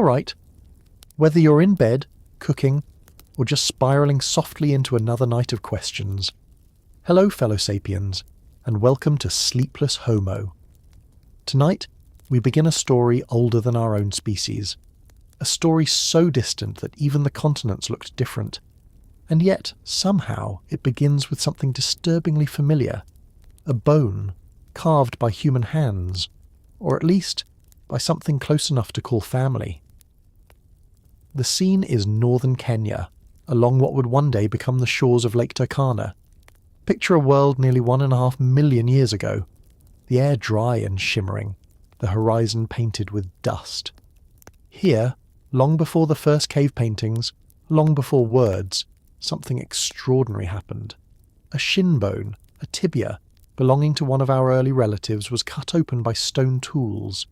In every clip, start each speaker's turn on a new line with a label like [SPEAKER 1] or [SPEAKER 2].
[SPEAKER 1] All right. Whether you're in bed, cooking, or just spiralling softly into another night of questions, hello fellow Sapiens, and welcome to Sleepless Homo. Tonight, we begin a story older than our own species. A story so distant that even the continents looked different. And yet, somehow, it begins with something disturbingly familiar. A bone, carved by human hands, or at least by something close enough to call family. The scene is northern Kenya, along what would one day become the shores of Lake Turkana. Picture a world nearly 1.5 million years ago. The air dry and shimmering, the horizon painted with dust. Here, long before the first cave paintings, long before words, something extraordinary happened. A shin bone, a tibia, belonging to one of our early relatives was cut open by stone tools.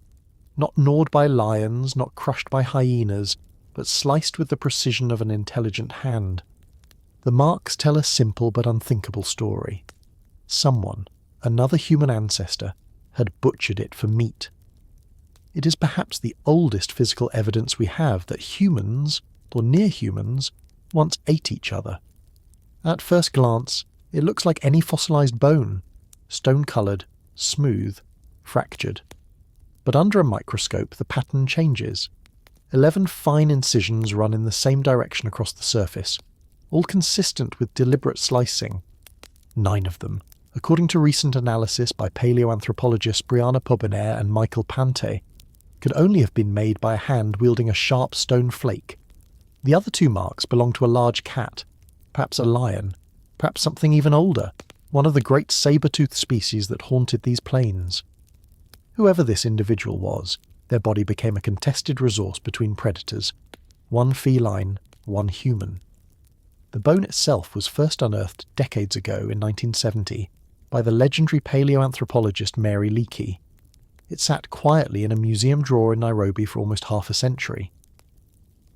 [SPEAKER 1] Not gnawed by lions, not crushed by hyenas, but sliced with the precision of an intelligent hand. The marks tell a simple but unthinkable story. Someone, another human ancestor, had butchered it for meat. It is perhaps the oldest physical evidence we have that humans, or near humans, once ate each other. At first glance, it looks like any fossilized bone, stone-coloured, smooth, fractured. But under a microscope, the pattern changes. 11 fine incisions run in the same direction across the surface, all consistent with deliberate slicing. 9 of them, according to recent analysis by paleoanthropologists Brianna Pobiner and Michael Pante, could only have been made by a hand wielding a sharp stone flake. The other 2 marks belong to a large cat, perhaps a lion, perhaps something even older, one of the great saber-toothed species that haunted these plains. Whoever this individual was, their body became a contested resource between predators, one feline, one human. The bone itself was first unearthed decades ago in 1970 by the legendary paleoanthropologist Mary Leakey. It sat quietly in a museum drawer in Nairobi for almost half a century.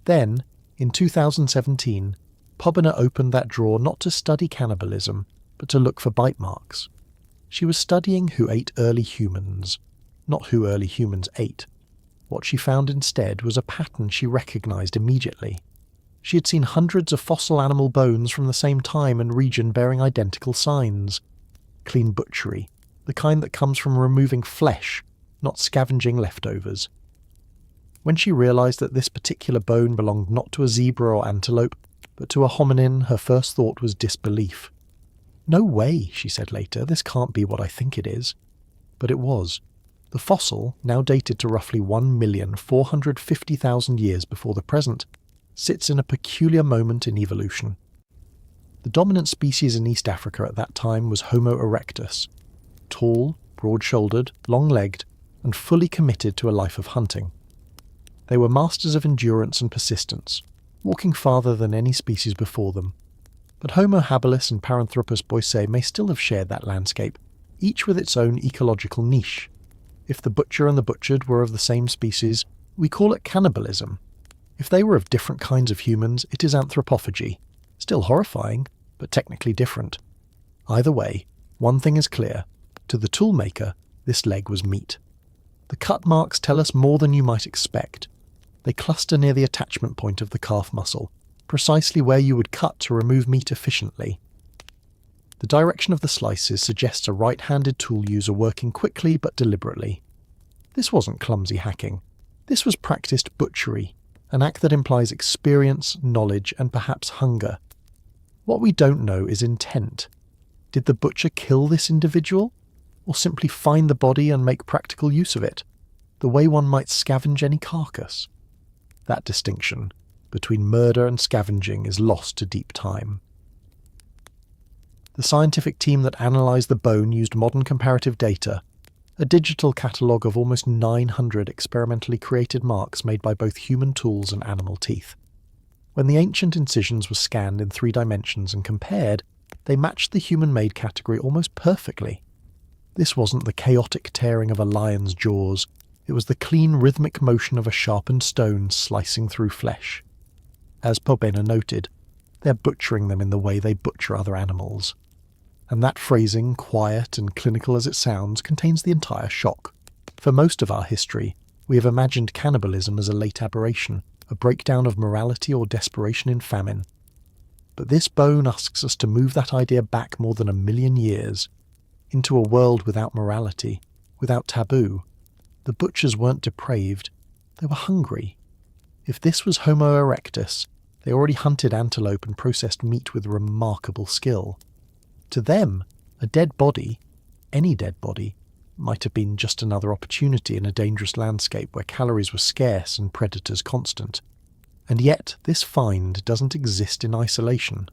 [SPEAKER 1] Then, in 2017, Pobiner opened that drawer not to study cannibalism, but to look for bite marks. She was studying who ate early humans, not who early humans ate. What she found instead was a pattern she recognized immediately. She had seen hundreds of fossil animal bones from the same time and region bearing identical signs. Clean butchery, the kind that comes from removing flesh, not scavenging leftovers. When she realized that this particular bone belonged not to a zebra or antelope, but to a hominin, her first thought was disbelief. "No way," she said later, "this can't be what I think it is." But it was. The fossil, now dated to roughly 1,450,000 years before the present, sits in a peculiar moment in evolution. The dominant species in East Africa at that time was Homo erectus, tall, broad-shouldered, long-legged, and fully committed to a life of hunting. They were masters of endurance and persistence, walking farther than any species before them. But Homo habilis and Paranthropus boisei may still have shared that landscape, each with its own ecological niche. If the butcher and the butchered were of the same species, we call it cannibalism. If they were of different kinds of humans, it is anthropophagy. Still horrifying, but technically different. Either way, one thing is clear. To the toolmaker, this leg was meat. The cut marks tell us more than you might expect. They cluster near the attachment point of the calf muscle, precisely where you would cut to remove meat efficiently. The direction of the slices suggests a right-handed tool user working quickly but deliberately. This wasn't clumsy hacking. This was practiced butchery, an act that implies experience, knowledge, and perhaps hunger. What we don't know is intent. Did the butcher kill this individual? Or simply find the body and make practical use of it, the way one might scavenge any carcass? That distinction between murder and scavenging is lost to deep time. The scientific team that analysed the bone used modern comparative data, a digital catalogue of almost 900 experimentally created marks made by both human tools and animal teeth. When the ancient incisions were scanned in 3 dimensions and compared, they matched the human-made category almost perfectly. This wasn't the chaotic tearing of a lion's jaws, it was the clean rhythmic motion of a sharpened stone slicing through flesh. As Pobena noted, they're butchering them in the way they butcher other animals. And that phrasing, quiet and clinical as it sounds, contains the entire shock. For most of our history, We have imagined cannibalism as a late aberration, a breakdown of morality or desperation in famine. But this bone asks us to move that idea back more than 1,000,000 years, into a world without morality, without taboo. The butchers weren't depraved, they were hungry. If this was Homo erectus, they already hunted antelope and processed meat with remarkable skill. To them, a dead body, any dead body, might have been just another opportunity in a dangerous landscape where calories were scarce and predators constant. And yet, this find doesn't exist in isolation.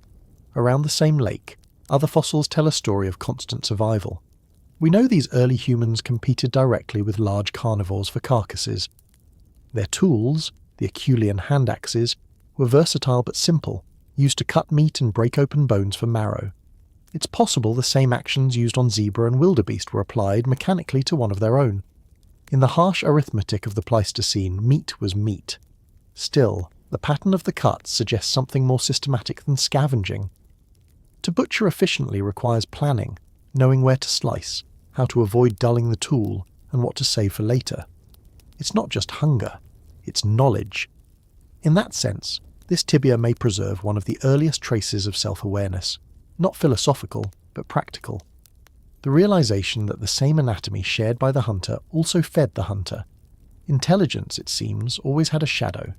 [SPEAKER 1] Around the same lake, other fossils tell a story of constant survival. We know these early humans competed directly with large carnivores for carcasses. Their tools, the Acheulean hand axes, were versatile but simple, used to cut meat and break open bones for marrow. It's possible the same actions used on zebra and wildebeest were applied mechanically to one of their own. In the harsh arithmetic of the Pleistocene, meat was meat. Still, the pattern of the cuts suggests something more systematic than scavenging. To butcher efficiently requires planning, knowing where to slice, how to avoid dulling the tool, and what to save for later. It's not just hunger, it's knowledge. In that sense, this tibia may preserve one of the earliest traces of self-awareness, not philosophical, but practical. The realization that the same anatomy shared by the hunter also fed the hunter. Intelligence, it seems, always had a shadow.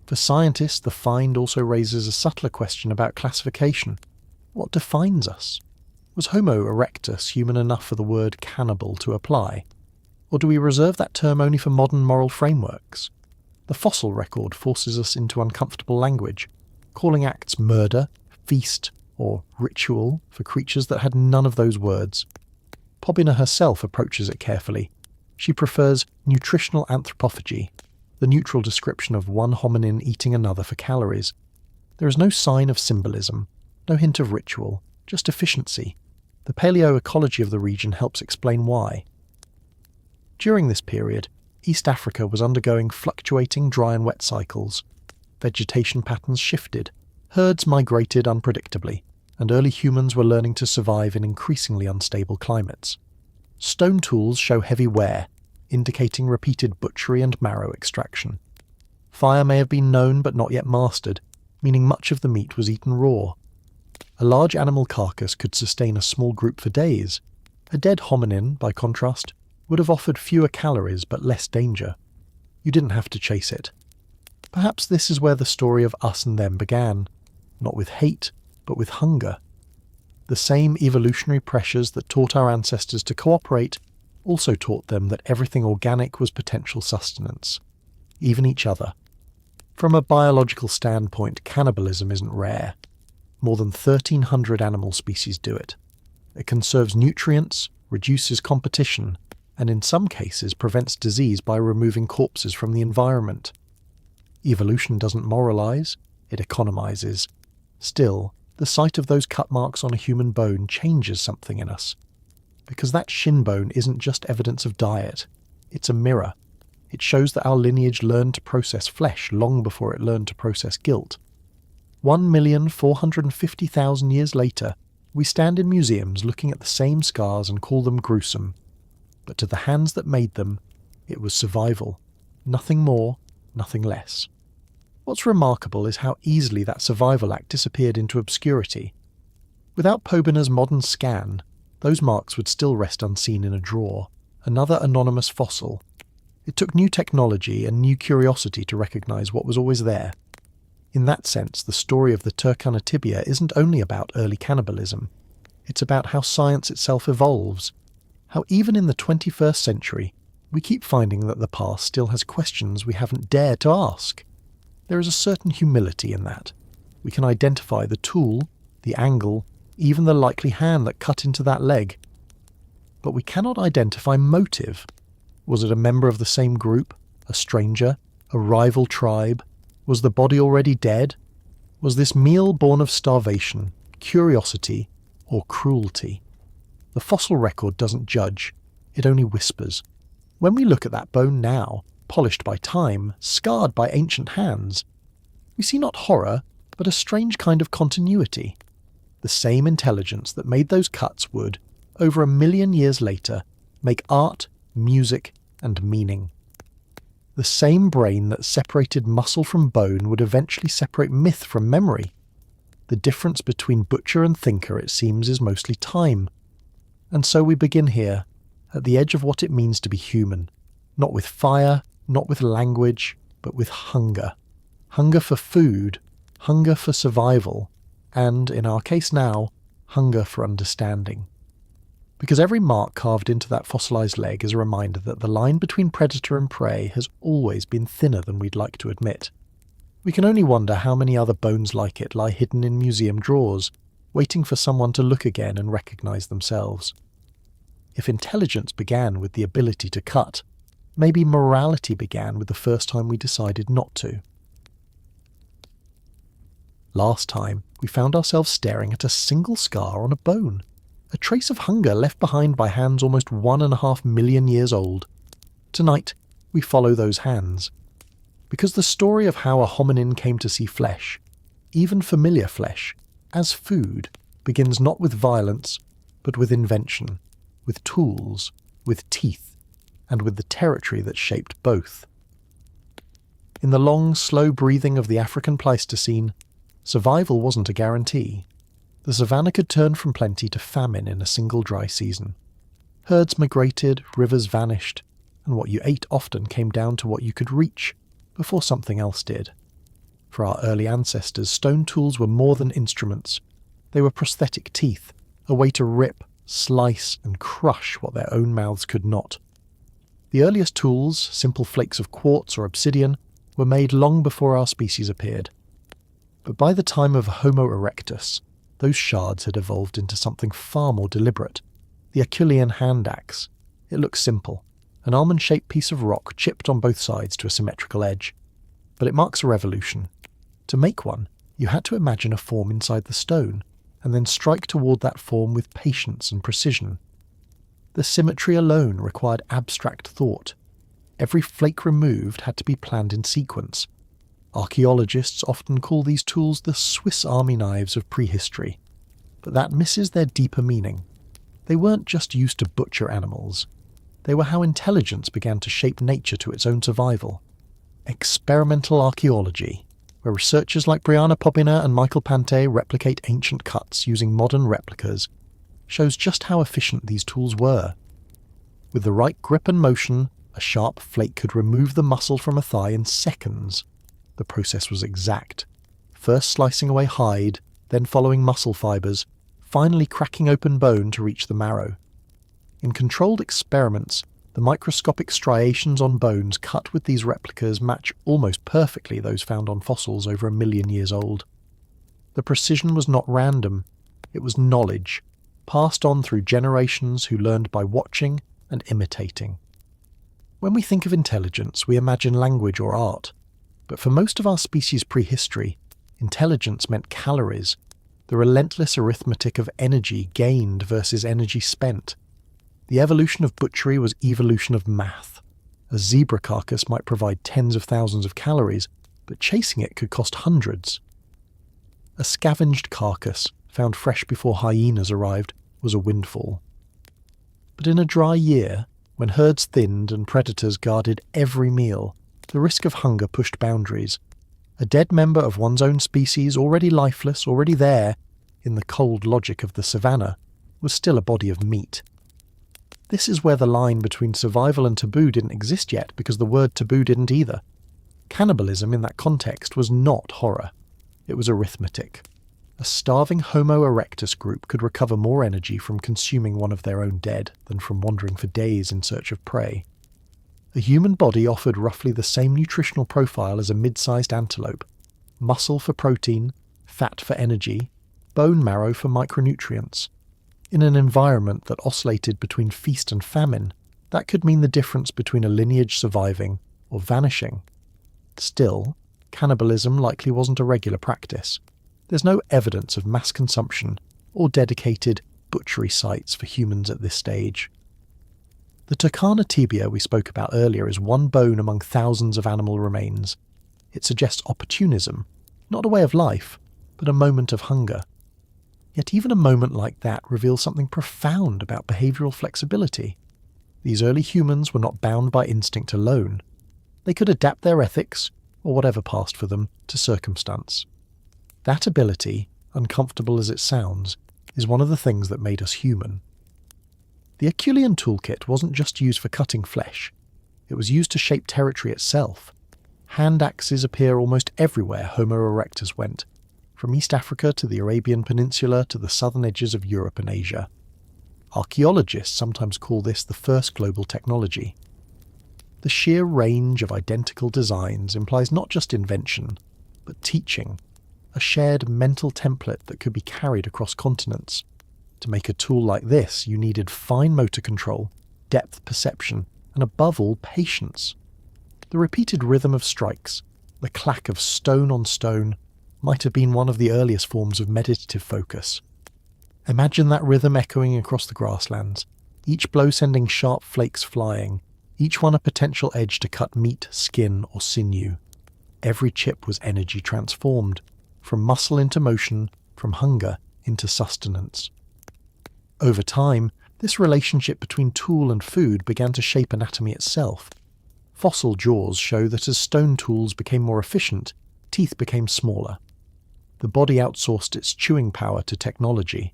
[SPEAKER 1] For scientists, the find also raises a subtler question about classification. What defines us? Was Homo erectus human enough for the word cannibal to apply? Or do we reserve that term only for modern moral frameworks? The fossil record forces us into uncomfortable language, calling acts murder, feast, or ritual for creatures that had none of those words. Pobina herself approaches it carefully. She prefers nutritional anthropophagy, the neutral description of one hominin eating another for calories. There is no sign of symbolism, no hint of ritual, just efficiency. The paleoecology of the region helps explain why. During this period, East Africa was undergoing fluctuating dry and wet cycles. Vegetation patterns shifted, herds migrated unpredictably, and early humans were learning to survive in increasingly unstable climates. Stone tools show heavy wear, indicating repeated butchery and marrow extraction. Fire may have been known but not yet mastered, meaning much of the meat was eaten raw. A large animal carcass could sustain a small group for days. A dead hominin, by contrast, would have offered fewer calories but less danger. You didn't have to chase it. Perhaps this is where the story of us and them began, not with hate, but with hunger. The same evolutionary pressures that taught our ancestors to cooperate also taught them that everything organic was potential sustenance, even each other. From a biological standpoint, cannibalism isn't rare. More than 1,300 animal species do it. It conserves nutrients, reduces competition, and in some cases prevents disease by removing corpses from the environment. Evolution doesn't moralize, it economizes. Still, the sight of those cut marks on a human bone changes something in us. Because that shin bone isn't just evidence of diet, it's a mirror. It shows that our lineage learned to process flesh long before it learned to process guilt. 1,450,000 years later, we stand in museums looking at the same scars and call them gruesome. But to the hands that made them, it was survival. Nothing more, nothing less. What's remarkable is how easily that survival act disappeared into obscurity. Without Pobina's modern scan, those marks would still rest unseen in a drawer, another anonymous fossil. It took new technology and new curiosity to recognize what was always there. In that sense, the story of the Turkana tibia isn't only about early cannibalism. It's about how science itself evolves, how even in the 21st century, we keep finding that the past still has questions we haven't dared to ask. There is a certain humility in that. We can identify the tool, the angle, even the likely hand that cut into that leg. But we cannot identify motive. Was it a member of the same group, a stranger, a rival tribe? Was the body already dead? Was this meal born of starvation, curiosity, or cruelty? The fossil record doesn't judge, it only whispers. When we look at that bone now, polished by time, scarred by ancient hands, we see not horror, but a strange kind of continuity. The same intelligence that made those cuts would, over 1,000,000 years later, make art, music, and meaning. The same brain that separated muscle from bone would eventually separate myth from memory. The difference between butcher and thinker, it seems, is mostly time. And so we begin here, at the edge of what it means to be human. Not with fire, not with language, but with hunger. Hunger for food, hunger for survival, and, in our case now, hunger for understanding. Because every mark carved into that fossilized leg is a reminder that the line between predator and prey has always been thinner than we'd like to admit. We can only wonder how many other bones like it lie hidden in museum drawers, waiting for someone to look again and recognize themselves. If intelligence began with the ability to cut, maybe morality began with the first time we decided not to. Last time, we found ourselves staring at a single scar on a bone, a trace of hunger left behind by hands almost 1.5 million years old. Tonight, we follow those hands. Because the story of how a hominin came to see flesh, even familiar flesh, as food, begins not with violence, but with invention, with tools, with teeth, and with the territory that shaped both. In the long, slow breathing of the African Pleistocene, survival wasn't a guarantee. The savannah could turn from plenty to famine in a single dry season. Herds migrated, rivers vanished, and what you ate often came down to what you could reach, before something else did. For our early ancestors, stone tools were more than instruments. They were prosthetic teeth, a way to rip, slice, and crush what their own mouths could not. The earliest tools, simple flakes of quartz or obsidian, were made long before our species appeared. But by the time of Homo erectus, those shards had evolved into something far more deliberate. The Acheulean hand axe. It looks simple, an almond-shaped piece of rock chipped on both sides to a symmetrical edge. But it marks a revolution. To make one, you had to imagine a form inside the stone, and then strike toward that form with patience and precision. The symmetry alone required abstract thought. Every flake removed had to be planned in sequence. Archaeologists often call these tools the Swiss Army knives of prehistory, but that misses their deeper meaning. They weren't just used to butcher animals. They were how intelligence began to shape nature to its own survival. Experimental archaeology, where researchers like Brianna Popina and Michael Pante replicate ancient cuts using modern replicas, shows just how efficient these tools were. With the right grip and motion, a sharp flake could remove the muscle from a thigh in seconds. The process was exact, first slicing away hide, then following muscle fibres, finally cracking open bone to reach the marrow. In controlled experiments, the microscopic striations on bones cut with these replicas match almost perfectly those found on fossils over 1 million years old. The precision was not random, it was knowledge, passed on through generations who learned by watching and imitating. When we think of intelligence, we imagine language or art. But for most of our species' prehistory, intelligence meant calories, the relentless arithmetic of energy gained versus energy spent. The evolution of butchery was evolution of math. A zebra carcass might provide tens of thousands of calories, but chasing it could cost hundreds. A scavenged carcass, found fresh before hyenas arrived, was a windfall. But in a dry year, when herds thinned and predators guarded every meal, the risk of hunger pushed boundaries. A dead member of one's own species, already lifeless, already there, in the cold logic of the savannah, was still a body of meat. This is where the line between survival and taboo didn't exist yet, because the word taboo didn't either. Cannibalism in that context was not horror. It was arithmetic. A starving Homo erectus group could recover more energy from consuming one of their own dead than from wandering for days in search of prey. The human body offered roughly the same nutritional profile as a mid-sized antelope: muscle for protein, fat for energy, bone marrow for micronutrients. In an environment that oscillated between feast and famine, that could mean the difference between a lineage surviving or vanishing. Still, cannibalism likely wasn't a regular practice. There's no evidence of mass consumption or dedicated butchery sites for humans at this stage. The Turkana tibia we spoke about earlier is one bone among thousands of animal remains. It suggests opportunism, not a way of life, but a moment of hunger. Yet even a moment like that reveals something profound about behavioural flexibility. These early humans were not bound by instinct alone. They could adapt their ethics, or whatever passed for them, to circumstance. That ability, uncomfortable as it sounds, is one of the things that made us human. The Herculean toolkit wasn't just used for cutting flesh. It was used to shape territory itself. Hand axes appear almost everywhere Homo erectus went, from East Africa to the Arabian Peninsula to the southern edges of Europe and Asia. Archaeologists sometimes call this the first global technology. The sheer range of identical designs implies not just invention, but teaching, a shared mental template that could be carried across continents. To make a tool like this, you needed fine motor control, depth perception, and above all, patience. The repeated rhythm of strikes, the clack of stone on stone, might have been one of the earliest forms of meditative focus. Imagine that rhythm echoing across the grasslands, each blow sending sharp flakes flying, each one a potential edge to cut meat, skin, or sinew. Every chip was energy transformed, from muscle into motion, from hunger into sustenance. Over time, this relationship between tool and food began to shape anatomy itself. Fossil jaws show that as stone tools became more efficient, teeth became smaller. The body outsourced its chewing power to technology.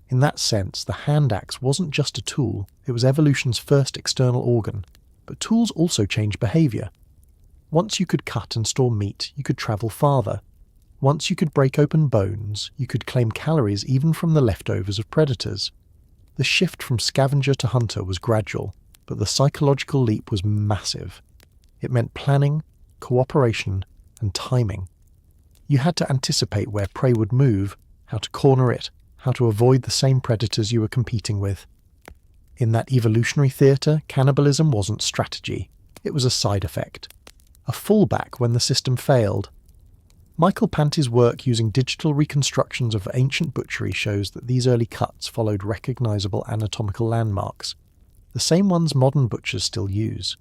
[SPEAKER 1] In that sense, the hand axe wasn't just a tool, it was evolution's first external organ. But tools also change behaviour. Once you could cut and store meat, you could travel farther. Once you could break open bones, you could claim calories even from the leftovers of predators. The shift from scavenger to hunter was gradual, but the psychological leap was massive. It meant planning, cooperation, and timing. You had to anticipate where prey would move, how to corner it, how to avoid the same predators you were competing with. In that evolutionary theatre, cannibalism wasn't strategy. It was a side effect. A fallback when the system failed. Michael Panti's work using digital reconstructions of ancient butchery shows that these early cuts followed recognisable anatomical landmarks, the same ones modern butchers still use.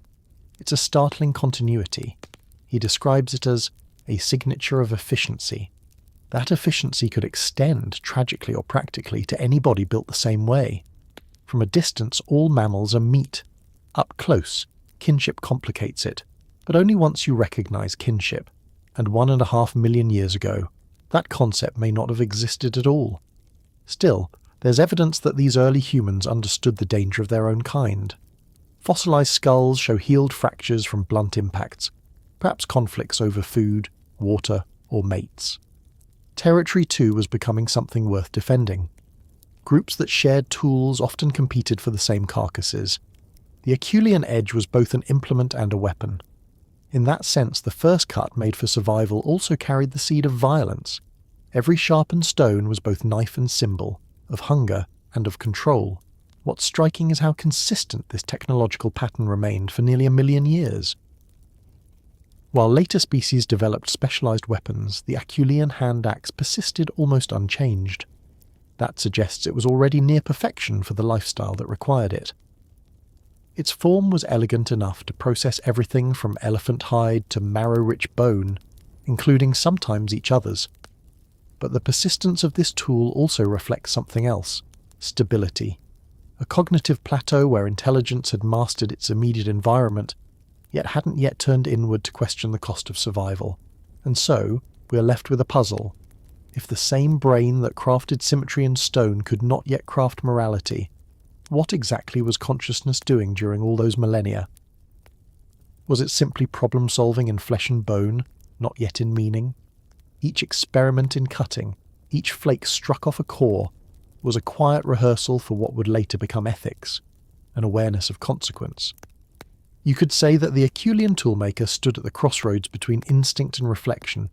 [SPEAKER 1] It's a startling continuity. He describes it as a signature of efficiency. That efficiency could extend, tragically or practically, to any body built the same way. From a distance, all mammals are meat. Up close, kinship complicates it, but only once you recognise kinship. And 1.5 million years ago, that concept may not have existed at all. Still, there's evidence that these early humans understood the danger of their own kind. Fossilised skulls show healed fractures from blunt impacts, perhaps conflicts over food, water, or mates. Territory too was becoming something worth defending. Groups that shared tools often competed for the same carcasses. The Herculean edge was both an implement and a weapon. In that sense, the first cut made for survival also carried the seed of violence. Every sharpened stone was both knife and symbol, of hunger and of control. What's striking is how consistent this technological pattern remained for nearly 1 million years. While later species developed specialised weapons, the Herculean hand axe persisted almost unchanged. That suggests it was already near perfection for the lifestyle that required it. Its form was elegant enough to process everything from elephant hide to marrow-rich bone, including sometimes each other's. But the persistence of this tool also reflects something else: stability. A cognitive plateau where intelligence had mastered its immediate environment, yet hadn't yet turned inward to question the cost of survival. And so, we are left with a puzzle. If the same brain that crafted symmetry in stone could not yet craft morality, what exactly was consciousness doing during all those millennia? Was it simply problem-solving in flesh and bone, not yet in meaning? Each experiment in cutting, each flake struck off a core, was a quiet rehearsal for what would later become ethics, an awareness of consequence. You could say that the Herculean toolmaker stood at the crossroads between instinct and reflection,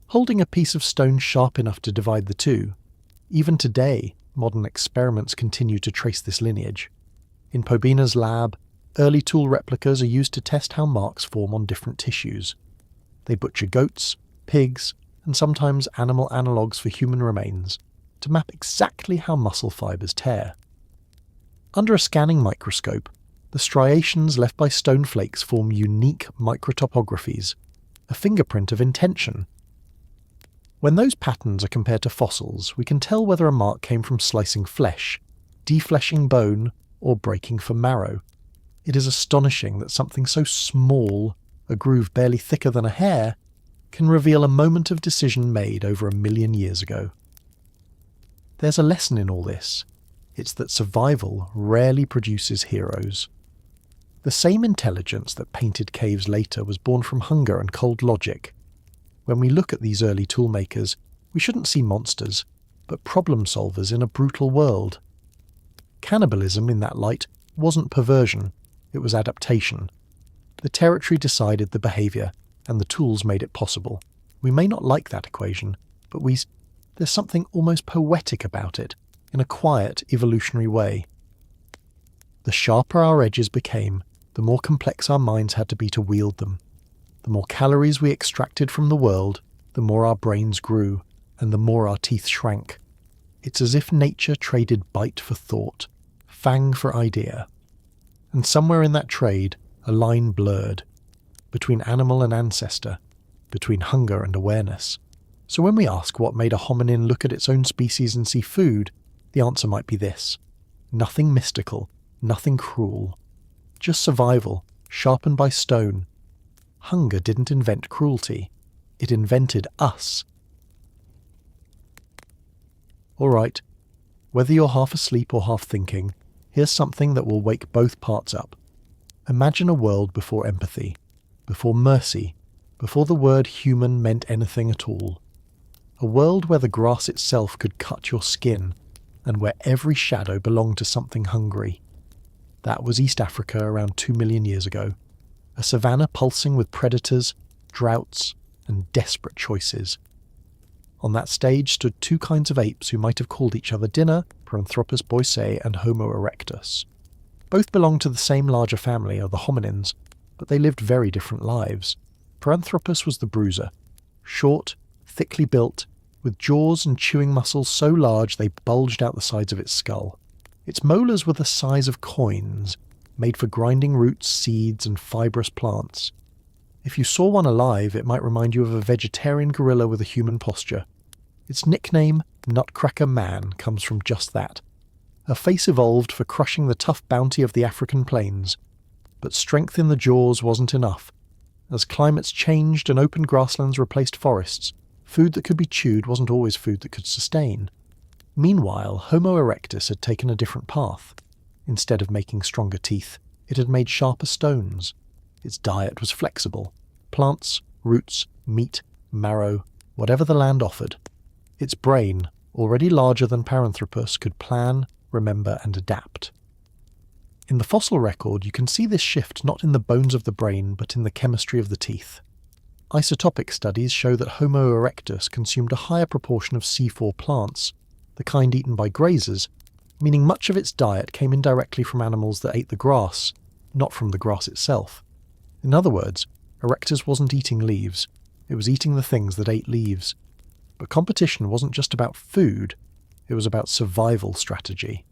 [SPEAKER 1] holding a piece of stone sharp enough to divide the two. Even today, modern experiments continue to trace this lineage. In Pobina's lab, early tool replicas are used to test how marks form on different tissues. They butcher goats, pigs, and sometimes animal analogues for human remains, to map exactly how muscle fibres tear. Under a scanning microscope, the striations left by stone flakes form unique microtopographies, a fingerprint of intention. When those patterns are compared to fossils, we can tell whether a mark came from slicing flesh, defleshing bone, or breaking for marrow. It is astonishing that something so small, a groove barely thicker than a hair, can reveal a moment of decision made over 1 million years ago. There's a lesson in all this. It's that survival rarely produces heroes. The same intelligence that painted caves later was born from hunger and cold logic. When we look at these early toolmakers, we shouldn't see monsters, but problem solvers in a brutal world. Cannibalism, in that light, wasn't perversion, it was adaptation. The territory decided the behaviour, and the tools made it possible. We may not like that equation, but there's something almost poetic about it, in a quiet, evolutionary way. The sharper our edges became, the more complex our minds had to be to wield them. The more calories we extracted from the world, the more our brains grew, and the more our teeth shrank. It's as if nature traded bite for thought, fang for idea. And somewhere in that trade, a line blurred, between animal and ancestor, between hunger and awareness. So when we ask what made a hominin look at its own species and see food, the answer might be this. Nothing mystical, nothing cruel. Just survival, sharpened by stone. Hunger didn't invent cruelty. It invented us. All right, whether you're half asleep or half thinking, here's something that will wake both parts up. Imagine a world before empathy, before mercy, before the word human meant anything at all. A world where the grass itself could cut your skin, and where every shadow belonged to something hungry. That was East Africa around 2 million years ago. A savannah pulsing with predators, droughts, and desperate choices. On that stage stood 2 kinds of apes who might have called each other dinner, Paranthropus boisei and Homo erectus. Both belonged to the same larger family of the hominins, but they lived very different lives. Paranthropus was the bruiser, short, thickly built, with jaws and chewing muscles so large they bulged out the sides of its skull. Its molars were the size of coins, made for grinding roots, seeds, and fibrous plants. If you saw one alive, it might remind you of a vegetarian gorilla with a human posture. Its nickname, Nutcracker Man, comes from just that. A face evolved for crushing the tough bounty of the African plains. But strength in the jaws wasn't enough. As climates changed and open grasslands replaced forests, food that could be chewed wasn't always food that could sustain. Meanwhile, Homo erectus had taken a different path. Instead of making stronger teeth, it had made sharper stones. Its diet was flexible. Plants, roots, meat, marrow, whatever the land offered. Its brain, already larger than Paranthropus, could plan, remember, and adapt. In the fossil record, you can see this shift not in the bones of the brain, but in the chemistry of the teeth. Isotopic studies show that Homo erectus consumed a higher proportion of C4 plants, the kind eaten by grazers, meaning much of its diet came indirectly from animals that ate the grass, not from the grass itself. In other words, erectus wasn't eating leaves, it was eating the things that ate leaves. But competition wasn't just about food, it was about survival strategy.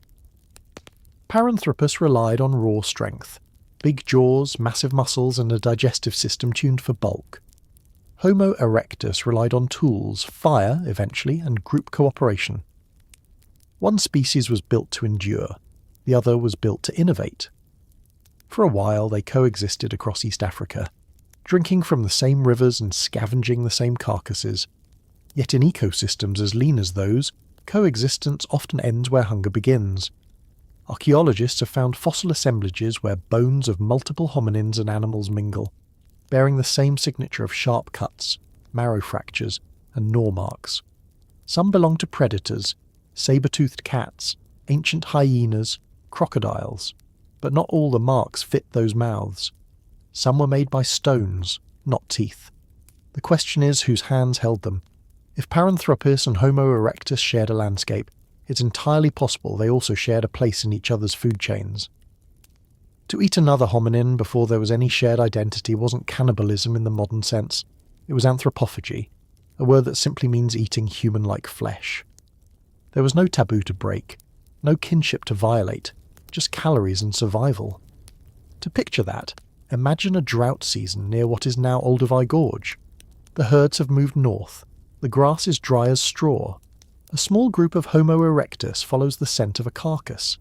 [SPEAKER 1] Paranthropus relied on raw strength, big jaws, massive muscles, and a digestive system tuned for bulk. Homo erectus relied on tools, fire, eventually, and group cooperation. One species was built to endure, the other was built to innovate. For a while they coexisted across East Africa, drinking from the same rivers and scavenging the same carcasses. Yet in ecosystems as lean as those, coexistence often ends where hunger begins. Archaeologists have found fossil assemblages where bones of multiple hominins and animals mingle, bearing the same signature of sharp cuts, marrow fractures, and gnaw marks. Some belong to predators, saber-toothed cats, ancient hyenas, crocodiles, but not all the marks fit those mouths. Some were made by stones, not teeth. The question is whose hands held them. If Paranthropus and Homo erectus shared a landscape, it's entirely possible they also shared a place in each other's food chains. To eat another hominin before there was any shared identity wasn't cannibalism in the modern sense. It was anthropophagy, a word that simply means eating human-like flesh. There was no taboo to break, no kinship to violate, just calories and survival. To picture that, imagine a drought season near what is now 𝐓𝐈𝐌𝐏𝐿𝐿. The herds have moved north. The grass is dry as straw. A small group of Homo erectus follows the scent of a carcass.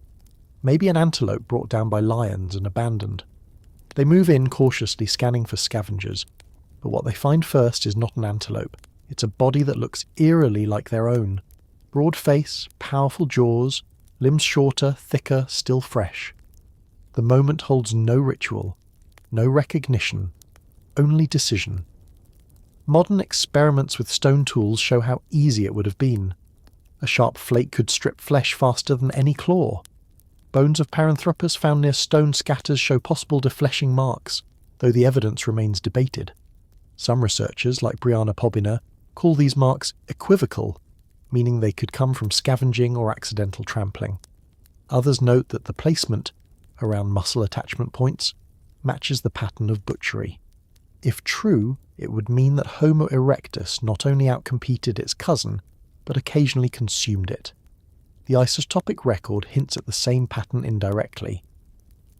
[SPEAKER 1] Maybe an antelope brought down by lions and abandoned. They move in cautiously, scanning for scavengers, but what they find first is not an antelope. It's a body that looks eerily like their own. Broad face, powerful jaws, limbs shorter, thicker, still fresh. The moment holds no ritual, no recognition, only decision. Modern experiments with stone tools show how easy it would have been. A sharp flake could strip flesh faster than any claw. Bones of Paranthropus found near stone scatters show possible defleshing marks, though the evidence remains debated. Some researchers, like Brianna Pobiner, call these marks equivocal, meaning they could come from scavenging or accidental trampling. Others note that the placement, around muscle attachment points, matches the pattern of butchery. If true, it would mean that Homo erectus not only outcompeted its cousin, but occasionally consumed it. The isotopic record hints at the same pattern indirectly.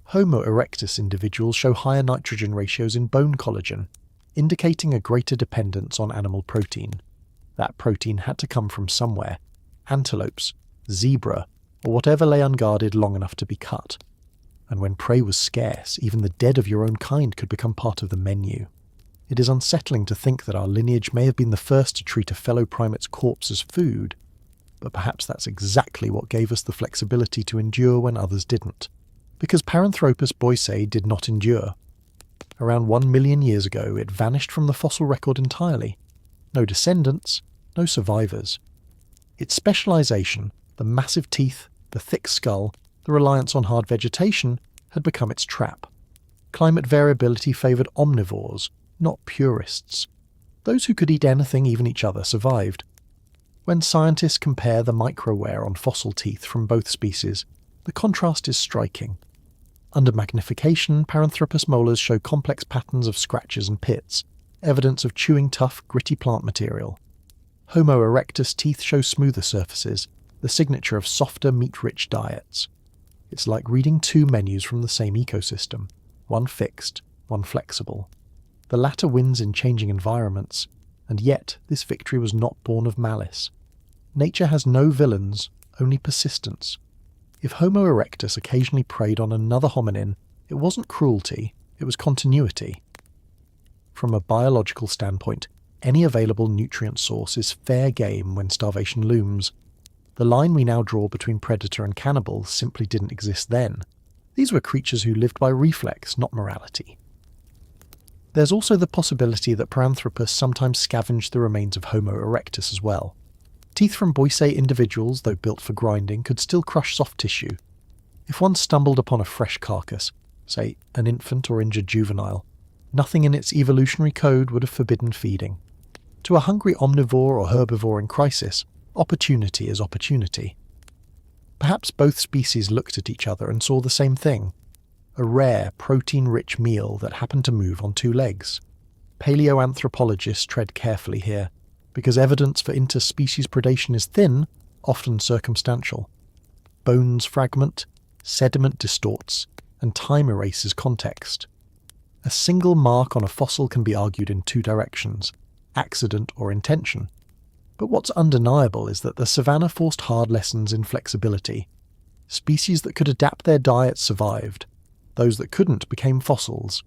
[SPEAKER 1] Homo erectus individuals show higher nitrogen ratios in bone collagen, indicating a greater dependence on animal protein. That protein had to come from somewhere: antelopes, zebra, or whatever lay unguarded long enough to be cut. And when prey was scarce, even the dead of your own kind could become part of the menu. It is unsettling to think that our lineage may have been the first to treat a fellow primate's corpse as food, but perhaps that's exactly what gave us the flexibility to endure when others didn't. Because Paranthropus boisei did not endure. Around 1 million years ago, it vanished from the fossil record entirely. No descendants, no survivors. Its specialization, the massive teeth, the thick skull, the reliance on hard vegetation, had become its trap. Climate variability favored omnivores, not purists. Those who could eat anything, even each other, survived. When scientists compare the microwear on fossil teeth from both species, the contrast is striking. Under magnification, Paranthropus molars show complex patterns of scratches and pits, evidence of chewing tough, gritty plant material. Homo erectus teeth show smoother surfaces, the signature of softer, meat-rich diets. It's like reading two menus from the same ecosystem, one fixed, one flexible. The latter wins in changing environments, and yet this victory was not born of malice. Nature has no villains, only persistence. If Homo erectus occasionally preyed on another hominin, it wasn't cruelty, it was continuity. From a biological standpoint, any available nutrient source is fair game when starvation looms. The line we now draw between predator and cannibal simply didn't exist then. These were creatures who lived by reflex, not morality. There's also the possibility that Paranthropus sometimes scavenged the remains of Homo erectus as well. Teeth from boisei individuals, though built for grinding, could still crush soft tissue. If one stumbled upon a fresh carcass, say an infant or injured juvenile, nothing in its evolutionary code would have forbidden feeding. To a hungry omnivore or herbivore in crisis, opportunity is opportunity. Perhaps both species looked at each other and saw the same thing: a rare, protein-rich meal that happened to move on two legs. Paleoanthropologists tread carefully here, because evidence for interspecies predation is thin, often circumstantial. Bones fragment, sediment distorts, and time erases context. A single mark on a fossil can be argued in two directions: accident or intention. But what's undeniable is that the savannah forced hard lessons in flexibility. Species that could adapt their diets survived. Those that couldn't became fossils.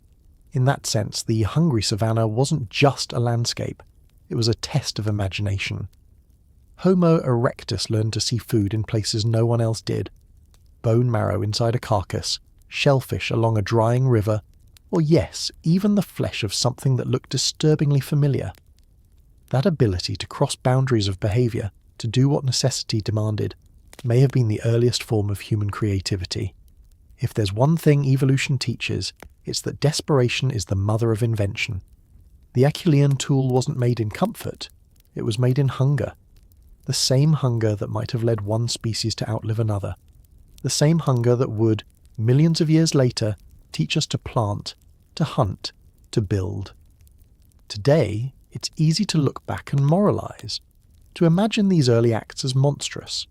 [SPEAKER 1] In that sense, the hungry savannah wasn't just a landscape. It was a test of imagination. Homo erectus learned to see food in places no one else did. Bone marrow inside a carcass, shellfish along a drying river, or yes, even the flesh of something that looked disturbingly familiar. That ability to cross boundaries of behaviour, to do what necessity demanded, may have been the earliest form of human creativity. If there's one thing evolution teaches, it's that desperation is the mother of invention. The Achillean tool wasn't made in comfort, it was made in hunger. The same hunger that might have led one species to outlive another. The same hunger that would, millions of years later, teach us to plant, to hunt, to build. Today, it's easy to look back and moralize, to imagine these early acts as monstrous.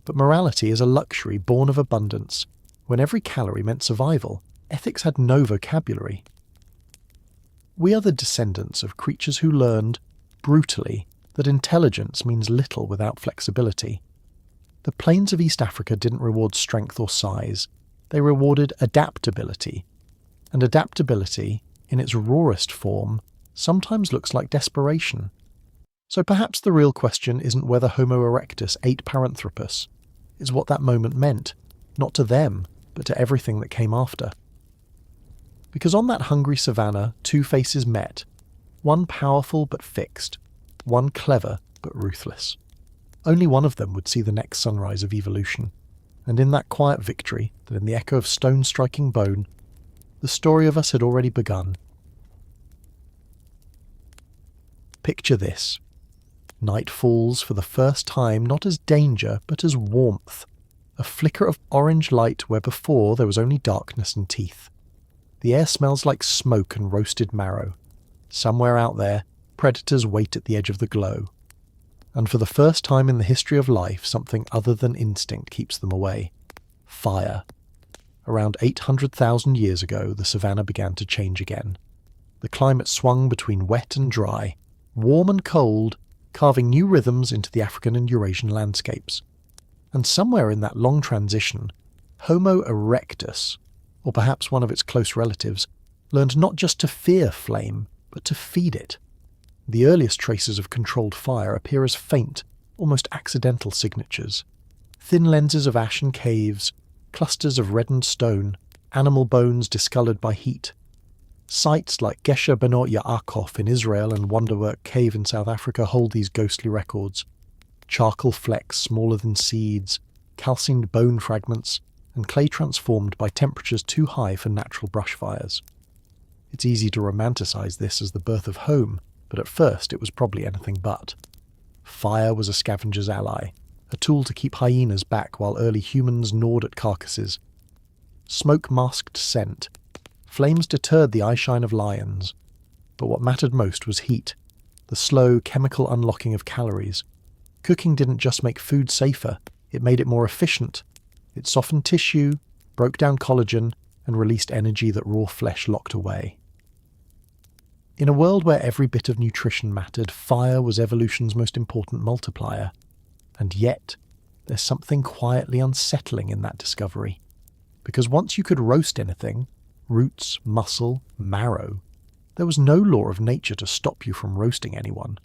[SPEAKER 1] But morality is a luxury born of abundance. When every calorie meant survival, ethics had no vocabulary. We are the descendants of creatures who learned, brutally, that intelligence means little without flexibility. The plains of East Africa didn't reward strength or size. They rewarded adaptability. And adaptability, in its rawest form, sometimes looks like desperation. So perhaps the real question isn't whether Homo erectus ate Paranthropus. It's what that moment meant, not to them, but to everything that came after. Because on that hungry savannah, two faces met, one powerful but fixed, one clever but ruthless. Only one of them would see the next sunrise of evolution, and in that quiet victory, that in the echo of stone striking bone, the story of us had already begun. Picture this. Night falls for the first time not as danger, but as warmth. A flicker of orange light where before there was only darkness and teeth. The air smells like smoke and roasted marrow. Somewhere out there, predators wait at the edge of the glow. And for the first time in the history of life, something other than instinct keeps them away. Fire. Around 800,000 years ago, the savannah began to change again. The climate swung between wet and dry, warm and cold, carving new rhythms into the African and Eurasian landscapes. And somewhere in that long transition, Homo erectus, or perhaps one of its close relatives, learned not just to fear flame, but to feed it. The earliest traces of controlled fire appear as faint, almost accidental signatures. Thin lenses of ash and caves, clusters of reddened stone, animal bones discoloured by heat. Sites like 𝐓𝐈𝐌𝐿𝐄𝐒𝐓𝐀𝐌𝐏𝐒 in Israel and 𝐓𝐈𝐌𝐿𝐿𝐄𝐒𝐓𝐀𝐌𝐏𝐒 in South Africa hold these ghostly records. Charcoal flecks smaller than seeds, calcined bone fragments, and clay transformed by temperatures too high for natural brush fires. It's easy to romanticize this as the birth of home, but at first it was probably anything but. Fire was a scavenger's ally, a tool to keep hyenas back while early humans gnawed at carcasses. Smoke masked scent. Flames deterred the eyeshine of lions. But what mattered most was heat, the slow chemical unlocking of calories. Cooking didn't just make food safer, it made it more efficient. It softened tissue, broke down collagen, and released energy that raw flesh locked away. In a world where every bit of nutrition mattered, fire was evolution's most important multiplier. And yet, there's something quietly unsettling in that discovery. Because once you could roast anything, roots, muscle, marrow, there was no law of nature to stop you from roasting anyone.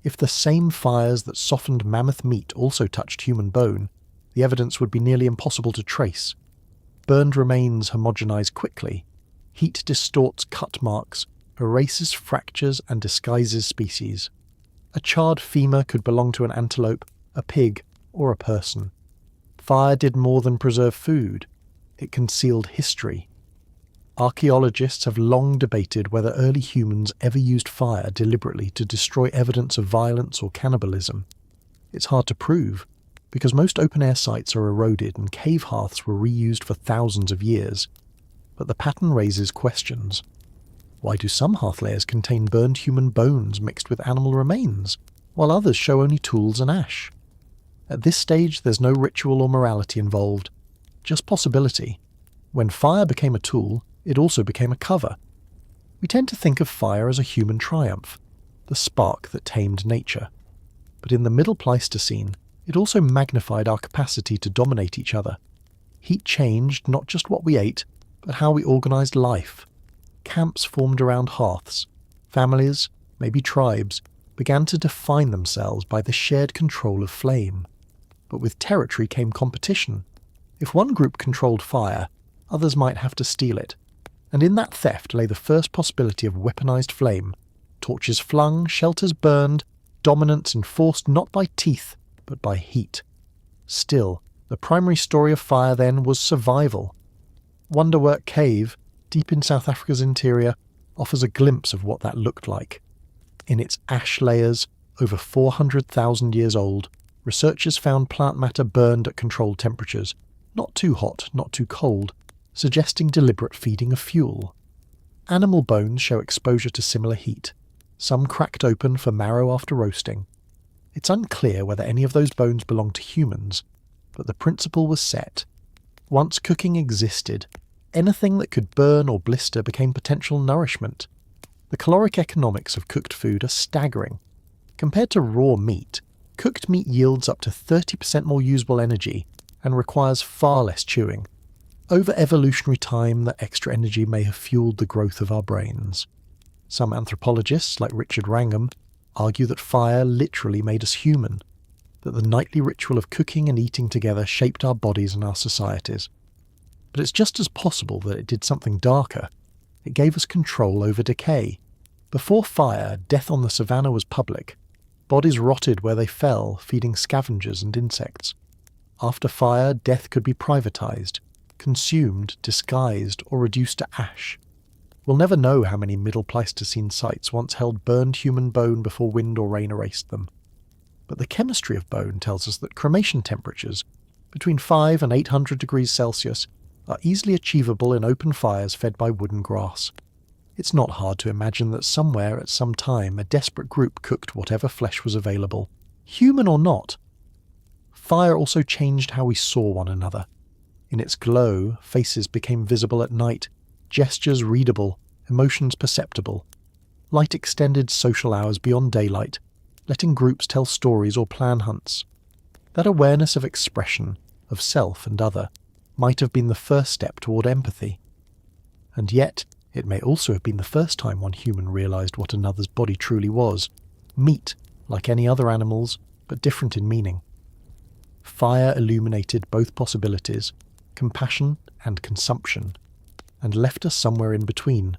[SPEAKER 1] If the same fires that softened mammoth meat also touched human bone, the evidence would be nearly impossible to trace. Burned remains homogenize quickly. Heat distorts cut marks, erases fractures and disguises species. A charred femur could belong to an antelope, a pig, or a person. Fire did more than preserve food. It concealed history. Archaeologists have long debated whether early humans ever used fire deliberately to destroy evidence of violence or cannibalism. It's hard to prove, because most open-air sites are eroded and cave hearths were reused for thousands of years. But the pattern raises questions. Why do some hearth layers contain burned human bones mixed with animal remains, while others show only tools and ash? At this stage, there's no ritual or morality involved, just possibility. When fire became a tool, it also became a cover. We tend to think of fire as a human triumph, the spark that tamed nature. But in the Middle Pleistocene, it also magnified our capacity to dominate each other. Heat changed not just what we ate, but how we organised life. Camps formed around hearths. Families, maybe tribes, began to define themselves by the shared control of flame. But with territory came competition. If one group controlled fire, others might have to steal it. And in that theft lay the first possibility of weaponized flame. Torches flung, shelters burned, dominance enforced not by teeth, but by heat. Still, the primary story of fire then was survival. Wonderwork Cave, deep in South Africa's interior, offers a glimpse of what that looked like. In its ash layers, over 400,000 years old, researchers found plant matter burned at controlled temperatures, not too hot, not too cold, suggesting deliberate feeding of fuel. Animal bones show exposure to similar heat, some cracked open for marrow after roasting. It's unclear whether any of those bones belong to humans, but the principle was set. Once cooking existed, anything that could burn or blister became potential nourishment. The caloric economics of cooked food are staggering. Compared to raw meat, cooked meat yields up to 30% more usable energy and requires far less chewing. Over evolutionary time, that extra energy may have fueled the growth of our brains. Some anthropologists, like Richard Wrangham, argue that fire literally made us human, that the nightly ritual of cooking and eating together shaped our bodies and our societies. But it's just as possible that it did something darker. It gave us control over decay. Before fire, death on the savannah was public. Bodies rotted where they fell, feeding scavengers and insects. After fire, death could be privatised, consumed, disguised, or reduced to ash. We'll never know how many Middle Pleistocene sites once held burned human bone before wind or rain erased them. But the chemistry of bone tells us that cremation temperatures, between 5 and 800 degrees Celsius, are easily achievable in open fires fed by wood and grass. It's not hard to imagine that somewhere at some time a desperate group cooked whatever flesh was available, human or not. Fire also changed how we saw one another. In its glow, faces became visible at night, gestures readable, emotions perceptible. Light extended social hours beyond daylight, letting groups tell stories or plan hunts. That awareness of expression, of self and other, might have been the first step toward empathy. And yet, it may also have been the first time one human realised what another's body truly was. Meat, like any other animal's, but different in meaning. Fire illuminated both possibilities, compassion and consumption, and left us somewhere in between.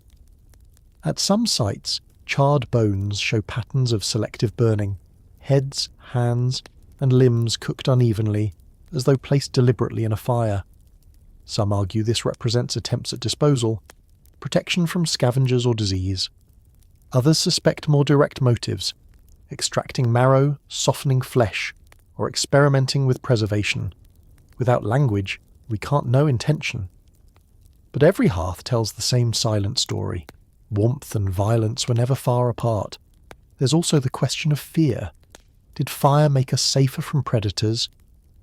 [SPEAKER 1] At some sites, charred bones show patterns of selective burning, heads, hands, and limbs cooked unevenly, as though placed deliberately in a fire. Some argue this represents attempts at disposal, protection from scavengers or disease. Others suspect more direct motives, extracting marrow, softening flesh, or experimenting with preservation. Without language, we can't know intention. But every hearth tells the same silent story. Warmth and violence were never far apart. There's also the question of fear. Did fire make us safer from predators,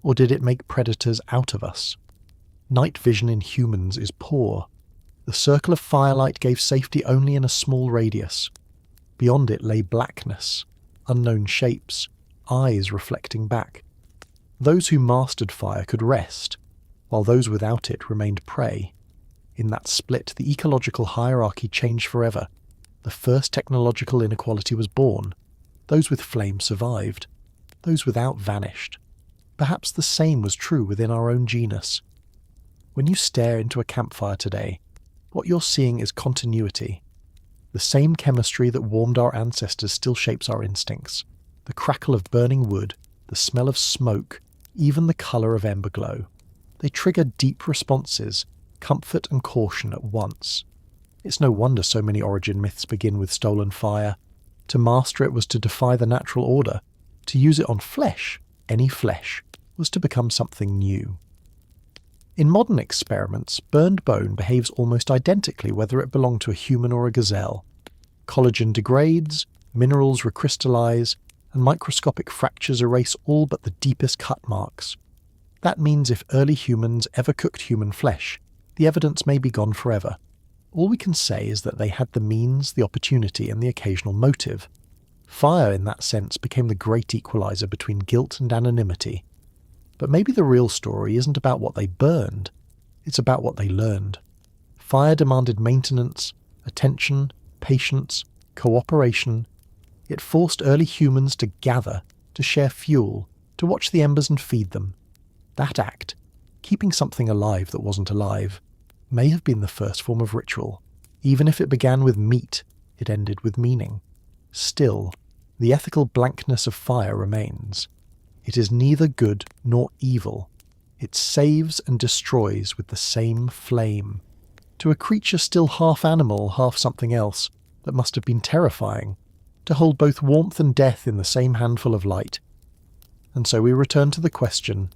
[SPEAKER 1] or did it make predators out of us? Night vision in humans is poor. The circle of firelight gave safety only in a small radius. Beyond it lay blackness, unknown shapes, eyes reflecting back. Those who mastered fire could rest, while those without it remained prey. In that split, the ecological hierarchy changed forever. The first technological inequality was born. Those with flame survived. Those without vanished. Perhaps the same was true within our own genus. When you stare into a campfire today, what you're seeing is continuity. The same chemistry that warmed our ancestors still shapes our instincts. The crackle of burning wood, the smell of smoke, even the colour of ember glow. They trigger deep responses, comfort and caution at once. It's no wonder so many origin myths begin with stolen fire. To master it was to defy the natural order. To use it on flesh, any flesh, was to become something new. In modern experiments, burned bone behaves almost identically whether it belonged to a human or a gazelle. Collagen degrades, minerals recrystallize, and microscopic fractures erase all but the deepest cut marks. That means if early humans ever cooked human flesh, the evidence may be gone forever. All we can say is that they had the means, the opportunity, and the occasional motive. Fire, in that sense, became the great equalizer between guilt and anonymity. But maybe the real story isn't about what they burned, it's about what they learned. Fire demanded maintenance, attention, patience, cooperation. It forced early humans to gather, to share fuel, to watch the embers and feed them. That act, keeping something alive that wasn't alive, may have been the first form of ritual. Even if it began with meat, it ended with meaning. Still, the ethical blankness of fire remains. It is neither good nor evil. It saves and destroys with the same flame. To a creature still half animal, half something else, that must have been terrifying, to hold both warmth and death in the same handful of light. And so we return to the question,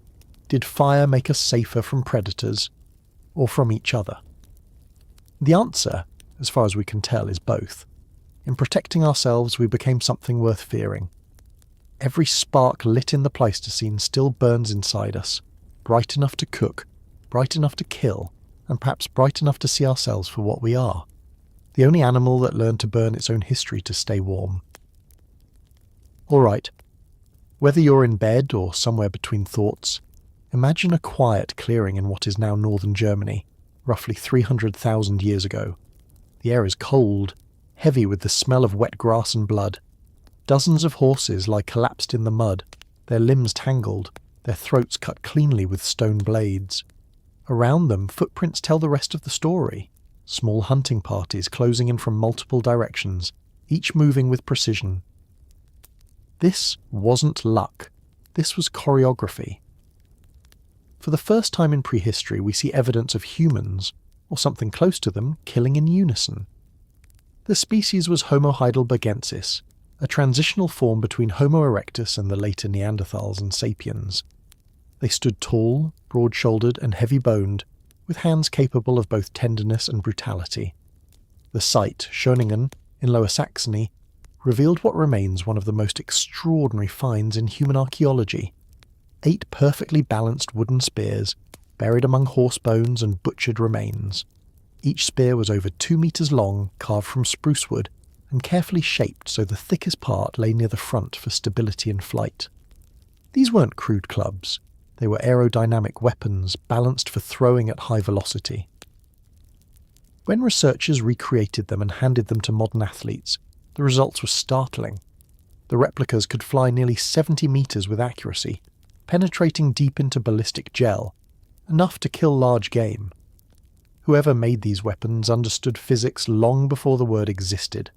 [SPEAKER 1] did fire make us safer from predators, or from each other? The answer, as far as we can tell, is both. In protecting ourselves, we became something worth fearing. Every spark lit in the Pleistocene still burns inside us, bright enough to cook, bright enough to kill, and perhaps bright enough to see ourselves for what we are. The only animal that learned to burn its own history to stay warm. All right. Whether you're in bed or somewhere between thoughts, Imagine a quiet clearing in what is now northern Germany, roughly 300,000 years ago. The air is cold, heavy with the smell of wet grass and blood. Dozens of horses lie collapsed in the mud, their limbs tangled, their throats cut cleanly with stone blades. Around them, footprints tell the rest of the story. Small hunting parties closing in from multiple directions, each moving with precision. This wasn't luck. This was choreography. For the first time in prehistory, we see evidence of humans, or something close to them, killing in unison. The species was Homo heidelbergensis, a transitional form between Homo erectus and the later Neanderthals and Sapiens. They stood tall, broad-shouldered and heavy-boned, with hands capable of both tenderness and brutality. The site, Schöningen, in Lower Saxony, revealed what remains one of the most extraordinary finds in human archaeology. 8 perfectly balanced wooden spears, buried among horse bones and butchered remains. Each spear was over 2 meters long, carved from spruce wood, and carefully shaped so the thickest part lay near the front for stability in flight. These weren't crude clubs. They were aerodynamic weapons, balanced for throwing at high velocity. When researchers recreated them and handed them to modern athletes, the results were startling. The replicas could fly nearly 70 meters with accuracy, penetrating deep into ballistic gel, enough to kill large game. Whoever made these weapons understood physics long before the word existed.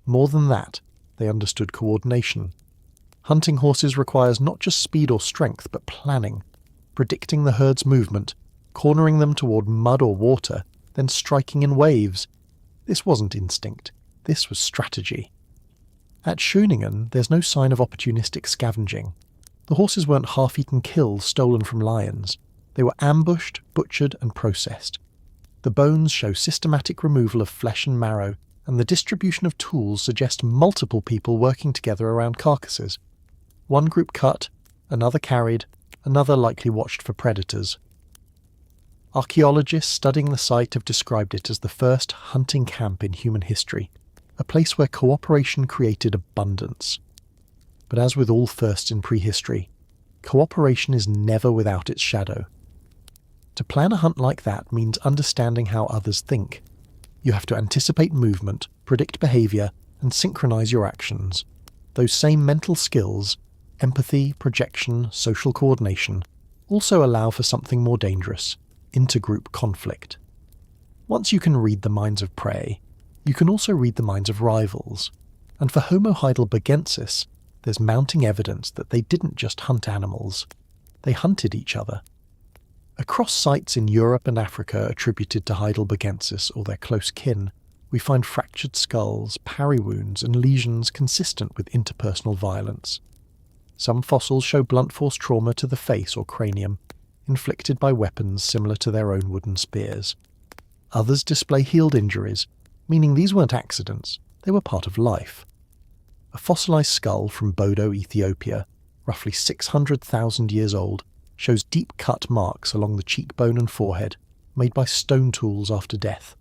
[SPEAKER 1] More than that, they understood coordination. Hunting horses requires not just speed or strength, but planning, predicting the herd's movement, cornering them toward mud or water, then striking in waves. This wasn't instinct, this was strategy. At Schöningen, there's no sign of opportunistic scavenging. The horses weren't half-eaten kills stolen from lions. They were ambushed, butchered, and processed. The bones show systematic removal of flesh and marrow, and the distribution of tools suggest multiple people working together around carcasses. One group cut, another carried, another likely watched for predators. Archaeologists studying the site have described it as the first hunting camp in human history, a place where cooperation created abundance. But as with all firsts in prehistory, cooperation is never without its shadow. To plan a hunt like that means understanding how others think. You have to anticipate movement, predict behavior, and synchronize your actions. Those same mental skills, empathy, projection, social coordination, also allow for something more dangerous, intergroup conflict. Once you can read the minds of prey, you can also read the minds of rivals. And for Homo heidelbergensis, there's mounting evidence that they didn't just hunt animals, they hunted each other. Across sites in Europe and Africa attributed to heidelbergensis or their close kin, we find fractured skulls, parry wounds, and lesions consistent with interpersonal violence. Some fossils show blunt force trauma to the face or cranium, inflicted by weapons similar to their own wooden spears. Others display healed injuries, meaning these weren't accidents, they were part of life. A fossilized skull from Bodo, Ethiopia, roughly 600,000 years old, shows deep cut marks along the cheekbone and forehead, made by stone tools after death.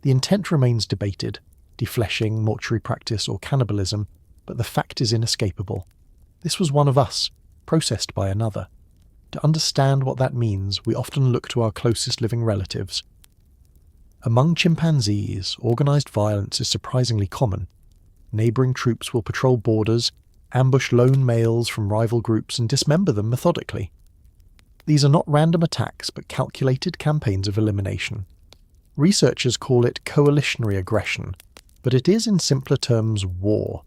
[SPEAKER 1] The intent remains debated, defleshing, mortuary practice, or cannibalism, but the fact is inescapable. This was one of us, processed by another. To understand what that means, we often look to our closest living relatives. Among chimpanzees, organized violence is surprisingly common. Neighboring troops will patrol borders, ambush lone males from rival groups, and dismember them methodically. These are not random attacks, but calculated campaigns of elimination. Researchers call it coalitionary aggression, but it is in simpler terms war.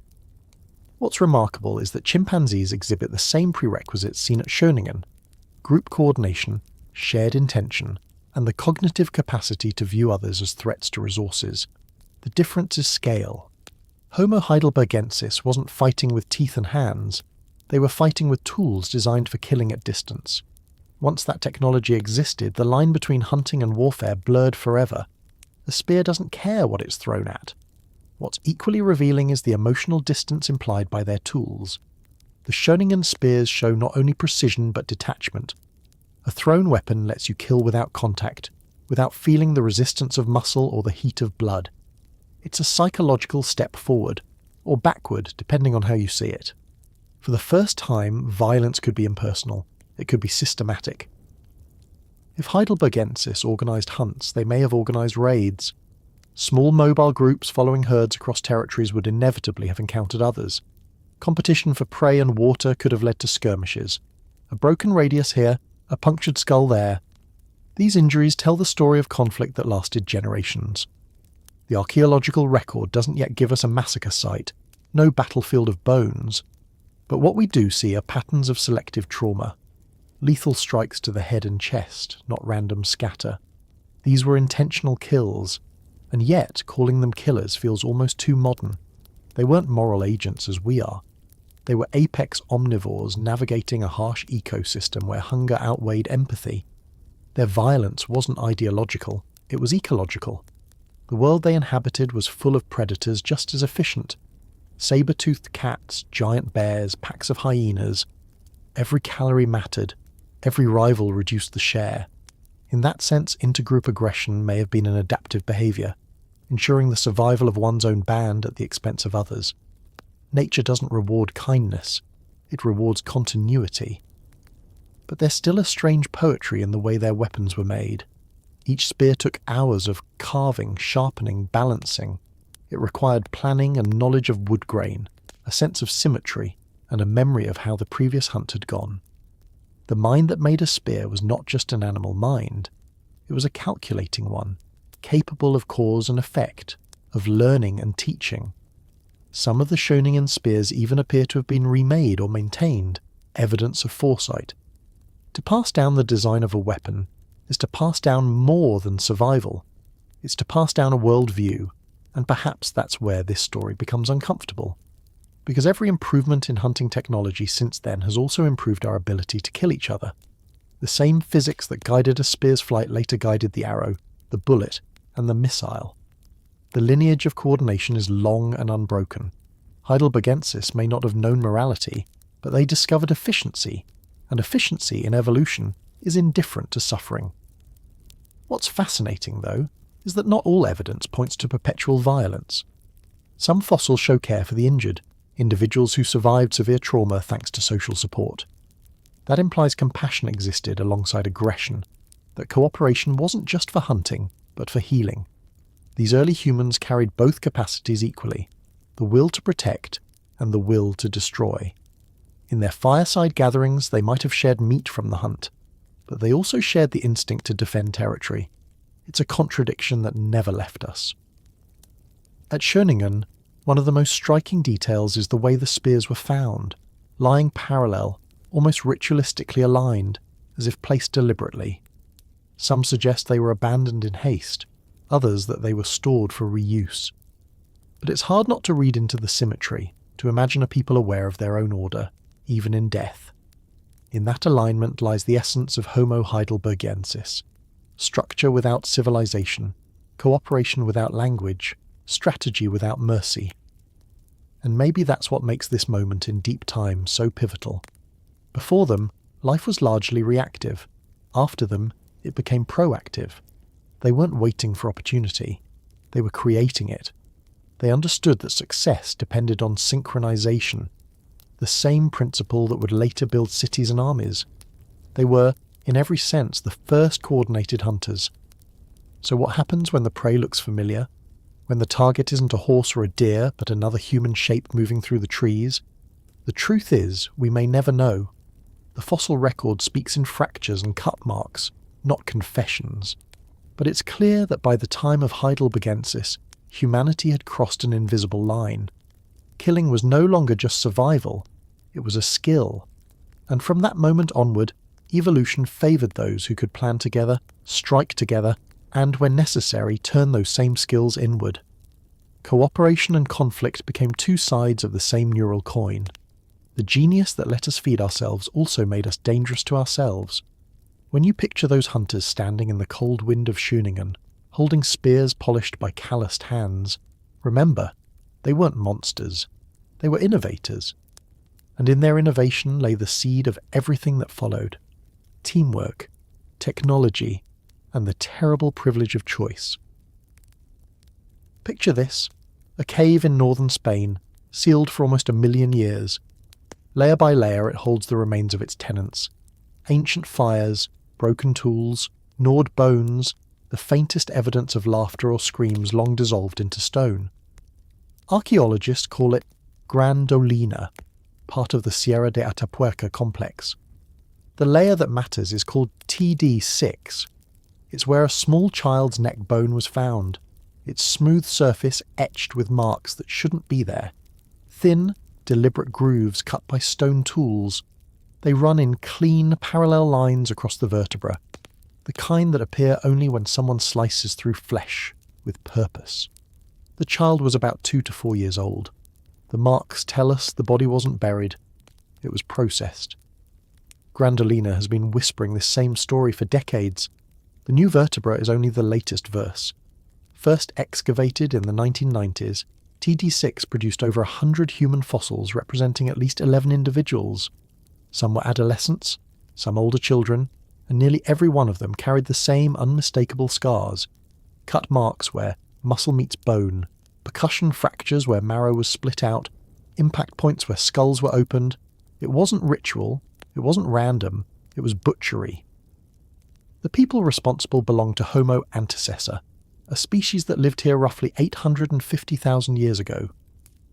[SPEAKER 1] What's remarkable is that chimpanzees exhibit the same prerequisites seen at Schöningen: group coordination, shared intention, and the cognitive capacity to view others as threats to resources. The difference is scale. Homo heidelbergensis wasn't fighting with teeth and hands, they were fighting with tools designed for killing at distance. Once that technology existed, the line between hunting and warfare blurred forever. The spear doesn't care what it's thrown at. What's equally revealing is the emotional distance implied by their tools. The Schöningen spears show not only precision but detachment. A thrown weapon lets you kill without contact, without feeling the resistance of muscle or the heat of blood. It's a psychological step forward, or backward depending on how you see it. For the first time, violence could be impersonal, It could be systematic. If heidelbergensis organised hunts, they may have organised raids. Small mobile groups following herds across territories would inevitably have encountered others. Competition for prey and water could have led to skirmishes. A broken radius here, a punctured skull there. These injuries tell the story of conflict that lasted generations. The archaeological record doesn't yet give us a massacre site, no battlefield of bones, but what we do see are patterns of selective trauma. Lethal strikes to the head and chest, not random scatter. These were intentional kills, and yet calling them killers feels almost too modern. They weren't moral agents as we are. They were apex omnivores navigating a harsh ecosystem where hunger outweighed empathy. Their violence wasn't ideological, it was ecological. The world they inhabited was full of predators just as efficient. Saber-toothed cats, giant bears, packs of hyenas. Every calorie mattered. Every rival reduced the share. In that sense, intergroup aggression may have been an adaptive behaviour, ensuring the survival of one's own band at the expense of others. Nature doesn't reward kindness, it rewards continuity. But there's still a strange poetry in the way their weapons were made. Each spear took hours of carving, sharpening, balancing. It required planning and knowledge of wood grain, a sense of symmetry, and a memory of how the previous hunt had gone. The mind that made a spear was not just an animal mind, it was a calculating one, capable of cause and effect, of learning and teaching. Some of the Schoningen spears even appear to have been remade or maintained, evidence of foresight. To pass down the design of a weapon is to pass down more than survival. It's to pass down a worldview, and perhaps that's where this story becomes uncomfortable. Because every improvement in hunting technology since then has also improved our ability to kill each other. The same physics that guided a spear's flight later guided the arrow, the bullet, and the missile. The lineage of coordination is long and unbroken. Heidelbergensis may not have known morality, but they discovered efficiency, and efficiency in evolution is indifferent to suffering. What's fascinating, though, is that not all evidence points to perpetual violence. Some fossils show care for the injured, individuals who survived severe trauma thanks to social support. That implies compassion existed alongside aggression, that cooperation wasn't just for hunting, but for healing. These early humans carried both capacities equally, the will to protect and the will to destroy. In their fireside gatherings, they might have shared meat from the hunt, but they also shared the instinct to defend territory. It's a contradiction that never left us. At Schoningen, one of the most striking details is the way the spears were found, lying parallel, almost ritualistically aligned, as if placed deliberately. Some suggest they were abandoned in haste, others that they were stored for reuse. But it's hard not to read into the symmetry, to imagine a people aware of their own order, even in death. In that alignment lies the essence of Homo heidelbergensis: structure without civilization, cooperation without language, strategy without mercy. And maybe that's what makes this moment in deep time so pivotal. Before them, life was largely reactive. After them, it became proactive. They weren't waiting for opportunity. They were creating it. They understood that success depended on synchronization, the same principle that would later build cities and armies. They were, in every sense, the first coordinated hunters. So what happens when the prey looks familiar? When the target isn't a horse or a deer, but another human shape moving through the trees? The truth is, we may never know. The fossil record speaks in fractures and cut marks, not confessions. But it's clear that by the time of Heidelbergensis, humanity had crossed an invisible line. Killing was no longer just survival, it was a skill. And from that moment onward, evolution favoured those who could plan together, strike together, and, when necessary, turn those same skills inward. Cooperation and conflict became two sides of the same neural coin. The genius that let us feed ourselves also made us dangerous to ourselves. When you picture those hunters standing in the cold wind of Schoningen, holding spears polished by calloused hands, remember, they weren't monsters. They were innovators. And in their innovation lay the seed of everything that followed: teamwork, technology, and the terrible privilege of choice. Picture this: a cave in northern Spain, sealed for almost 1 million years. Layer by layer it holds the remains of its tenants. Ancient fires, broken tools, gnawed bones, the faintest evidence of laughter or screams long dissolved into stone. Archaeologists call it Gran Dolina, part of the Sierra de Atapuerca complex. The layer that matters is called TD6. It's where a small child's neck bone was found, its smooth surface etched with marks that shouldn't be there. Thin, deliberate grooves cut by stone tools. They run in clean, parallel lines across the vertebra, the kind that appear only when someone slices through flesh with purpose. The child was about 2 to 4 years old. The marks tell us the body wasn't buried, it was processed. Gran Dolina has been whispering this same story for decades. The new vertebra is only the latest verse. First excavated in the 1990s, TD6 produced over 100 human fossils representing at least 11 individuals. Some were adolescents, some older children, and nearly every one of them carried the same unmistakable scars. Cut marks where muscle meets bone, percussion fractures where marrow was split out, impact points where skulls were opened. It wasn't ritual, it wasn't random, it was butchery. The people responsible belonged to Homo antecessor, a species that lived here roughly 850,000 years ago.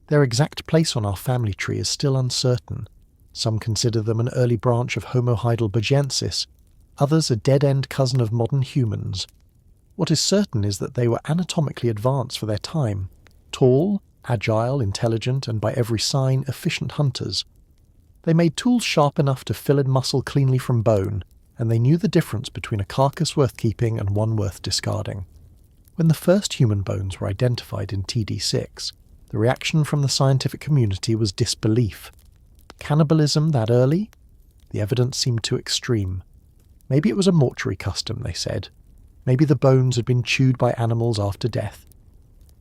[SPEAKER 1] Their exact place on our family tree is still uncertain. Some consider them an early branch of Homo heidelbergensis, others a dead-end cousin of modern humans. What is certain is that they were anatomically advanced for their time, tall, agile, intelligent, and by every sign efficient hunters. They made tools sharp enough to fillet muscle cleanly from bone, and they knew the difference between a carcass worth keeping and one worth discarding. When the first human bones were identified in TD6, the reaction from the scientific community was disbelief. Cannibalism that early? The evidence seemed too extreme. Maybe it was a mortuary custom, they said. Maybe the bones had been chewed by animals after death.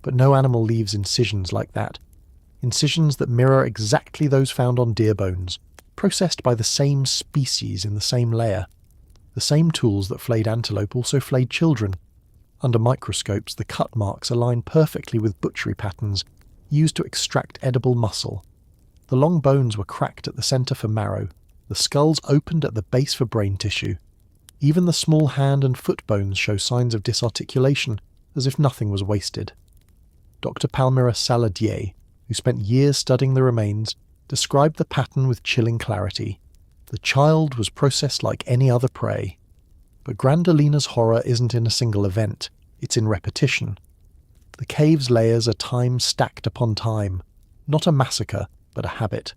[SPEAKER 1] But no animal leaves incisions like that. Incisions that mirror exactly those found on deer bones, processed by the same species in the same layer. The same tools that flayed antelope also flayed children. Under microscopes, the cut marks align perfectly with butchery patterns used to extract edible muscle. The long bones were cracked at the centre for marrow, the skulls opened at the base for brain tissue. Even the small hand and foot bones show signs of disarticulation, as if nothing was wasted. Dr. Palmira Saladier, who spent years studying the remains, described the pattern with chilling clarity. The child was processed like any other prey. But Gran Dolina's horror isn't in a single event, it's in repetition. The cave's layers are time stacked upon time, not a massacre, but a habit.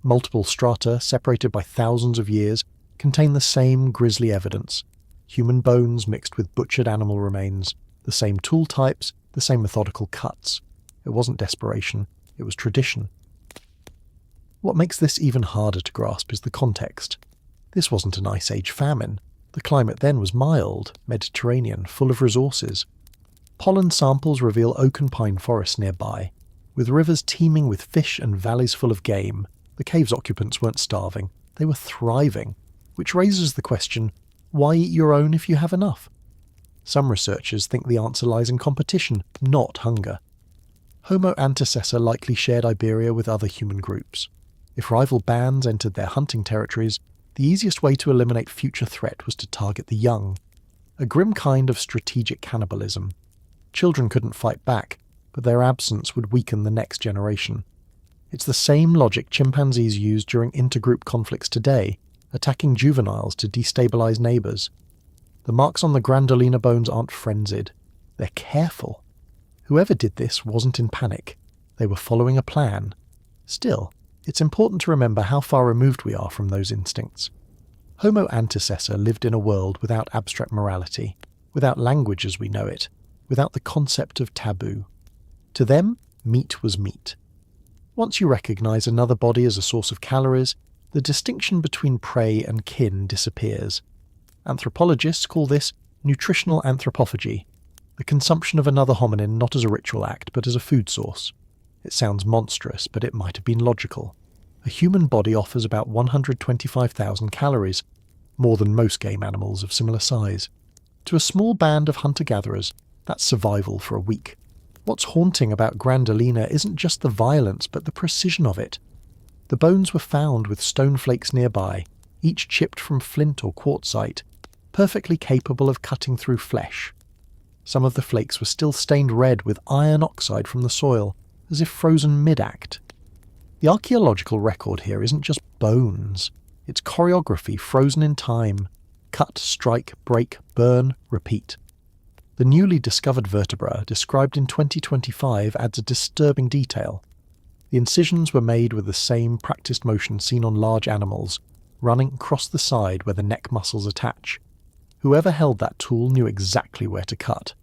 [SPEAKER 1] Multiple strata, separated by thousands of years, contain the same grisly evidence. Human bones mixed with butchered animal remains, the same tool types, the same methodical cuts. It wasn't desperation, it was tradition. What makes this even harder to grasp is the context. This wasn't an Ice Age famine. The climate then was mild, Mediterranean, full of resources. Pollen samples reveal oak and pine forests nearby. With rivers teeming with fish and valleys full of game, the cave's occupants weren't starving, they were thriving, which raises the question, why eat your own if you have enough? Some researchers think the answer lies in competition, not hunger. Homo antecessor likely shared Iberia with other human groups. If rival bands entered their hunting territories, the easiest way to eliminate future threat was to target the young. A grim kind of strategic cannibalism. Children couldn't fight back, but their absence would weaken the next generation. It's the same logic chimpanzees use during intergroup conflicts today, attacking juveniles to destabilize neighbors. The marks on the Gran Dolina bones aren't frenzied. They're careful. Whoever did this wasn't in panic. They were following a plan. Still, it's important to remember how far removed we are from those instincts. Homo antecessor lived in a world without abstract morality, without language as we know it, without the concept of taboo. To them, meat was meat. Once you recognize another body as a source of calories, the distinction between prey and kin disappears. Anthropologists call this nutritional anthropophagy, the consumption of another hominin not as a ritual act but as a food source. It sounds monstrous, but it might have been logical. A human body offers about 125,000 calories, more than most game animals of similar size. To a small band of hunter-gatherers, that's survival for a week. What's haunting about Gran Dolina isn't just the violence, but the precision of it. The bones were found with stone flakes nearby, each chipped from flint or quartzite, perfectly capable of cutting through flesh. Some of the flakes were still stained red with iron oxide from the soil, as if frozen mid-act. The archaeological record here isn't just bones, it's choreography frozen in time. Cut, strike, break, burn, repeat. The newly discovered vertebra, described in 2025, adds a disturbing detail. The incisions were made with the same practiced motion seen on large animals, running across the side where the neck muscles attach. Whoever held that tool knew exactly where to cut,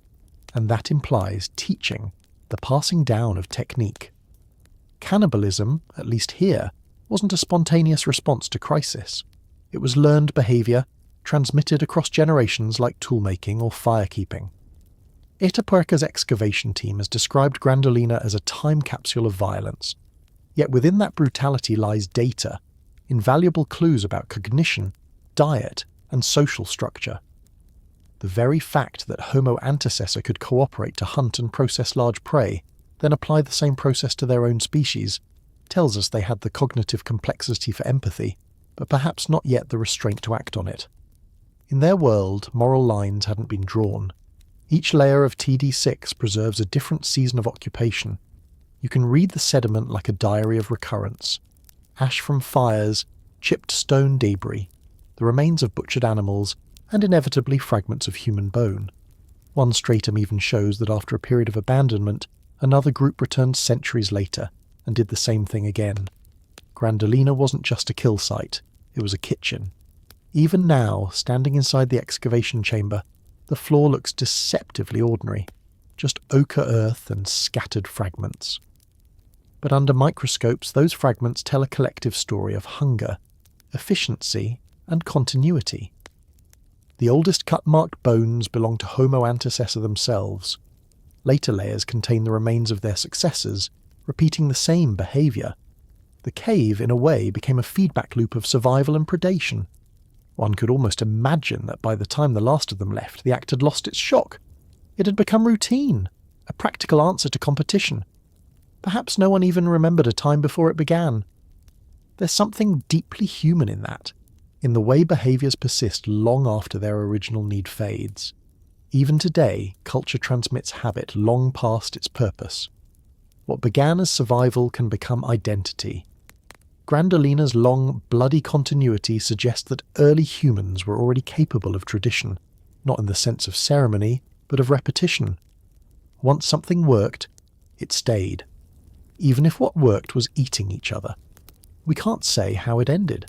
[SPEAKER 1] and that implies teaching, the passing down of technique. Cannibalism, at least here, wasn't a spontaneous response to crisis. It was learned behaviour, transmitted across generations like toolmaking or firekeeping. Itapuerca's excavation team has described Dolina as a time capsule of violence. Yet within that brutality lies data, invaluable clues about cognition, diet, and social structure. The very fact that Homo antecessor could cooperate to hunt and process large prey, then apply the same process to their own species, tells us they had the cognitive complexity for empathy, but perhaps not yet the restraint to act on it. In their world, moral lines hadn't been drawn. Each layer of TD6 preserves a different season of occupation. You can read the sediment like a diary of recurrence. Ash from fires, chipped stone debris, the remains of butchered animals, and inevitably fragments of human bone. One stratum even shows that after a period of abandonment, another group returned centuries later and did the same thing again. Dolina wasn't just a kill site, it was a kitchen. Even now, standing inside the excavation chamber, the floor looks deceptively ordinary, just ochre earth and scattered fragments. But under microscopes, those fragments tell a collective story of hunger, efficiency, and continuity. The oldest cut-marked bones belong to Homo antecessor themselves. Later layers contain the remains of their successors, repeating the same behaviour. The cave, in a way, became a feedback loop of survival and predation. One could almost imagine that by the time the last of them left, the act had lost its shock. It had become routine, a practical answer to competition. Perhaps no one even remembered a time before it began. There's something deeply human in that, in the way behaviours persist long after their original need fades. Even today, culture transmits habit long past its purpose. What began as survival can become identity. Dolina's long, bloody continuity suggests that early humans were already capable of tradition, not in the sense of ceremony, but of repetition. Once something worked, it stayed, even if what worked was eating each other. We can't say how it ended.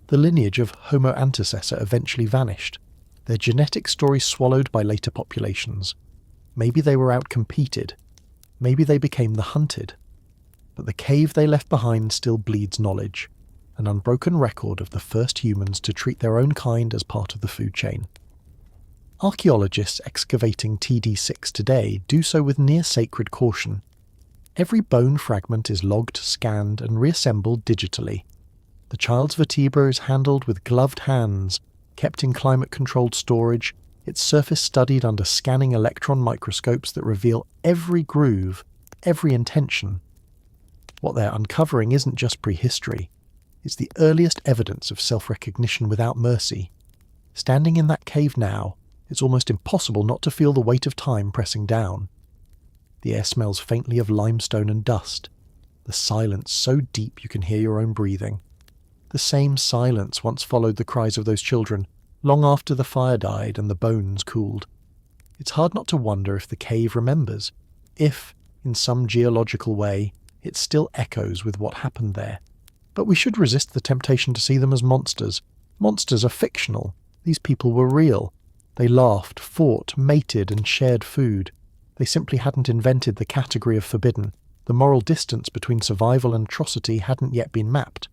[SPEAKER 1] The lineage of Homo antecessor eventually vanished, their genetic story swallowed by later populations. Maybe they were outcompeted. Maybe they became the hunted. But the cave they left behind still bleeds knowledge, an unbroken record of the first humans to treat their own kind as part of the food chain. Archaeologists excavating TD6 today do so with near-sacred caution. Every bone fragment is logged, scanned, and reassembled digitally. The child's vertebra is handled with gloved hands, kept in climate-controlled storage, its surface studied under scanning electron microscopes that reveal every groove, every intention. What they're uncovering isn't just prehistory, it's the earliest evidence of self-recognition without mercy. Standing in that cave now, it's almost impossible not to feel the weight of time pressing down. The air smells faintly of limestone and dust, the silence so deep you can hear your own breathing. The same silence once followed the cries of those children, long after the fire died and the bones cooled. It's hard not to wonder if the cave remembers, if, in some geological way, it still echoes with what happened there. But we should resist the temptation to see them as monsters. Monsters are fictional. These people were real. They laughed, fought, mated, and shared food. They simply hadn't invented the category of forbidden. The moral distance between survival and atrocity hadn't yet been mapped.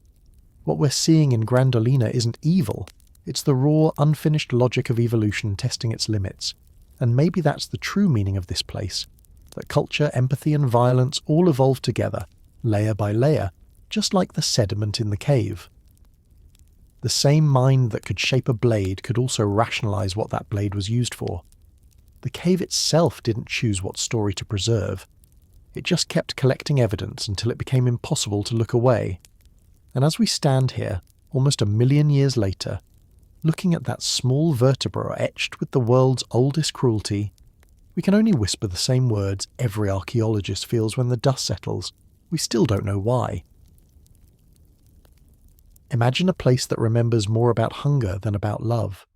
[SPEAKER 1] What we're seeing in Dolina isn't evil. It's the raw, unfinished logic of evolution testing its limits. And maybe that's the true meaning of this place. That culture, empathy, and violence all evolve together, layer by layer, just like the sediment in the cave. The same mind that could shape a blade could also rationalize what that blade was used for. The cave itself didn't choose what story to preserve. It just kept collecting evidence until it became impossible to look away. And as we stand here, almost 1 million years later, looking at that small vertebra etched with the world's oldest cruelty, we can only whisper the same words every archaeologist feels when the dust settles. We still don't know why. Imagine a place that remembers more about hunger than about love.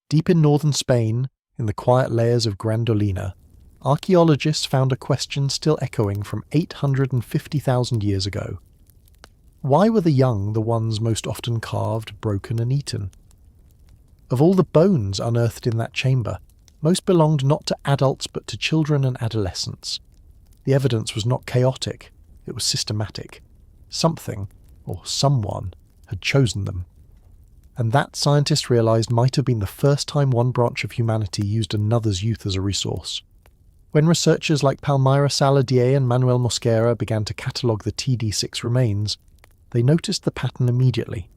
[SPEAKER 1] Deep in northern Spain, in the quiet layers of Gran Dolina, archaeologists found a question still echoing from 850,000 years ago. Why were the young the ones most often carved, broken and eaten? Of all the bones unearthed in that chamber, most belonged not to adults but to children and adolescents. The evidence was not chaotic, it was systematic. Something, or someone, had chosen them. And that, scientists realised, might have been the first time one branch of humanity used another's youth as a resource. When researchers like Palmira Saladier and Manuel Mosquera began to catalogue the TD6 remains, they noticed the pattern immediately.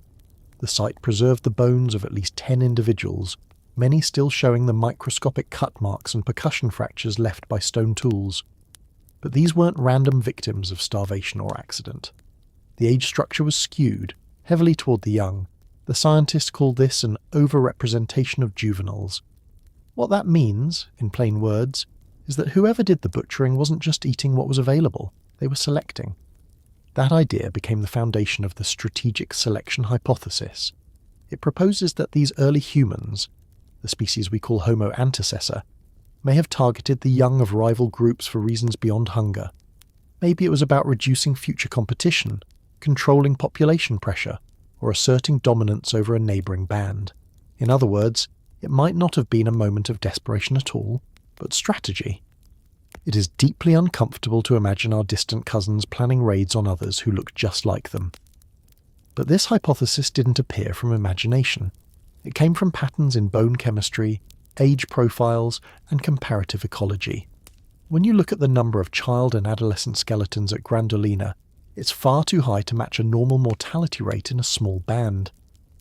[SPEAKER 1] The site preserved the bones of at least 10 individuals, many still showing the microscopic cut marks and percussion fractures left by stone tools. But these weren't random victims of starvation or accident. The age structure was skewed, heavily toward the young. The scientists called this an overrepresentation of juveniles. What that means, in plain words, is that whoever did the butchering wasn't just eating what was available, they were selecting. That idea became the foundation of the strategic selection hypothesis. It proposes that these early humans, the species we call Homo antecessor, may have targeted the young of rival groups for reasons beyond hunger. Maybe it was about reducing future competition, controlling population pressure, or asserting dominance over a neighbouring band. In other words, it might not have been a moment of desperation at all, but strategy. It is deeply uncomfortable to imagine our distant cousins planning raids on others who look just like them. But this hypothesis didn't appear from imagination. It came from patterns in bone chemistry, age profiles, and comparative ecology. When you look at the number of child and adolescent skeletons at Gran Dolina, it's far too high to match a normal mortality rate in a small band.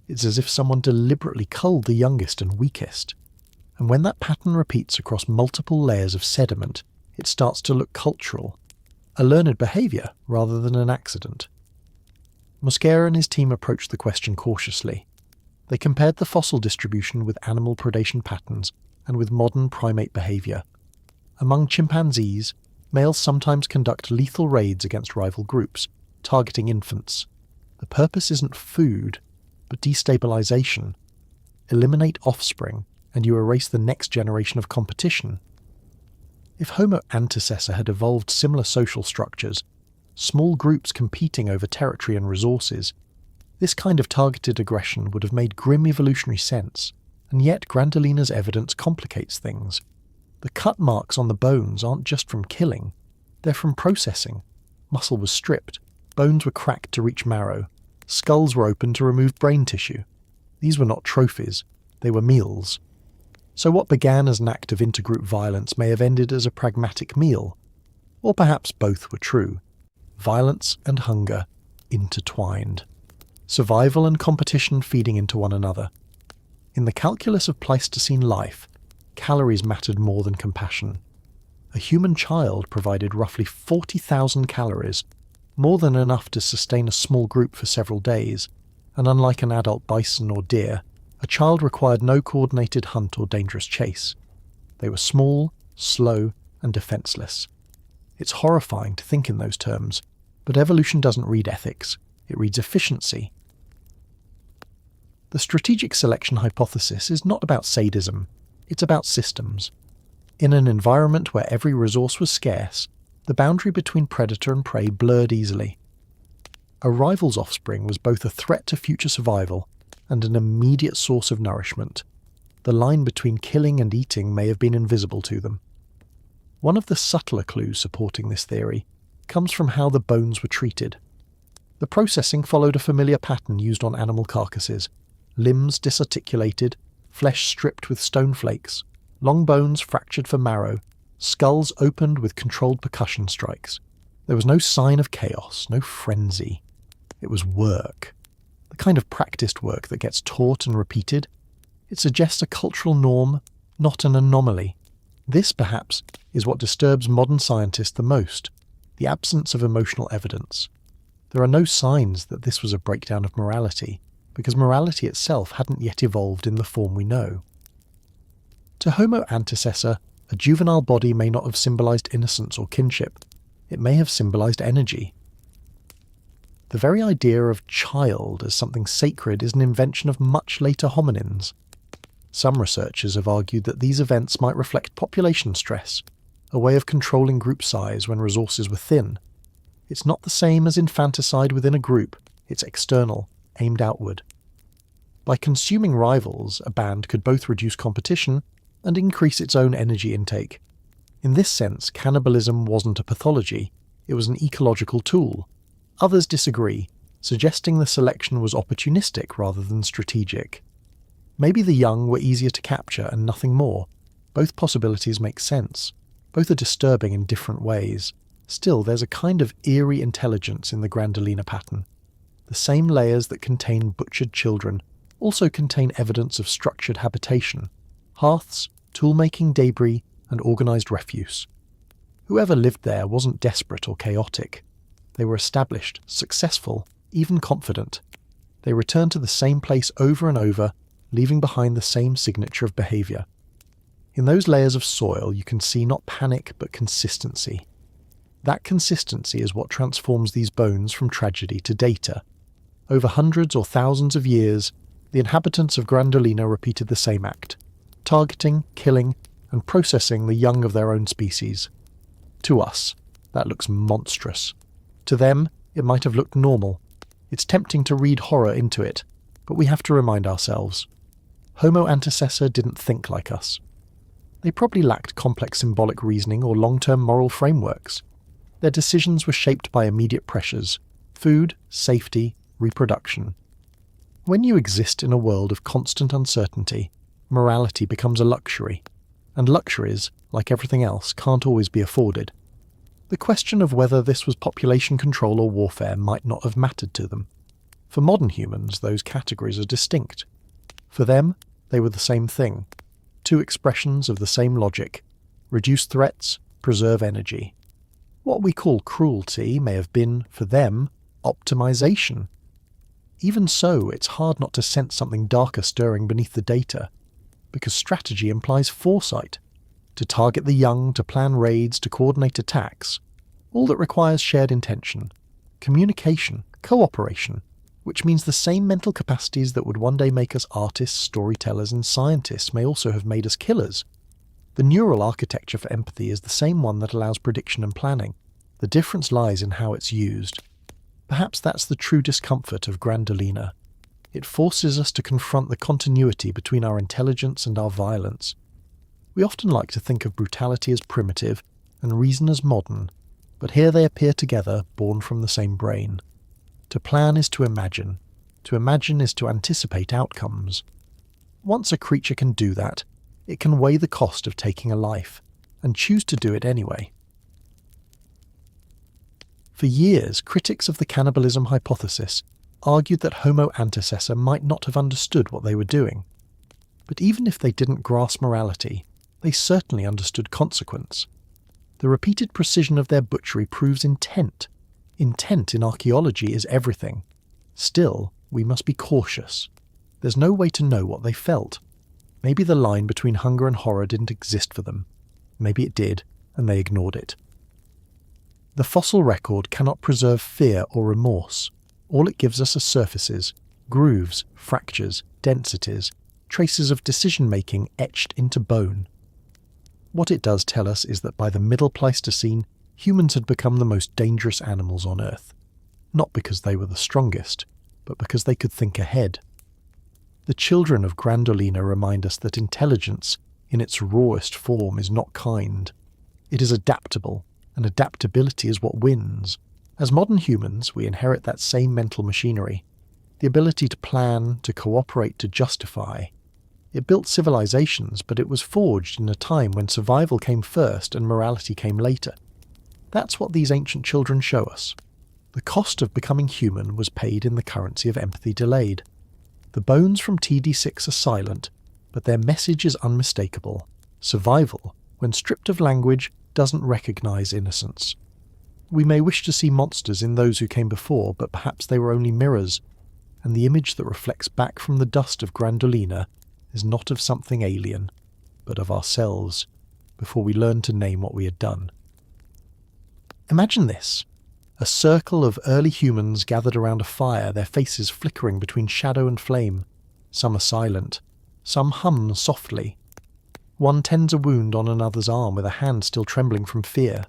[SPEAKER 1] It's as if someone deliberately culled the youngest and weakest. And when that pattern repeats across multiple layers of sediment, it starts to look cultural, a learned behaviour rather than an accident. Mosquera and his team approached the question cautiously. They compared the fossil distribution with animal predation patterns and with modern primate behaviour. Among chimpanzees, males sometimes conduct lethal raids against rival groups, targeting infants. The purpose isn't food, but destabilization. Eliminate offspring, and you erase the next generation of competition. If Homo antecessor had evolved similar social structures, small groups competing over territory and resources, this kind of targeted aggression would have made grim evolutionary sense, and yet Gran Dolina's evidence complicates things. The cut marks on the bones aren't just from killing, they're from processing. Muscle was stripped, bones were cracked to reach marrow, skulls were opened to remove brain tissue. These were not trophies, they were meals. So what began as an act of intergroup violence may have ended as a pragmatic meal. Or perhaps both were true. Violence and hunger intertwined. Survival and competition feeding into one another. In the calculus of Pleistocene life, calories mattered more than compassion. A human child provided roughly 40,000 calories, more than enough to sustain a small group for several days, and unlike an adult bison or deer, a child required no coordinated hunt or dangerous chase. They were small, slow, and defenseless. It's horrifying to think in those terms, but evolution doesn't read ethics, it reads efficiency. The strategic selection hypothesis is not about sadism, it's about systems. In an environment where every resource was scarce, the boundary between predator and prey blurred easily. A rival's offspring was both a threat to future survival and an immediate source of nourishment. The line between killing and eating may have been invisible to them. One of the subtler clues supporting this theory comes from how the bones were treated. The processing followed a familiar pattern used on animal carcasses: limbs disarticulated, flesh stripped with stone flakes, long bones fractured for marrow, skulls opened with controlled percussion strikes. There was no sign of chaos, no frenzy. It was work. The kind of practiced work that gets taught and repeated. It suggests a cultural norm, not an anomaly. This, perhaps, is what disturbs modern scientists the most, the absence of emotional evidence. There are no signs that this was a breakdown of morality, because morality itself hadn't yet evolved in the form we know. To Homo antecessor, a juvenile body may not have symbolized innocence or kinship. It may have symbolized energy. The very idea of child as something sacred is an invention of much later hominins. Some researchers have argued that these events might reflect population stress, a way of controlling group size when resources were thin. It's not the same as infanticide within a group, it's external, aimed outward. By consuming rivals, a band could both reduce competition and increase its own energy intake. In this sense, cannibalism wasn't a pathology, it was an ecological tool. Others disagree, suggesting the selection was opportunistic rather than strategic. Maybe the young were easier to capture and nothing more. Both possibilities make sense. Both are disturbing in different ways. Still, there's a kind of eerie intelligence in the Dolina pattern. The same layers that contain butchered children also contain evidence of structured habitation, hearths, tool-making debris, and organised refuse. Whoever lived there wasn't desperate or chaotic. They were established, successful, even confident. They returned to the same place over and over, leaving behind the same signature of behaviour. In those layers of soil you can see not panic but consistency. That consistency is what transforms these bones from tragedy to data. Over hundreds or thousands of years, the inhabitants of Dolina repeated the same act, targeting, killing, and processing the young of their own species. To us, that looks monstrous. To them, it might have looked normal. It's tempting to read horror into it, but we have to remind ourselves. Homo antecessor didn't think like us. They probably lacked complex symbolic reasoning or long-term moral frameworks. Their decisions were shaped by immediate pressures: food, safety, reproduction. When you exist in a world of constant uncertainty, morality becomes a luxury, and luxuries, like everything else, can't always be afforded. The question of whether this was population control or warfare might not have mattered to them. For modern humans, those categories are distinct. For them, they were the same thing. Two expressions of the same logic: reduce threats, preserve energy. What we call cruelty may have been, for them, optimization. Even so, it's hard not to sense something darker stirring beneath the data, because strategy implies foresight. To target the young, to plan raids, to coordinate attacks. All that requires shared intention, communication, cooperation, which means the same mental capacities that would one day make us artists, storytellers, and scientists may also have made us killers. The neural architecture for empathy is the same one that allows prediction and planning. The difference lies in how it's used. Perhaps that's the true discomfort of Dolina. It forces us to confront the continuity between our intelligence and our violence. We often like to think of brutality as primitive and reason as modern, but here they appear together, born from the same brain. To plan is to imagine. To imagine is to anticipate outcomes. Once a creature can do that, it can weigh the cost of taking a life, and choose to do it anyway. For years, critics of the cannibalism hypothesis argued that Homo antecessor might not have understood what they were doing. But even if they didn't grasp morality, they certainly understood consequence. The repeated precision of their butchery proves intent. Intent in archaeology is everything. Still, we must be cautious. There's no way to know what they felt. Maybe the line between hunger and horror didn't exist for them. Maybe it did, and they ignored it. The fossil record cannot preserve fear or remorse. All it gives us are surfaces, grooves, fractures, densities, traces of decision-making etched into bone. What it does tell us is that by the Middle Pleistocene, humans had become the most dangerous animals on Earth. Not because they were the strongest, but because they could think ahead. The children of Dolina remind us that intelligence, in its rawest form, is not kind. It is adaptable, and adaptability is what wins. As modern humans, we inherit that same mental machinery. The ability to plan, to cooperate, to justify. It built civilizations, but it was forged in a time when survival came first and morality came later. That's what these ancient children show us. The cost of becoming human was paid in the currency of empathy delayed. The bones from TD6 are silent, but their message is unmistakable. Survival, when stripped of language, doesn't recognize innocence. We may wish to see monsters in those who came before, but perhaps they were only mirrors, and the image that reflects back from the dust of Gran Dolina is not of something alien, but of ourselves, before we learn to name what we had done. Imagine this. A circle of early humans gathered around a fire, their faces flickering between shadow and flame. Some are silent, some hum softly. One tends a wound on another's arm with a hand still trembling from fear.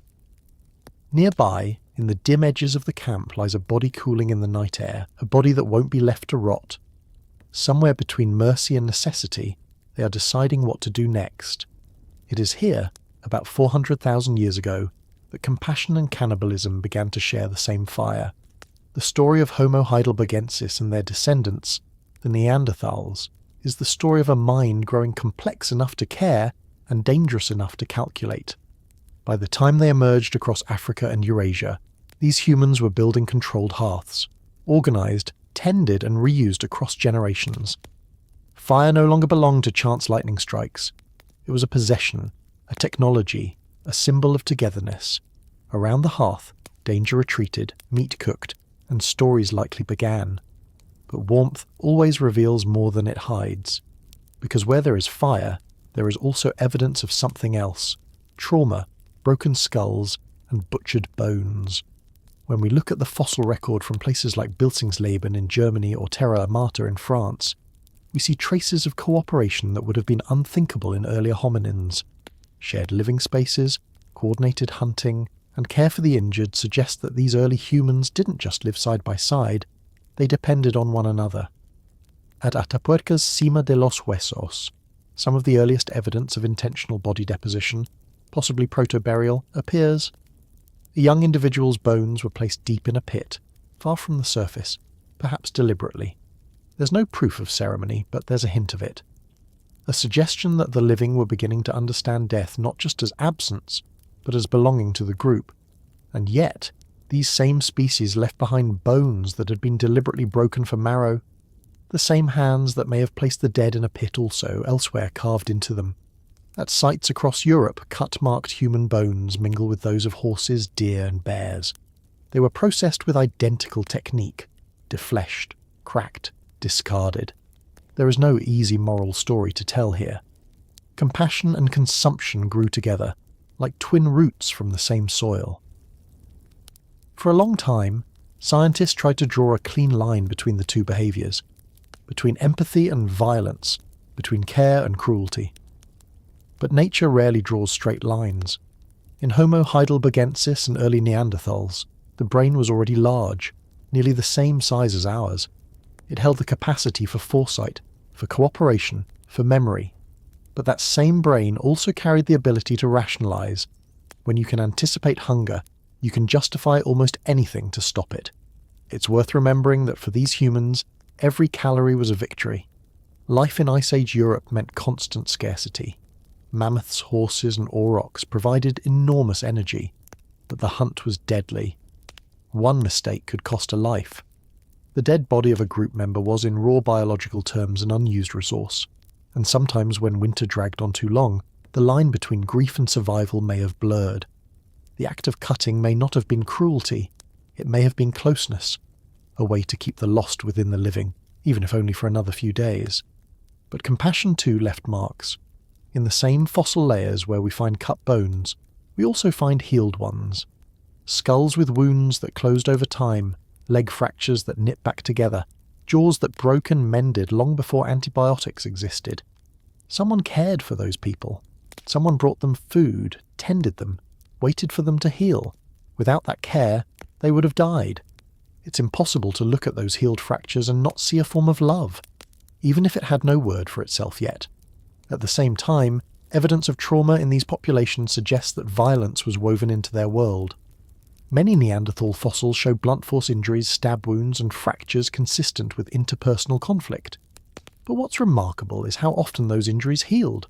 [SPEAKER 1] Nearby, in the dim edges of the camp, lies a body cooling in the night air, a body that won't be left to rot. Somewhere between mercy and necessity, they are deciding what to do next. It is here, about 400,000 years ago, that compassion and cannibalism began to share the same fire. The story of Homo heidelbergensis and their descendants, the Neanderthals, is the story of a mind growing complex enough to care and dangerous enough to calculate. By the time they emerged across Africa and Eurasia, these humans were building controlled hearths, organised, tended and reused across generations. Fire no longer belonged to chance lightning strikes. It was a possession, a technology, a symbol of togetherness. Around the hearth, danger retreated, meat cooked, and stories likely began. But warmth always reveals more than it hides, because where there is fire, there is also evidence of something else: trauma, broken skulls, and butchered bones. When we look at the fossil record from places like Bilsingsleben in Germany or Terra Amata in France, we see traces of cooperation that would have been unthinkable in earlier hominins. Shared living spaces, coordinated hunting, and care for the injured suggest that these early humans didn't just live side by side, they depended on one another. At Atapuerca's Cima de los Huesos, some of the earliest evidence of intentional body deposition, possibly proto-burial, appears. A young individual's bones were placed deep in a pit, far from the surface, perhaps deliberately. There's no proof of ceremony, but there's a hint of it. A suggestion that the living were beginning to understand death not just as absence, but as belonging to the group. And yet, these same species left behind bones that had been deliberately broken for marrow, the same hands that may have placed the dead in a pit also, elsewhere carved into them. At sites across Europe, cut-marked human bones mingle with those of horses, deer and bears. They were processed with identical technique, defleshed, cracked, discarded. There is no easy moral story to tell here. Compassion and consumption grew together, like twin roots from the same soil. For a long time, scientists tried to draw a clean line between the two behaviours, between empathy and violence, between care and cruelty. But nature rarely draws straight lines. In Homo heidelbergensis and early Neanderthals, the brain was already large, nearly the same size as ours. It held the capacity for foresight, for cooperation, for memory. But that same brain also carried the ability to rationalise. When you can anticipate hunger, you can justify almost anything to stop it. It's worth remembering that for these humans, every calorie was a victory. Life in Ice Age Europe meant constant scarcity. Mammoths, horses and aurochs provided enormous energy, but the hunt was deadly. One mistake could cost a life. The dead body of a group member was, in raw biological terms, an unused resource, and sometimes when winter dragged on too long, the line between grief and survival may have blurred. The act of cutting may not have been cruelty, it may have been closeness, a way to keep the lost within the living, even if only for another few days. But compassion too left marks. In the same fossil layers where we find cut bones, we also find healed ones. Skulls with wounds that closed over time, leg fractures that knit back together, jaws that broke and mended long before antibiotics existed. Someone cared for those people. Someone brought them food, tended them, waited for them to heal. Without that care, they would have died. It's impossible to look at those healed fractures and not see a form of love, even if it had no word for itself yet. At the same time, evidence of trauma in these populations suggests that violence was woven into their world. Many Neanderthal fossils show blunt force injuries, stab wounds and fractures consistent with interpersonal conflict. But what's remarkable is how often those injuries healed.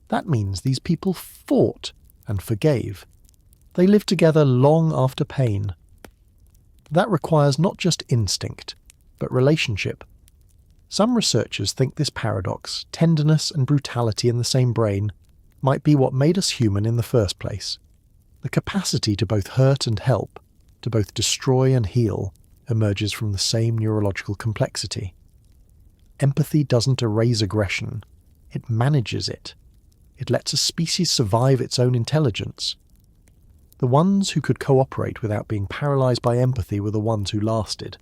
[SPEAKER 1] That means these people fought and forgave. They lived together long after pain. That requires not just instinct, but relationship. Some researchers think this paradox, tenderness and brutality in the same brain, might be what made us human in the first place. The capacity to both hurt and help, to both destroy and heal emerges from the same neurological complexity. Empathy doesn't erase aggression, it manages it. It lets a species survive its own intelligence. The ones who could cooperate without being paralysed by empathy were the ones who lasted.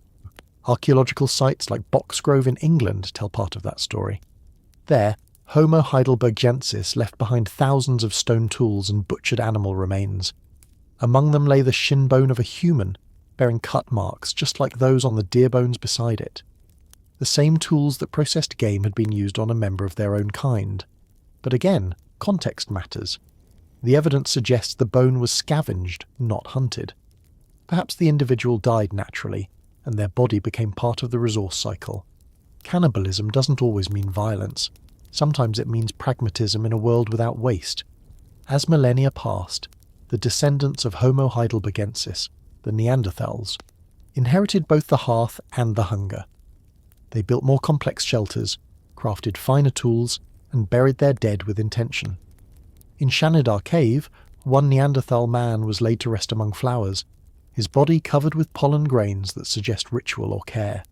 [SPEAKER 1] Archaeological sites like Boxgrove in England tell part of that story. There, Homo heidelbergensis left behind thousands of stone tools and butchered animal remains. Among them lay the shin bone of a human, bearing cut marks just like those on the deer bones beside it. The same tools that processed game had been used on a member of their own kind. But again, context matters. The evidence suggests the bone was scavenged, not hunted. Perhaps the individual died naturally, and their body became part of the resource cycle. Cannibalism doesn't always mean violence. Sometimes it means pragmatism in a world without waste. As millennia passed, the descendants of Homo heidelbergensis, the Neanderthals, inherited both the hearth and the hunger. They built more complex shelters, crafted finer tools, and buried their dead with intention. In Shanidar Cave, one Neanderthal man was laid to rest among flowers, his body covered with pollen grains that suggest ritual or care.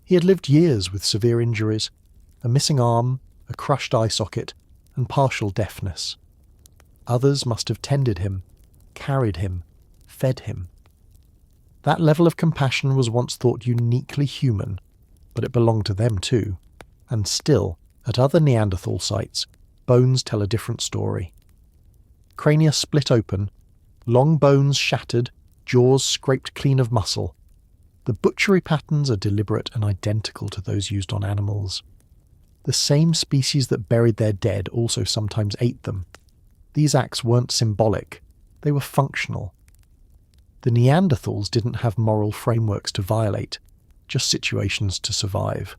[SPEAKER 1] He had lived years with severe injuries, a missing arm, a crushed eye socket, and partial deafness. Others must have tended him, carried him, fed him. That level of compassion was once thought uniquely human, but it belonged to them too. And still, at other Neanderthal sites, bones tell a different story. Crania split open, long bones shattered, jaws scraped clean of muscle. The butchery patterns are deliberate and identical to those used on animals. The same species that buried their dead also sometimes ate them. These acts weren't symbolic, they were functional. The Neanderthals didn't have moral frameworks to violate, just situations to survive.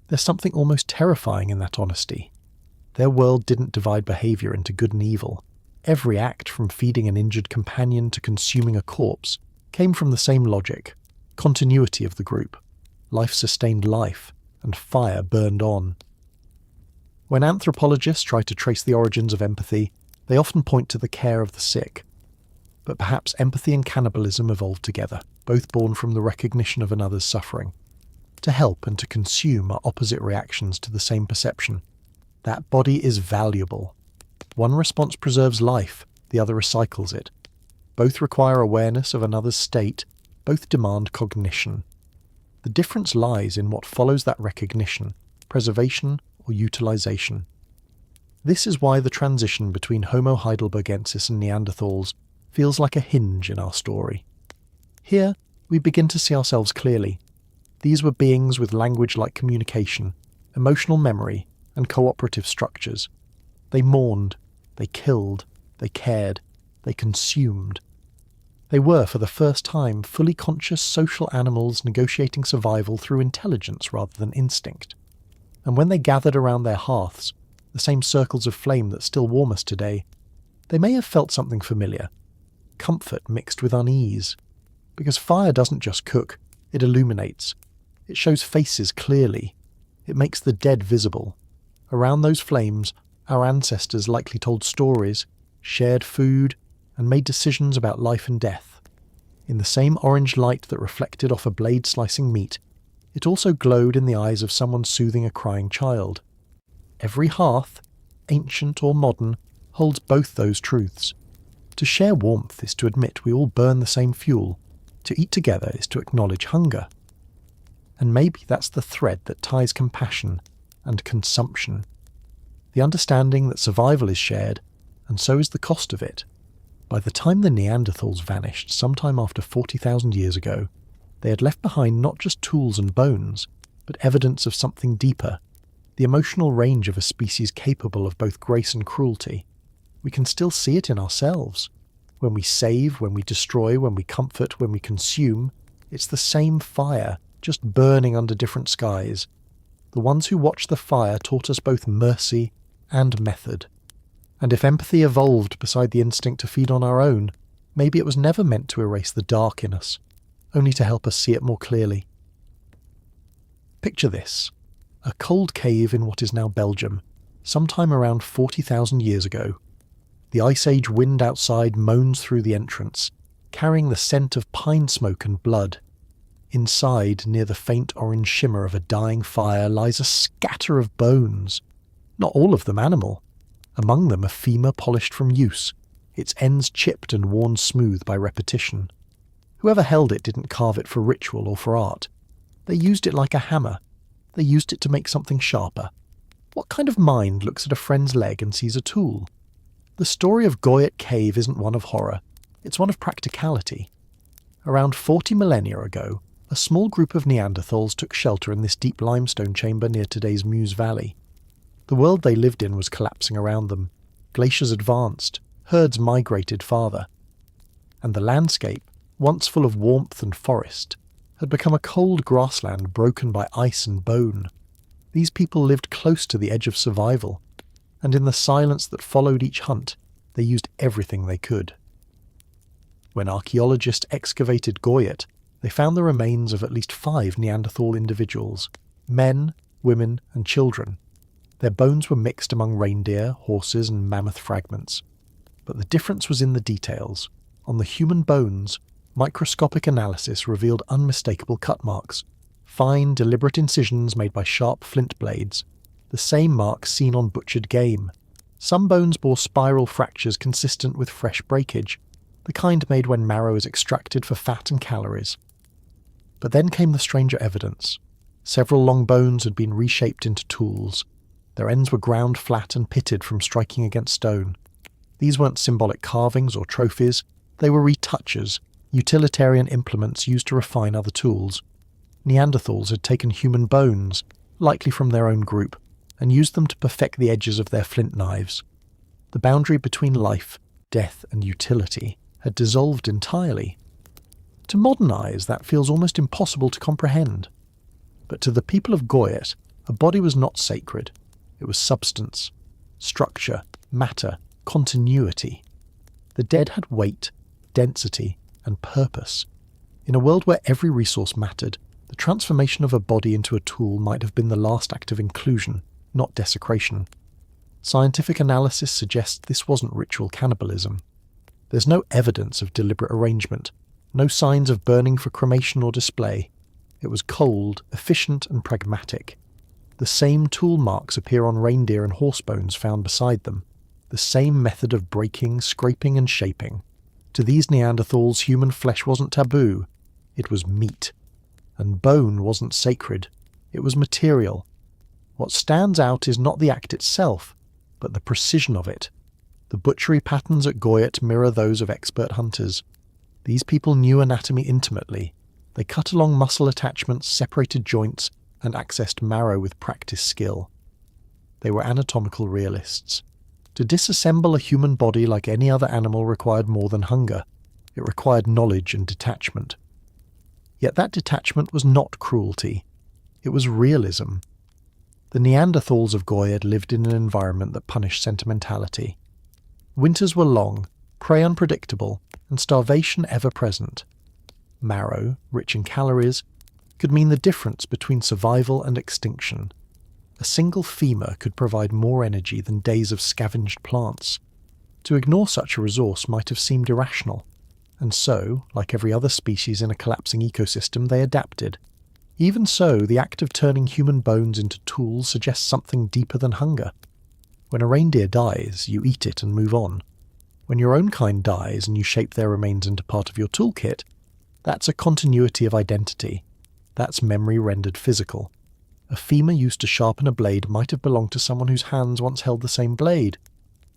[SPEAKER 1] There's something almost terrifying in that honesty. Their world didn't divide behaviour into good and evil. Every act, from feeding an injured companion to consuming a corpse, came from the same logic: continuity of the group. Life sustained life, and fire burned on. When anthropologists try to trace the origins of empathy, they often point to the care of the sick. But perhaps empathy and cannibalism evolved together, both born from the recognition of another's suffering. To help and to consume are opposite reactions to the same perception. That body is valuable. One response preserves life, the other recycles it. Both require awareness of another's state, both demand cognition. The difference lies in what follows that recognition: preservation or utilization. This is why the transition between Homo heidelbergensis and Neanderthals feels like a hinge in our story. Here, we begin to see ourselves clearly. These were beings with language-like communication, emotional memory, and cooperative structures. They mourned, they killed, they cared, they consumed. They were, for the first time, fully conscious social animals negotiating survival through intelligence rather than instinct. And when they gathered around their hearths, the same circles of flame that still warm us today, they may have felt something familiar: comfort mixed with unease. Because fire doesn't just cook, it illuminates. It shows faces clearly. It makes the dead visible. Around those flames, our ancestors likely told stories, shared food, and made decisions about life and death. In the same orange light that reflected off a blade slicing meat, it also glowed in the eyes of someone soothing a crying child. Every hearth, ancient or modern, holds both those truths. To share warmth is to admit we all burn the same fuel. To eat together is to acknowledge hunger. And maybe that's the thread that ties compassion and consumption. The understanding that survival is shared, and so is the cost of it. By the time the Neanderthals vanished sometime after 40,000 years ago, they had left behind not just tools and bones, but evidence of something deeper: the emotional range of a species capable of both grace and cruelty. We can still see it in ourselves. When we save, when we destroy, when we comfort, when we consume, it's the same fire, just burning under different skies. The ones who watched the fire taught us both mercy and method. And if empathy evolved beside the instinct to feed on our own, maybe it was never meant to erase the dark in us, only to help us see it more clearly. Picture this: a cold cave in what is now Belgium, sometime around 40,000 years ago. The Ice Age wind outside moans through the entrance, carrying the scent of pine smoke and blood. Inside, near the faint orange shimmer of a dying fire, lies a scatter of bones. Not all of them animal. Among them a femur polished from use, its ends chipped and worn smooth by repetition. Whoever held it didn't carve it for ritual or for art. They used it like a hammer. They used it to make something sharper. What kind of mind looks at a friend's leg and sees a tool? The story of Goyet Cave isn't one of horror. It's one of practicality. Around 40 millennia ago, a small group of Neanderthals took shelter in this deep limestone chamber near today's Meuse Valley. The world they lived in was collapsing around them. Glaciers advanced, herds migrated farther. And the landscape, once full of warmth and forest, had become a cold grassland broken by ice and bone. These people lived close to the edge of survival, and in the silence that followed each hunt, they used everything they could. When archaeologists excavated Goyet, they found the remains of at least 5 Neanderthal individuals, men, women, and children. Their bones were mixed among reindeer, horses, and mammoth fragments. But the difference was in the details. On the human bones, microscopic analysis revealed unmistakable cut marks, fine, deliberate incisions made by sharp flint blades, the same marks seen on butchered game. Some bones bore spiral fractures consistent with fresh breakage, the kind made when marrow is extracted for fat and calories. But then came the stranger evidence. Several long bones had been reshaped into tools. Their ends were ground flat and pitted from striking against stone. These weren't symbolic carvings or trophies, they were retouchers, utilitarian implements used to refine other tools. Neanderthals had taken human bones, likely from their own group, and used them to perfect the edges of their flint knives. The boundary between life, death, and utility had dissolved entirely. To modernise, that feels almost impossible to comprehend. But to the people of Goyet, a body was not sacred. It was substance, structure, matter, continuity. The dead had weight, density, and purpose. In a world where every resource mattered, the transformation of a body into a tool might have been the last act of inclusion, not desecration. Scientific analysis suggests this wasn't ritual cannibalism. There's no evidence of deliberate arrangement, no signs of burning for cremation or display. It was cold, efficient, and pragmatic. The same tool marks appear on reindeer and horse bones found beside them. The same method of breaking, scraping, and shaping. To these Neanderthals, human flesh wasn't taboo. It was meat. And bone wasn't sacred. It was material. What stands out is not the act itself, but the precision of it. The butchery patterns at Goyet mirror those of expert hunters. These people knew anatomy intimately. They cut along muscle attachments, separated joints, and accessed marrow with practiced skill. They were anatomical realists. To disassemble a human body like any other animal required more than hunger. It required knowledge and detachment. Yet that detachment was not cruelty. It was realism. The Neanderthals of Goyet lived in an environment that punished sentimentality. Winters were long, prey unpredictable, and starvation ever-present. Marrow, rich in calories, could mean the difference between survival and extinction. A single femur could provide more energy than days of scavenged plants. To ignore such a resource might have seemed irrational, and so, like every other species in a collapsing ecosystem, they adapted. Even so, the act of turning human bones into tools suggests something deeper than hunger. When a reindeer dies, you eat it and move on. When your own kind dies and you shape their remains into part of your toolkit, that's a continuity of identity. That's memory rendered physical. A femur used to sharpen a blade might have belonged to someone whose hands once held the same blade.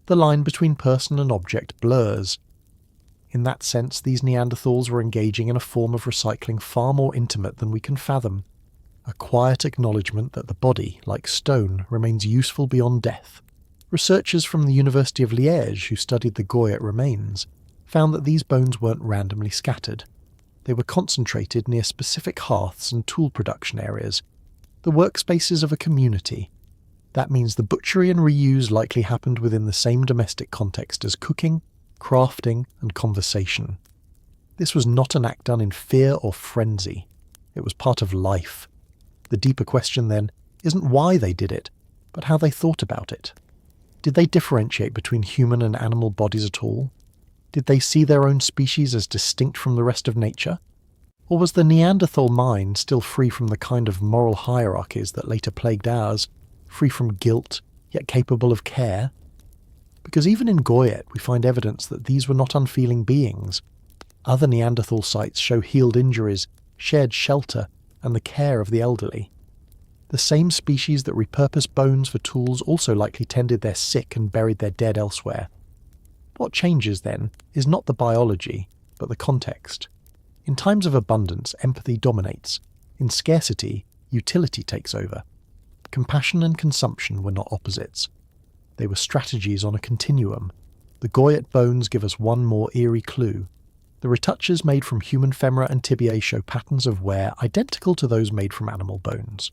[SPEAKER 1] The line between person and object blurs. In that sense, these Neanderthals were engaging in a form of recycling far more intimate than we can fathom. A quiet acknowledgement that the body, like stone, remains useful beyond death. Researchers from the University of Liège, who studied the Goyet remains, found that these bones weren't randomly scattered. They were concentrated near specific hearths and tool production areas, the workspaces of a community. That means the butchery and reuse likely happened within the same domestic context as cooking, crafting, and conversation. This was not an act done in fear or frenzy. It was part of life. The deeper question, then, isn't why they did it, but how they thought about it. Did they differentiate between human and animal bodies at all? Did they see their own species as distinct from the rest of nature? Or was the Neanderthal mind still free from the kind of moral hierarchies that later plagued ours, free from guilt, yet capable of care? Because even in Goyet we find evidence that these were not unfeeling beings. Other Neanderthal sites show healed injuries, shared shelter, and the care of the elderly. The same species that repurposed bones for tools also likely tended their sick and buried their dead elsewhere. What changes, then, is not the biology, but the context. In times of abundance, empathy dominates. In scarcity, utility takes over. Compassion and consumption were not opposites. They were strategies on a continuum. The Goyet bones give us one more eerie clue. The retouches made from human femora and tibiae show patterns of wear identical to those made from animal bones.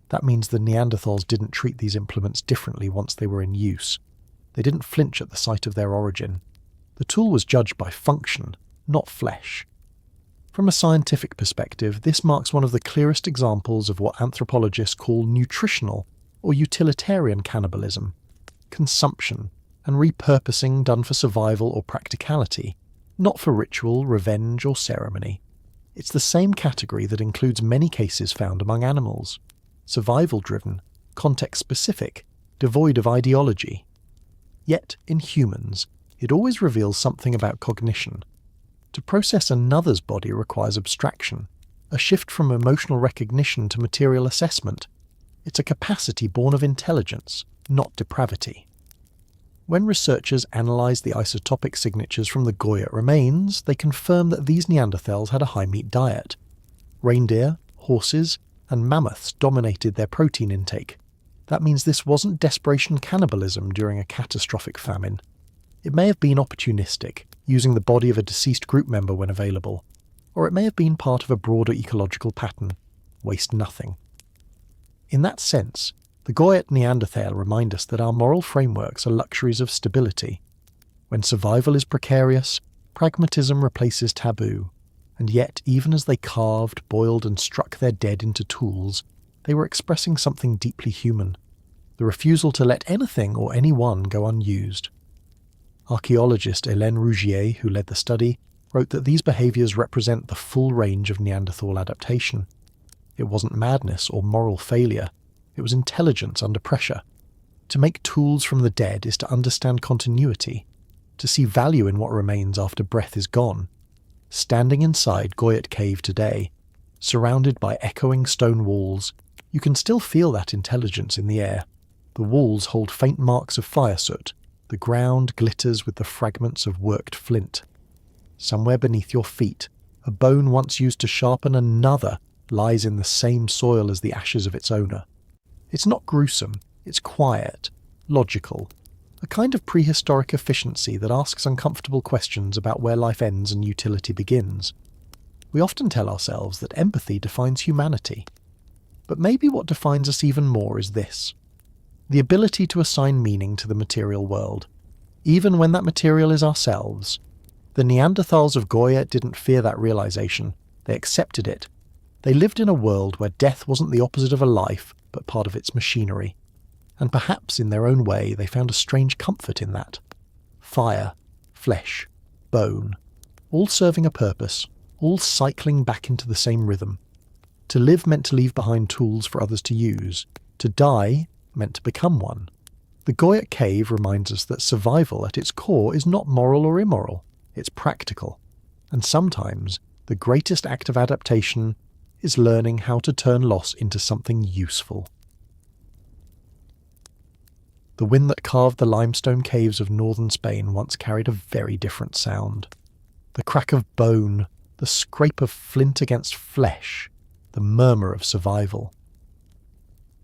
[SPEAKER 1] That means the Neanderthals didn't treat these implements differently once they were in use. They didn't flinch at the sight of their origin. The tool was judged by function, not flesh. From a scientific perspective, this marks one of the clearest examples of what anthropologists call nutritional or utilitarian cannibalism, consumption and repurposing done for survival or practicality, not for ritual, revenge or ceremony. It's the same category that includes many cases found among animals. Survival-driven, context-specific, devoid of ideology. Yet, in humans, it always reveals something about cognition. To process another's body requires abstraction, a shift from emotional recognition to material assessment. It's a capacity born of intelligence, not depravity. When researchers analysed the isotopic signatures from the Goyet remains, they confirmed that these Neanderthals had a high-meat diet. Reindeer, horses, and mammoths dominated their protein intake. That means this wasn't desperation cannibalism during a catastrophic famine. It may have been opportunistic, using the body of a deceased group member when available, or it may have been part of a broader ecological pattern: waste nothing. In that sense, the Goyet Neanderthal remind us that our moral frameworks are luxuries of stability. When survival is precarious, pragmatism replaces taboo. And yet, even as they carved, boiled and struck their dead into tools, they were expressing something deeply human, the refusal to let anything or anyone go unused. Archaeologist Hélène Rougier, who led the study, wrote that these behaviours represent the full range of Neanderthal adaptation. It wasn't madness or moral failure, it was intelligence under pressure. To make tools from the dead is to understand continuity, to see value in what remains after breath is gone. Standing inside Goyet Cave today, surrounded by echoing stone walls, you can still feel that intelligence in the air. The walls hold faint marks of fire soot. The ground glitters with the fragments of worked flint. Somewhere beneath your feet, a bone once used to sharpen another lies in the same soil as the ashes of its owner. It's not gruesome, it's quiet, logical, a kind of prehistoric efficiency that asks uncomfortable questions about where life ends and utility begins. We often tell ourselves that empathy defines humanity. But maybe what defines us even more is this: the ability to assign meaning to the material world, even when that material is ourselves. The Neanderthals of Goyet didn't fear that realization, they accepted it. They lived in a world where death wasn't the opposite of a life, but part of its machinery. And perhaps in their own way they found a strange comfort in that. Fire, flesh, bone, all serving a purpose, all cycling back into the same rhythm. To live meant to leave behind tools for others to use. To die meant to become one. The Goyet Cave reminds us that survival at its core is not moral or immoral, it's practical. And sometimes the greatest act of adaptation is learning how to turn loss into something useful. The wind that carved the limestone caves of northern Spain once carried a very different sound. The crack of bone, the scrape of flint against flesh, the murmur of survival.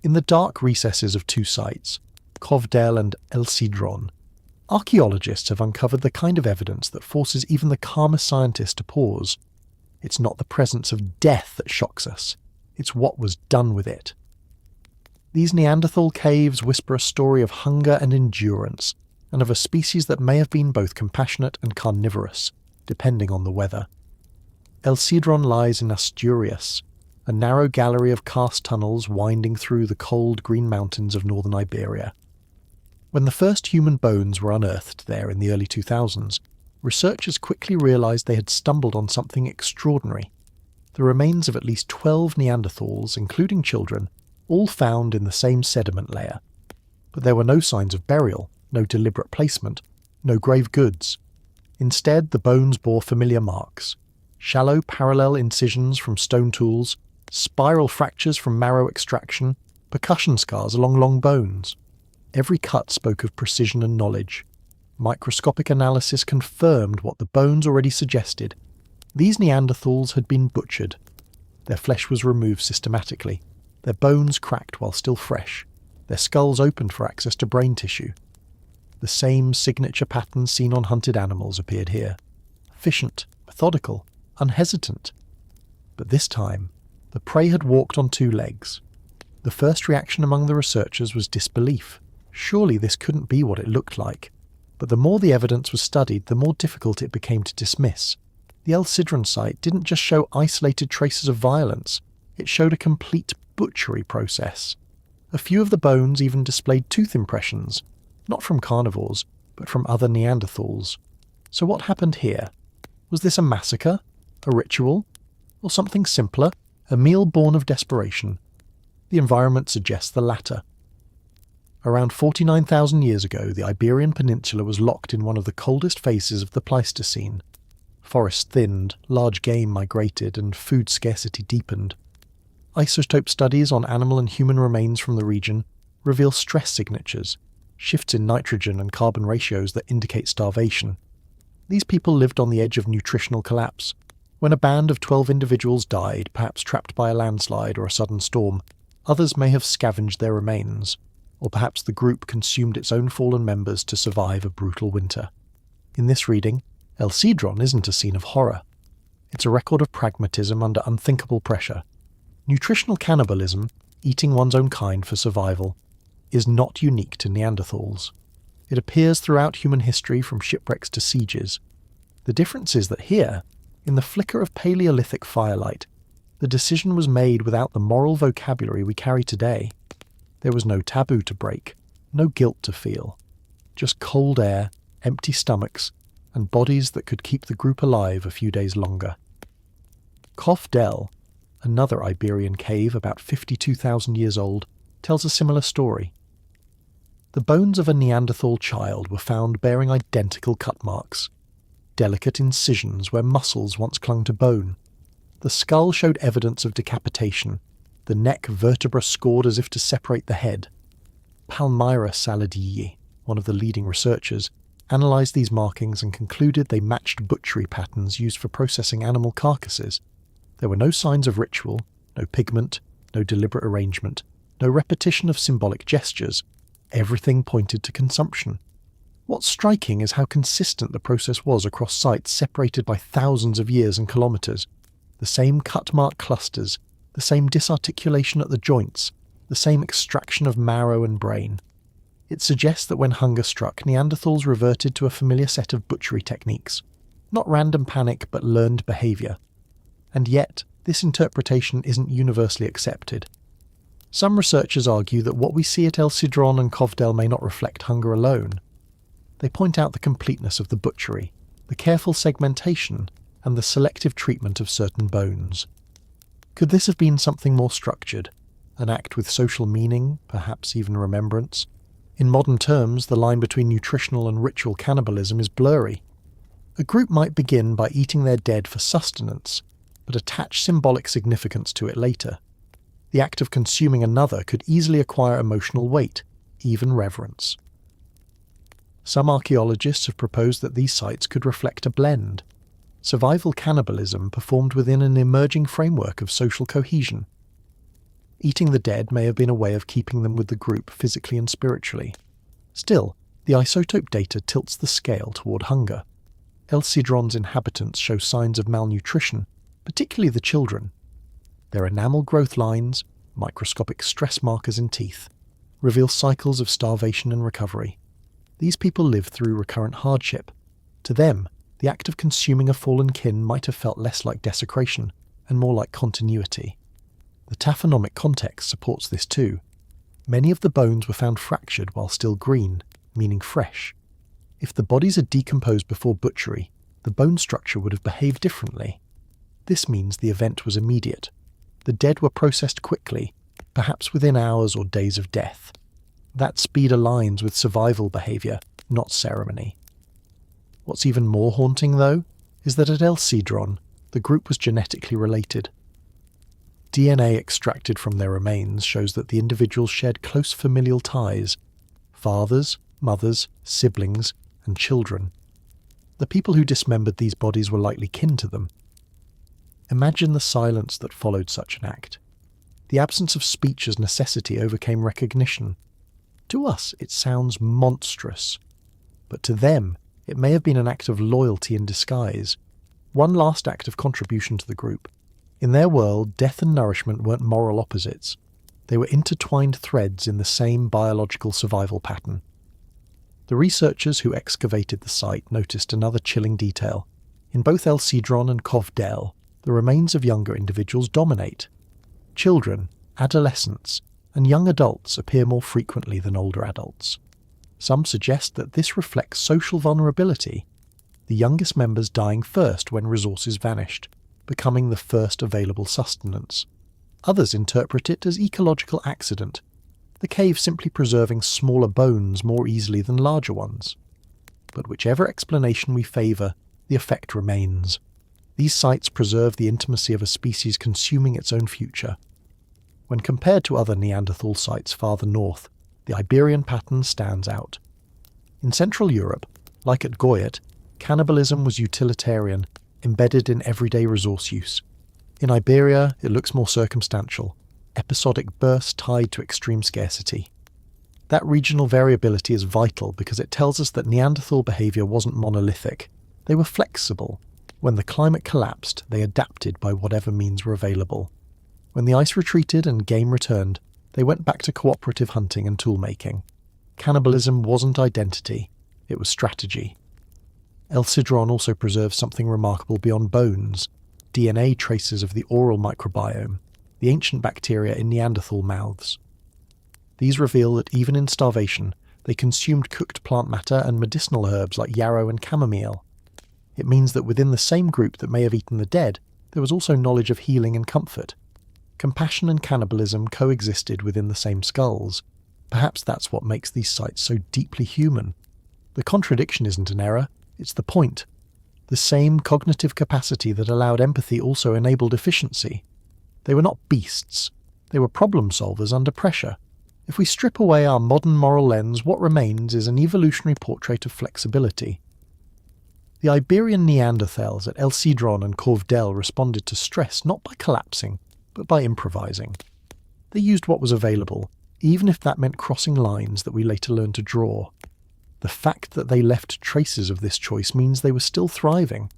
[SPEAKER 1] In the dark recesses of two sites, Covdel and El Sidrón, archaeologists have uncovered the kind of evidence that forces even the calmest scientist to pause. It's not the presence of death that shocks us, it's what was done with it. These Neanderthal caves whisper a story of hunger and endurance, and of a species that may have been both compassionate and carnivorous, depending on the weather. El Sidrón lies in Asturias, a narrow gallery of cast tunnels winding through the cold green mountains of northern Iberia. When the first human bones were unearthed there in the early 2000s, researchers quickly realised they had stumbled on something extraordinary. The remains of at least 12 Neanderthals, including children, all found in the same sediment layer. But there were no signs of burial, no deliberate placement, no grave goods. Instead, the bones bore familiar marks: shallow parallel incisions from stone tools, spiral fractures from marrow extraction, percussion scars along long bones. Every cut spoke of precision and knowledge. Microscopic analysis confirmed what the bones already suggested. These Neanderthals had been butchered. Their flesh was removed systematically, their bones cracked while still fresh, their skulls opened for access to brain tissue. The same signature patterns seen on hunted animals appeared here. Efficient, methodical, unhesitant. But this time, the prey had walked on two legs. The first reaction among the researchers was disbelief. Surely this couldn't be what it looked like. But the more the evidence was studied, the more difficult it became to dismiss. The Sidrón site didn't just show isolated traces of violence, it showed a complete butchery process. A few of the bones even displayed tooth impressions, not from carnivores, but from other Neanderthals. So what happened here? Was this a massacre? A ritual? Or something simpler? A meal born of desperation? The environment suggests the latter. Around 49,000 years ago, the Iberian Peninsula was locked in one of the coldest phases of the Pleistocene. Forests thinned, large game migrated, and food scarcity deepened. Isotope studies on animal and human remains from the region reveal stress signatures, shifts in nitrogen and carbon ratios that indicate starvation. These people lived on the edge of nutritional collapse. When a band of 12 individuals died, perhaps trapped by a landslide or a sudden storm, others may have scavenged their remains, or perhaps the group consumed its own fallen members to survive a brutal winter. In this reading, Sidrón isn't a scene of horror. It's a record of pragmatism under unthinkable pressure. Nutritional cannibalism, eating one's own kind for survival, is not unique to Neanderthals. It appears throughout human history from shipwrecks to sieges. The difference is that here, in the flicker of Paleolithic firelight, the decision was made without the moral vocabulary we carry today. There was no taboo to break, no guilt to feel. Just cold air, empty stomachs, and bodies that could keep the group alive a few days longer. 𝐓𝐏𝐻𝐒, another Iberian cave about 52,000 years old, tells a similar story. The bones of a Neanderthal child were found bearing identical cut marks, delicate incisions where muscles once clung to bone. The skull showed evidence of decapitation, the neck vertebra scored as if to separate the head. Palmyra Saladii, one of the leading researchers, analysed these markings and concluded they matched butchery patterns used for processing animal carcasses. There were no signs of ritual, no pigment, no deliberate arrangement, no repetition of symbolic gestures. Everything pointed to consumption. What's striking is how consistent the process was across sites separated by thousands of years and kilometres. The same cut mark clusters, the same disarticulation at the joints, the same extraction of marrow and brain. It suggests that when hunger struck, Neanderthals reverted to a familiar set of butchery techniques. Not random panic, but learned behaviour. And yet, this interpretation isn't universally accepted. Some researchers argue that what we see at Sidrón and 𝐓𝐿 may not reflect hunger alone. They point out the completeness of the butchery, the careful segmentation, and the selective treatment of certain bones. Could this have been something more structured? An act with social meaning, perhaps even remembrance? In modern terms, the line between nutritional and ritual cannibalism is blurry. A group might begin by eating their dead for sustenance, but attach symbolic significance to it later. The act of consuming another could easily acquire emotional weight, even reverence. Some archaeologists have proposed that these sites could reflect a blend. Survival cannibalism performed within an emerging framework of social cohesion. Eating the dead may have been a way of keeping them with the group physically and spiritually. Still, the isotope data tilts the scale toward hunger. Sidrón's inhabitants show signs of malnutrition, particularly the children. Their enamel growth lines, microscopic stress markers in teeth, reveal cycles of starvation and recovery. These people live through recurrent hardship. To them, the act of consuming a fallen kin might have felt less like desecration and more like continuity. The taphonomic context supports this too. Many of the bones were found fractured while still green, meaning fresh. If the bodies had decomposed before butchery, the bone structure would have behaved differently. This means the event was immediate. The dead were processed quickly, perhaps within hours or days of death. That speed aligns with survival behaviour, not ceremony. What's even more haunting, though, is that at Sidrón, the group was genetically related. DNA extracted from their remains shows that the individuals shared close familial ties: fathers, mothers, siblings, and children. The people who dismembered these bodies were likely kin to them. Imagine the silence that followed such an act. The absence of speech as necessity overcame recognition. To us, it sounds monstrous, but to them, it may have been an act of loyalty in disguise, one last act of contribution to the group. In their world, death and nourishment weren't moral opposites. They were intertwined threads in the same biological survival pattern. The researchers who excavated the site noticed another chilling detail. In both Sidrón and 𝐓𝐈𝐌𝐄𝐒𝐓𝐀𝐌𝐏𝐒, the remains of younger individuals dominate. Children, adolescents, and young adults appear more frequently than older adults. Some suggest that this reflects social vulnerability, the youngest members dying first when resources vanished, becoming the first available sustenance. Others interpret it as ecological accident, the cave simply preserving smaller bones more easily than larger ones. But whichever explanation we favour, the effect remains. These sites preserve the intimacy of a species consuming its own future. When compared to other Neanderthal sites farther north, the Iberian pattern stands out. In Central Europe, like at Goyet, cannibalism was utilitarian, embedded in everyday resource use. In Iberia, it looks more circumstantial, episodic bursts tied to extreme scarcity. That regional variability is vital because it tells us that Neanderthal behaviour wasn't monolithic. They were flexible. When the climate collapsed, they adapted by whatever means were available. When the ice retreated and game returned, they went back to cooperative hunting and tool-making. Cannibalism wasn't identity, it was strategy. Sidrón also preserves something remarkable beyond bones: DNA traces of the oral microbiome, the ancient bacteria in Neanderthal mouths. These reveal that even in starvation, they consumed cooked plant matter and medicinal herbs like yarrow and chamomile. It means that within the same group that may have eaten the dead, there was also knowledge of healing and comfort. Compassion and cannibalism coexisted within the same skulls. Perhaps that's what makes these sites so deeply human. The contradiction isn't an error, it's the point. The same cognitive capacity that allowed empathy also enabled efficiency. They were not beasts. They were problem solvers under pressure. If we strip away our modern moral lens, what remains is an evolutionary portrait of flexibility. The Iberian Neanderthals at Sidrón and 𝐓𝐈𝐌𝐄𝐒𝐓𝐀 responded to stress not by collapsing, but by improvising. They used what was available, even if that meant crossing lines that we later learned to draw. The fact that they left traces of this choice means they were still thriving,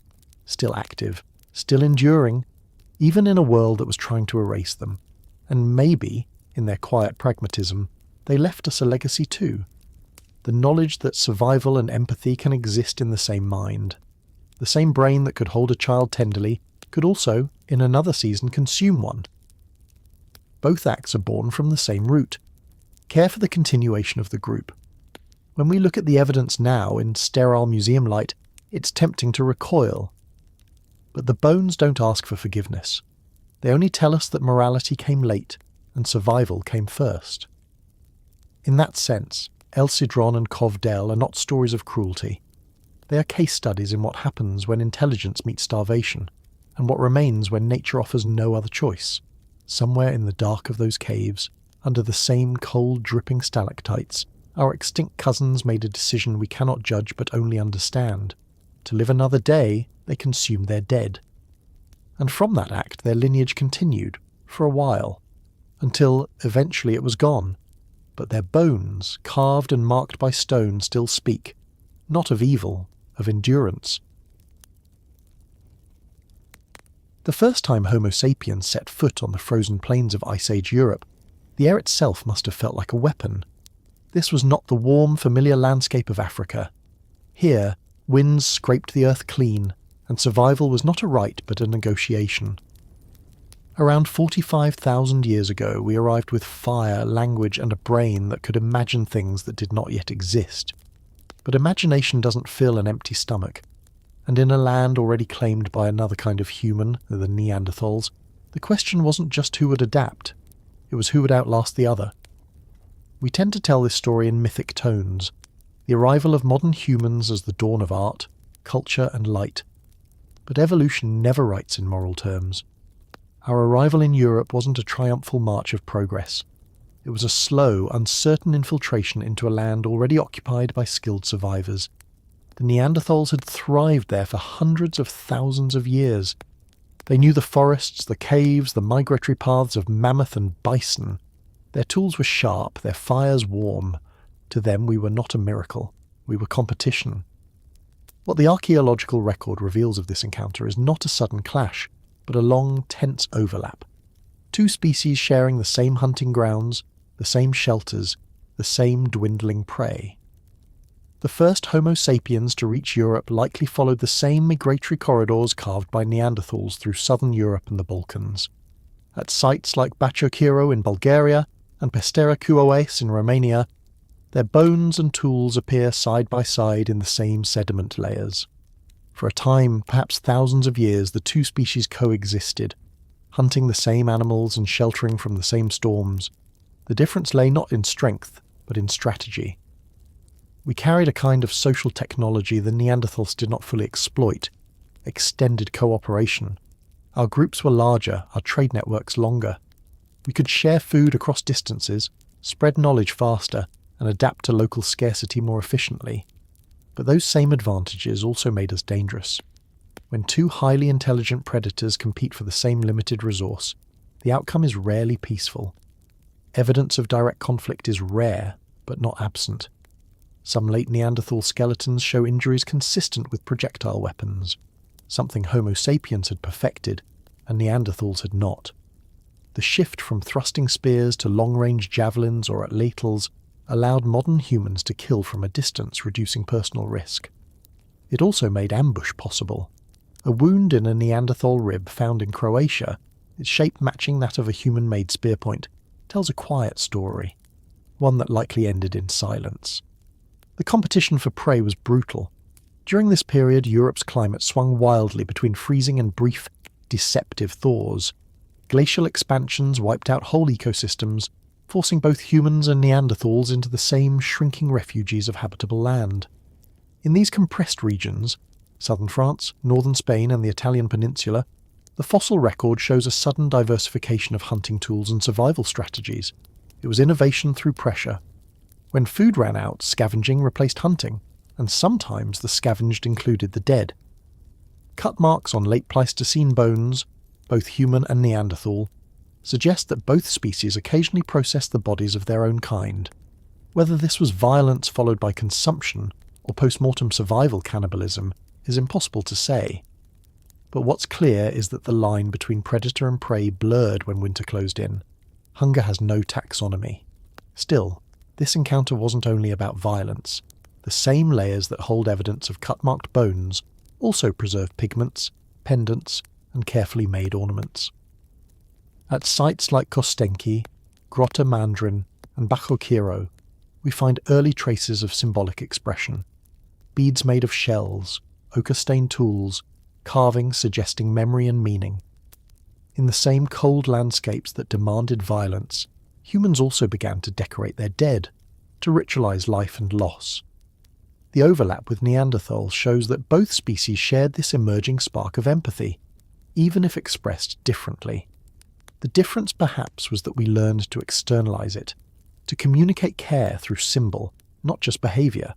[SPEAKER 1] still active, still enduring, even in a world that was trying to erase them. And maybe, in their quiet pragmatism, they left us a legacy too. The knowledge that survival and empathy can exist in the same mind. The same brain that could hold a child tenderly could also, in another season, consume one. Both acts are born from the same root: care for the continuation of the group. When we look at the evidence now in sterile museum light, it's tempting to recoil. But the bones don't ask for forgiveness. They only tell us that morality came late and survival came first. In that sense, Sidrón and 𝐓𝐈𝐌𝐄𝐒𝐓𝐀 are not stories of cruelty. They are case studies in what happens when intelligence meets starvation, and what remains when nature offers no other choice. Somewhere in the dark of those caves, under the same cold dripping stalactites, our extinct cousins made a decision we cannot judge but only understand. To live another day, they consumed their dead. And from that act their lineage continued, for a while, until eventually it was gone. But their bones, carved and marked by stone, still speak, not of evil, of endurance. The first time Homo sapiens set foot on the frozen plains of Ice Age Europe, the air itself must have felt like a weapon. This was not the warm, familiar landscape of Africa. Here, winds scraped the earth clean, and survival was not a right but a negotiation. Around 45,000 years ago, we arrived with fire, language, and a brain that could imagine things that did not yet exist. But imagination doesn't fill an empty stomach, and in a land already claimed by another kind of human, the Neanderthals, the question wasn't just who would adapt, it was who would outlast the other. We tend to tell this story in mythic tones, the arrival of modern humans as the dawn of art, culture and light. But evolution never writes in moral terms. Our arrival in Europe wasn't a triumphal march of progress. It was a slow, uncertain infiltration into a land already occupied by skilled survivors. The Neanderthals had thrived there for hundreds of thousands of years. They knew the forests, the caves, the migratory paths of mammoth and bison. Their tools were sharp, their fires warm. To them we were not a miracle, we were competition. What the archaeological record reveals of this encounter is not a sudden clash, but a long, tense overlap. Two species sharing the same hunting grounds, the same shelters, the same dwindling prey. The first Homo sapiens to reach Europe likely followed the same migratory corridors carved by Neanderthals through southern Europe and the Balkans. At sites like 𝐓𝐿𝐼𝐌𝐏𝐿𝐒 in Bulgaria and 𝐓𝐿𝐼𝐌𝐿𝐄𝐒𝐒 in Romania, their bones and tools appear side by side in the same sediment layers. For a time, perhaps thousands of years, the two species coexisted, hunting the same animals and sheltering from the same storms. The difference lay not in strength, but in strategy. We carried a kind of social technology the Neanderthals did not fully exploit, extended cooperation. Our groups were larger, our trade networks longer. We could share food across distances, spread knowledge faster, and adapt to local scarcity more efficiently. But those same advantages also made us dangerous. When two highly intelligent predators compete for the same limited resource, the outcome is rarely peaceful. Evidence of direct conflict is rare, but not absent. Some late Neanderthal skeletons show injuries consistent with projectile weapons, something Homo sapiens had perfected, and Neanderthals had not. The shift from thrusting spears to long-range javelins or atlatls allowed modern humans to kill from a distance, reducing personal risk. It also made ambush possible. A wound in a Neanderthal rib found in Croatia, its shape matching that of a human-made spearpoint, tells a quiet story, one that likely ended in silence. The competition for prey was brutal. During this period, Europe's climate swung wildly between freezing and brief, deceptive thaws. Glacial expansions wiped out whole ecosystems, forcing both humans and Neanderthals into the same shrinking refuges of habitable land. In these compressed regions, southern France, northern Spain and the Italian peninsula, the fossil record shows a sudden diversification of hunting tools and survival strategies. It was innovation through pressure. When food ran out, scavenging replaced hunting, and sometimes the scavenged included the dead. Cut marks on late Pleistocene bones, both human and Neanderthal, suggest that both species occasionally processed the bodies of their own kind. Whether this was violence followed by consumption or post-mortem survival cannibalism is impossible to say. But what's clear is that the line between predator and prey blurred when winter closed in. Hunger has no taxonomy. Still, this encounter wasn't only about violence. The same layers that hold evidence of cut-marked bones also preserve pigments, pendants, and carefully made ornaments. At sites like Kostenki, Grotta Mandrin, and 𝐓𝐿𝐼𝐌𝐿𝐄𝐒𝐒, we find early traces of symbolic expression. Beads made of shells, ochre-stained tools, carvings suggesting memory and meaning. In the same cold landscapes that demanded violence, humans also began to decorate their dead, to ritualize life and loss. The overlap with Neanderthals shows that both species shared this emerging spark of empathy, even if expressed differently. The difference perhaps was that we learned to externalize it, to communicate care through symbol, not just behavior.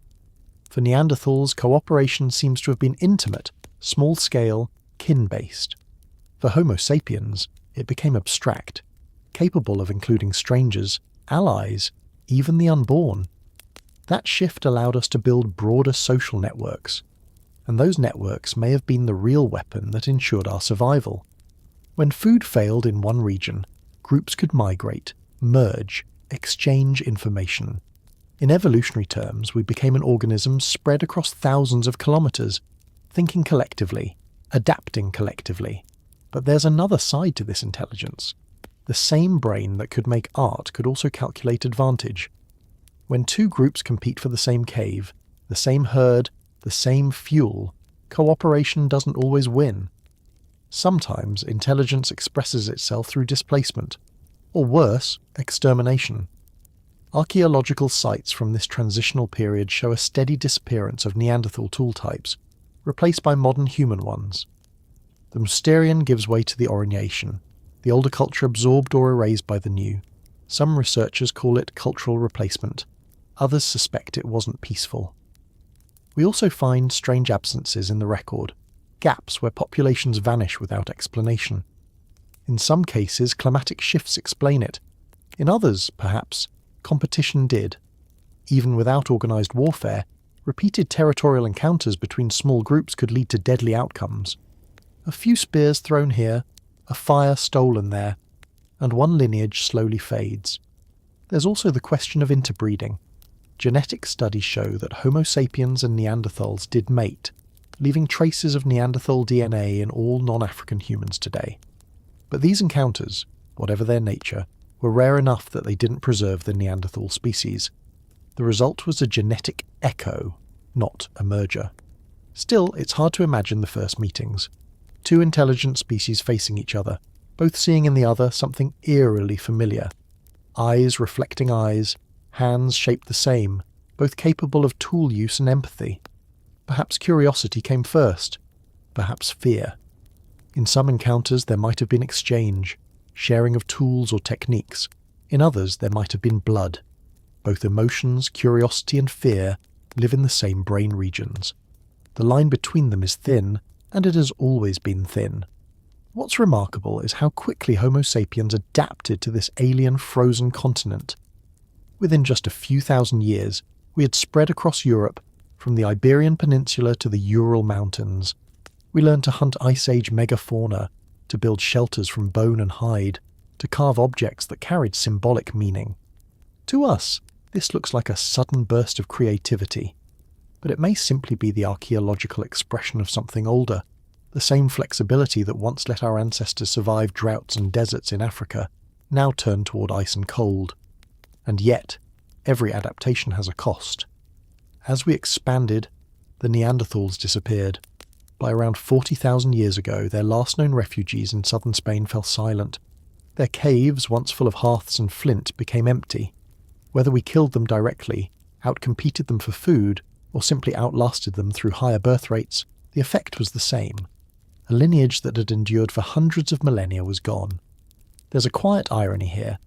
[SPEAKER 1] For Neanderthals, cooperation seems to have been intimate, small-scale, kin-based. For Homo sapiens, it became abstract, capable of including strangers, allies, even the unborn. That shift allowed us to build broader social networks, and those networks may have been the real weapon that ensured our survival. When food failed in one region, groups could migrate, merge, exchange information. In evolutionary terms, we became an organism spread across thousands of kilometers, thinking collectively, adapting collectively. But there's another side to this intelligence. The same brain that could make art could also calculate advantage. When two groups compete for the same cave, The same herd, the same fuel. Cooperation doesn't always win. Sometimes intelligence expresses itself through displacement, or worse, extermination. Archaeological sites from this transitional period show a steady disappearance of Neanderthal tool types, replaced by modern human ones. The Mousterian gives way to the Aurignacian, the older culture absorbed or erased by the new. Some researchers call it cultural replacement, others suspect it wasn't peaceful. We also find strange absences in the record, gaps where populations vanish without explanation. In some cases, climatic shifts explain it. In others, perhaps, competition did. Even without organised warfare, repeated territorial encounters between small groups could lead to deadly outcomes. A few spears thrown here, a fire stolen there, and one lineage slowly fades. There's also the question of interbreeding. Genetic studies show that Homo sapiens and Neanderthals did mate, leaving traces of Neanderthal DNA in all non-African humans today. But these encounters, whatever their nature, were rare enough that they didn't preserve the Neanderthal species. The result was a genetic echo, not a merger. Still, it's hard to imagine the first meetings. Two intelligent species facing each other, both seeing in the other something eerily familiar. Eyes reflecting eyes, hands shaped the same, both capable of tool use and empathy. Perhaps curiosity came first, perhaps fear. In some encounters there might have been exchange, sharing of tools or techniques. In others there might have been blood. Both emotions, curiosity and fear live in the same brain regions. The line between them is thin, and it has always been thin. What's remarkable is how quickly Homo sapiens adapted to this alien frozen continent. Within just a few thousand years, we had spread across Europe, from the Iberian Peninsula to the Ural Mountains. We learned to hunt Ice Age megafauna, to build shelters from bone and hide, to carve objects that carried symbolic meaning. To us, this looks like a sudden burst of creativity, but it may simply be the archaeological expression of something older, the same flexibility that once let our ancestors survive droughts and deserts in Africa, now turned toward ice and cold. And yet, every adaptation has a cost. As we expanded, the Neanderthals disappeared. By around 40,000 years ago, their last known refugees in southern Spain fell silent. Their caves, once full of hearths and flint, became empty. Whether we killed them directly, outcompeted them for food, or simply outlasted them through higher birth rates, the effect was the same. A lineage that had endured for hundreds of millennia was gone. There's a quiet irony here.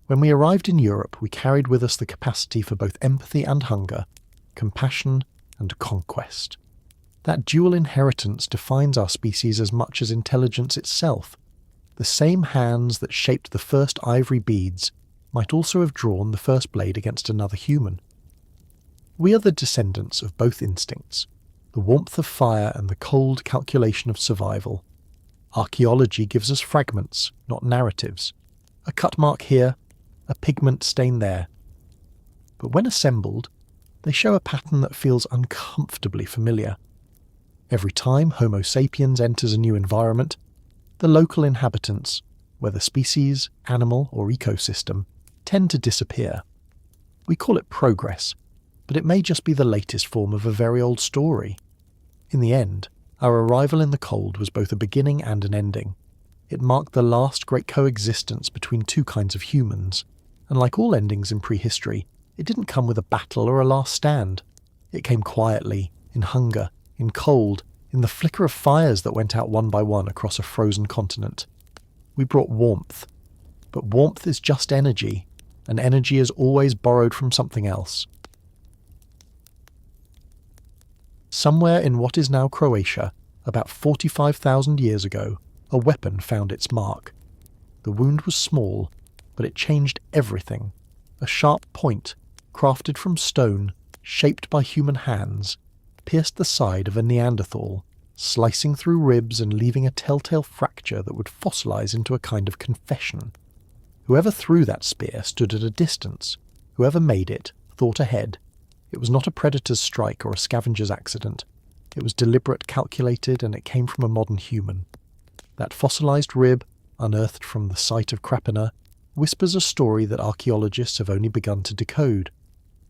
[SPEAKER 1] When we arrived in Europe, we carried with us the capacity for both empathy and hunger, compassion and conquest. That dual inheritance defines our species as much as intelligence itself. The same hands that shaped the first ivory beads might also have drawn the first blade against another human. We are the descendants of both instincts, the warmth of fire and the cold calculation of survival. Archaeology gives us fragments, not narratives. A cut mark here, a pigment stain there. But when assembled, they show a pattern that feels uncomfortably familiar. Every time Homo sapiens enters a new environment, the local inhabitants, whether species, animal or ecosystem, tend to disappear. We call it progress, but it may just be the latest form of a very old story. In the end, our arrival in the cold was both a beginning and an ending. It marked the last great coexistence between two kinds of humans, and like all endings in prehistory, it didn't come with a battle or a last stand. It came quietly, in hunger, in cold, in the flicker of fires that went out one by one across a frozen continent. We brought warmth, but warmth is just energy, and energy is always borrowed from something else. Somewhere in what is now Croatia, about 45,000 years ago, a weapon found its mark. The wound was small, but it changed everything. A sharp point, crafted from stone, shaped by human hands, pierced the side of a Neanderthal, slicing through ribs and leaving a telltale fracture that would fossilize into a kind of confession. Whoever threw that spear stood at a distance. Whoever made it thought ahead. It was not a predator's strike or a scavenger's accident. It was deliberate, calculated, and it came from a modern human. That fossilized rib, unearthed from the site of Krapina, whispers a story that archaeologists have only begun to decode.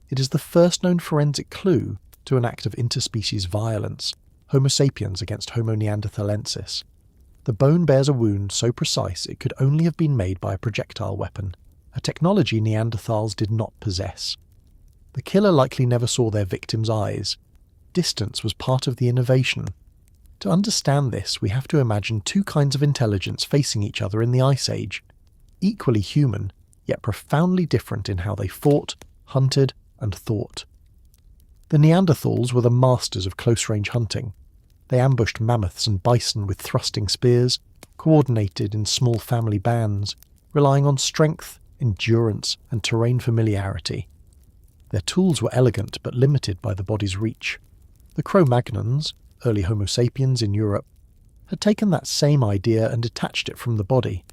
[SPEAKER 1] It is the first known forensic clue to an act of interspecies violence, Homo sapiens against Homo neanderthalensis. The bone bears a wound so precise it could only have been made by a projectile weapon, a technology Neanderthals did not possess. The killer likely never saw their victim's eyes. Distance was part of the innovation. To understand this, we have to imagine two kinds of intelligence facing each other in the Ice Age, equally human, yet profoundly different in how they fought, hunted, and thought. The Neanderthals were the masters of close-range hunting. They ambushed mammoths and bison with thrusting spears, coordinated in small family bands, relying on strength, endurance, and terrain familiarity. Their tools were elegant but limited by the body's reach. The Cro-Magnons, early Homo sapiens in Europe, had taken that same idea and detached it from the body.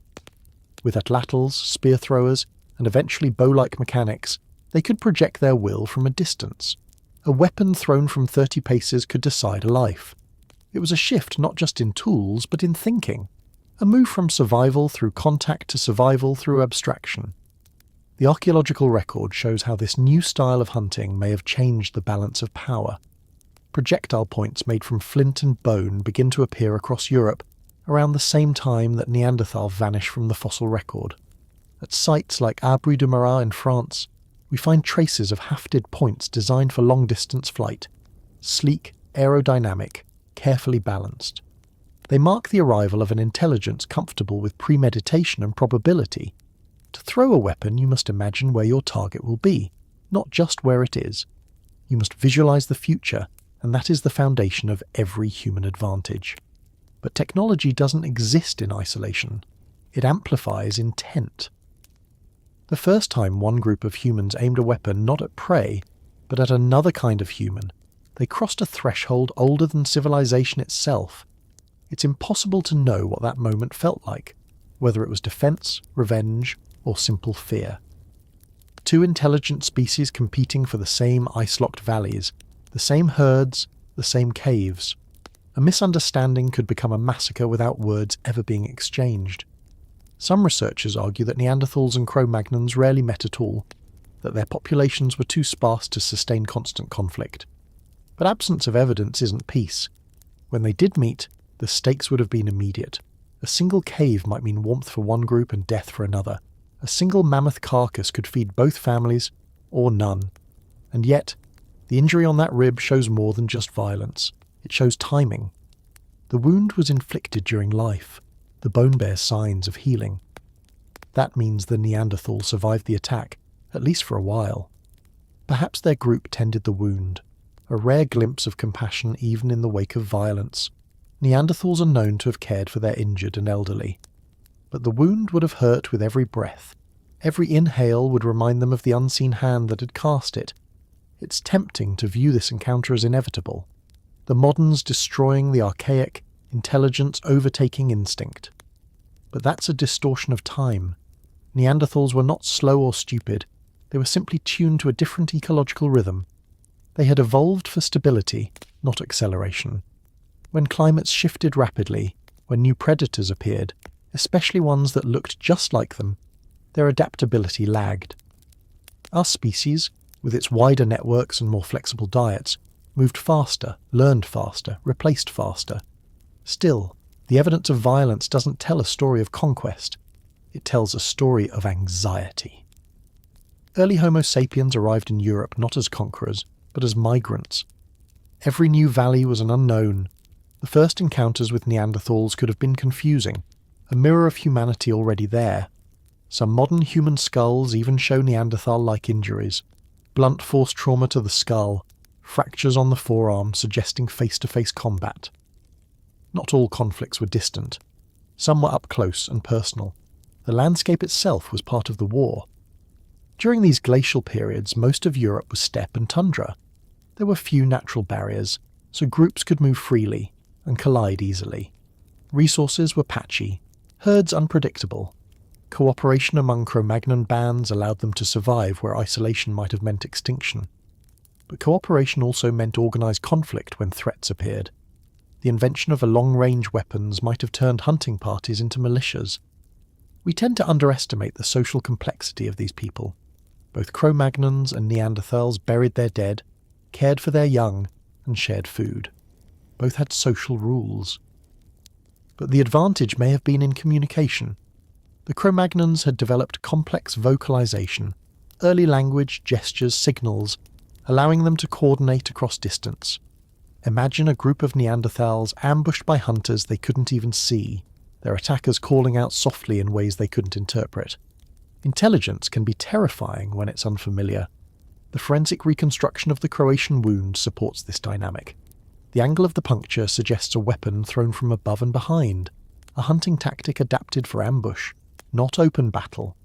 [SPEAKER 1] With atlatls, spear throwers, and eventually bow-like mechanics, they could project their will from a distance. A weapon thrown from 30 paces could decide a life. It was a shift not just in tools, but in thinking. A move from survival through contact to survival through abstraction. The archaeological record shows how this new style of hunting may have changed the balance of power. Projectile points made from flint and bone begin to appear across Europe around the same time that Neanderthal vanished from the fossil record. At sites like Abri du Marat in France, we find traces of hafted points designed for long-distance flight, sleek, aerodynamic, carefully balanced. They mark the arrival of an intelligence comfortable with premeditation and probability. To throw a weapon, you must imagine where your target will be, not just where it is. You must visualize the future, and that is the foundation of every human advantage. But technology doesn't exist in isolation. It amplifies intent. The first time one group of humans aimed a weapon not at prey, but at another kind of human, they crossed a threshold older than civilization itself. It's impossible to know what that moment felt like, whether it was defense, revenge, or simple fear. Two intelligent species competing for the same ice-locked valleys, the same herds, the same caves. A misunderstanding could become a massacre without words ever being exchanged. Some researchers argue that Neanderthals and Cro-Magnons rarely met at all, that their populations were too sparse to sustain constant conflict. But absence of evidence isn't peace. When they did meet, the stakes would have been immediate. A single cave might mean warmth for one group and death for another. A single mammoth carcass could feed both families, or none. And yet, the injury on that rib shows more than just violence. It shows timing. The wound was inflicted during life. The bone bears signs of healing. That means the Neanderthal survived the attack, at least for a while. Perhaps their group tended the wound, a rare glimpse of compassion even in the wake of violence. Neanderthals are known to have cared for their injured and elderly. But the wound would have hurt with every breath. Every inhale would remind them of the unseen hand that had cast it. It's tempting to view this encounter as inevitable. The moderns destroying the archaic, intelligence overtaking instinct. But that's a distortion of time. Neanderthals were not slow or stupid. They were simply tuned to a different ecological rhythm. They had evolved for stability, not acceleration. When climates shifted rapidly, when new predators appeared, especially ones that looked just like them, their adaptability lagged. Our species, with its wider networks and more flexible diets, moved faster, learned faster, replaced faster. Still, the evidence of violence doesn't tell a story of conquest. It tells a story of anxiety. Early Homo sapiens arrived in Europe not as conquerors, but as migrants. Every new valley was an unknown. The first encounters with Neanderthals could have been confusing, a mirror of humanity already there. Some modern human skulls even show Neanderthal-like injuries. Blunt force trauma to the skull, fractures on the forearm suggesting face-to-face combat. Not all conflicts were distant. Some were up close and personal. The landscape itself was part of the war. During these glacial periods, most of Europe was steppe and tundra. There were few natural barriers, so groups could move freely and collide easily. Resources were patchy, herds unpredictable. Cooperation among Cro-Magnon bands allowed them to survive where isolation might have meant extinction. But cooperation also meant organised conflict when threats appeared. The invention of long-range weapons might have turned hunting parties into militias. We tend to underestimate the social complexity of these people. Both Cro-Magnons and Neanderthals buried their dead, cared for their young, and shared food. Both had social rules. But the advantage may have been in communication. The Cro-Magnons had developed complex vocalization, early language, gestures, signals, allowing them to coordinate across distance. Imagine a group of Neanderthals ambushed by hunters they couldn't even see, their attackers calling out softly in ways they couldn't interpret. Intelligence can be terrifying when it's unfamiliar. The forensic reconstruction of the Croatian wound supports this dynamic. The angle of the puncture suggests a weapon thrown from above and behind, a hunting tactic adapted for ambush, not open battle.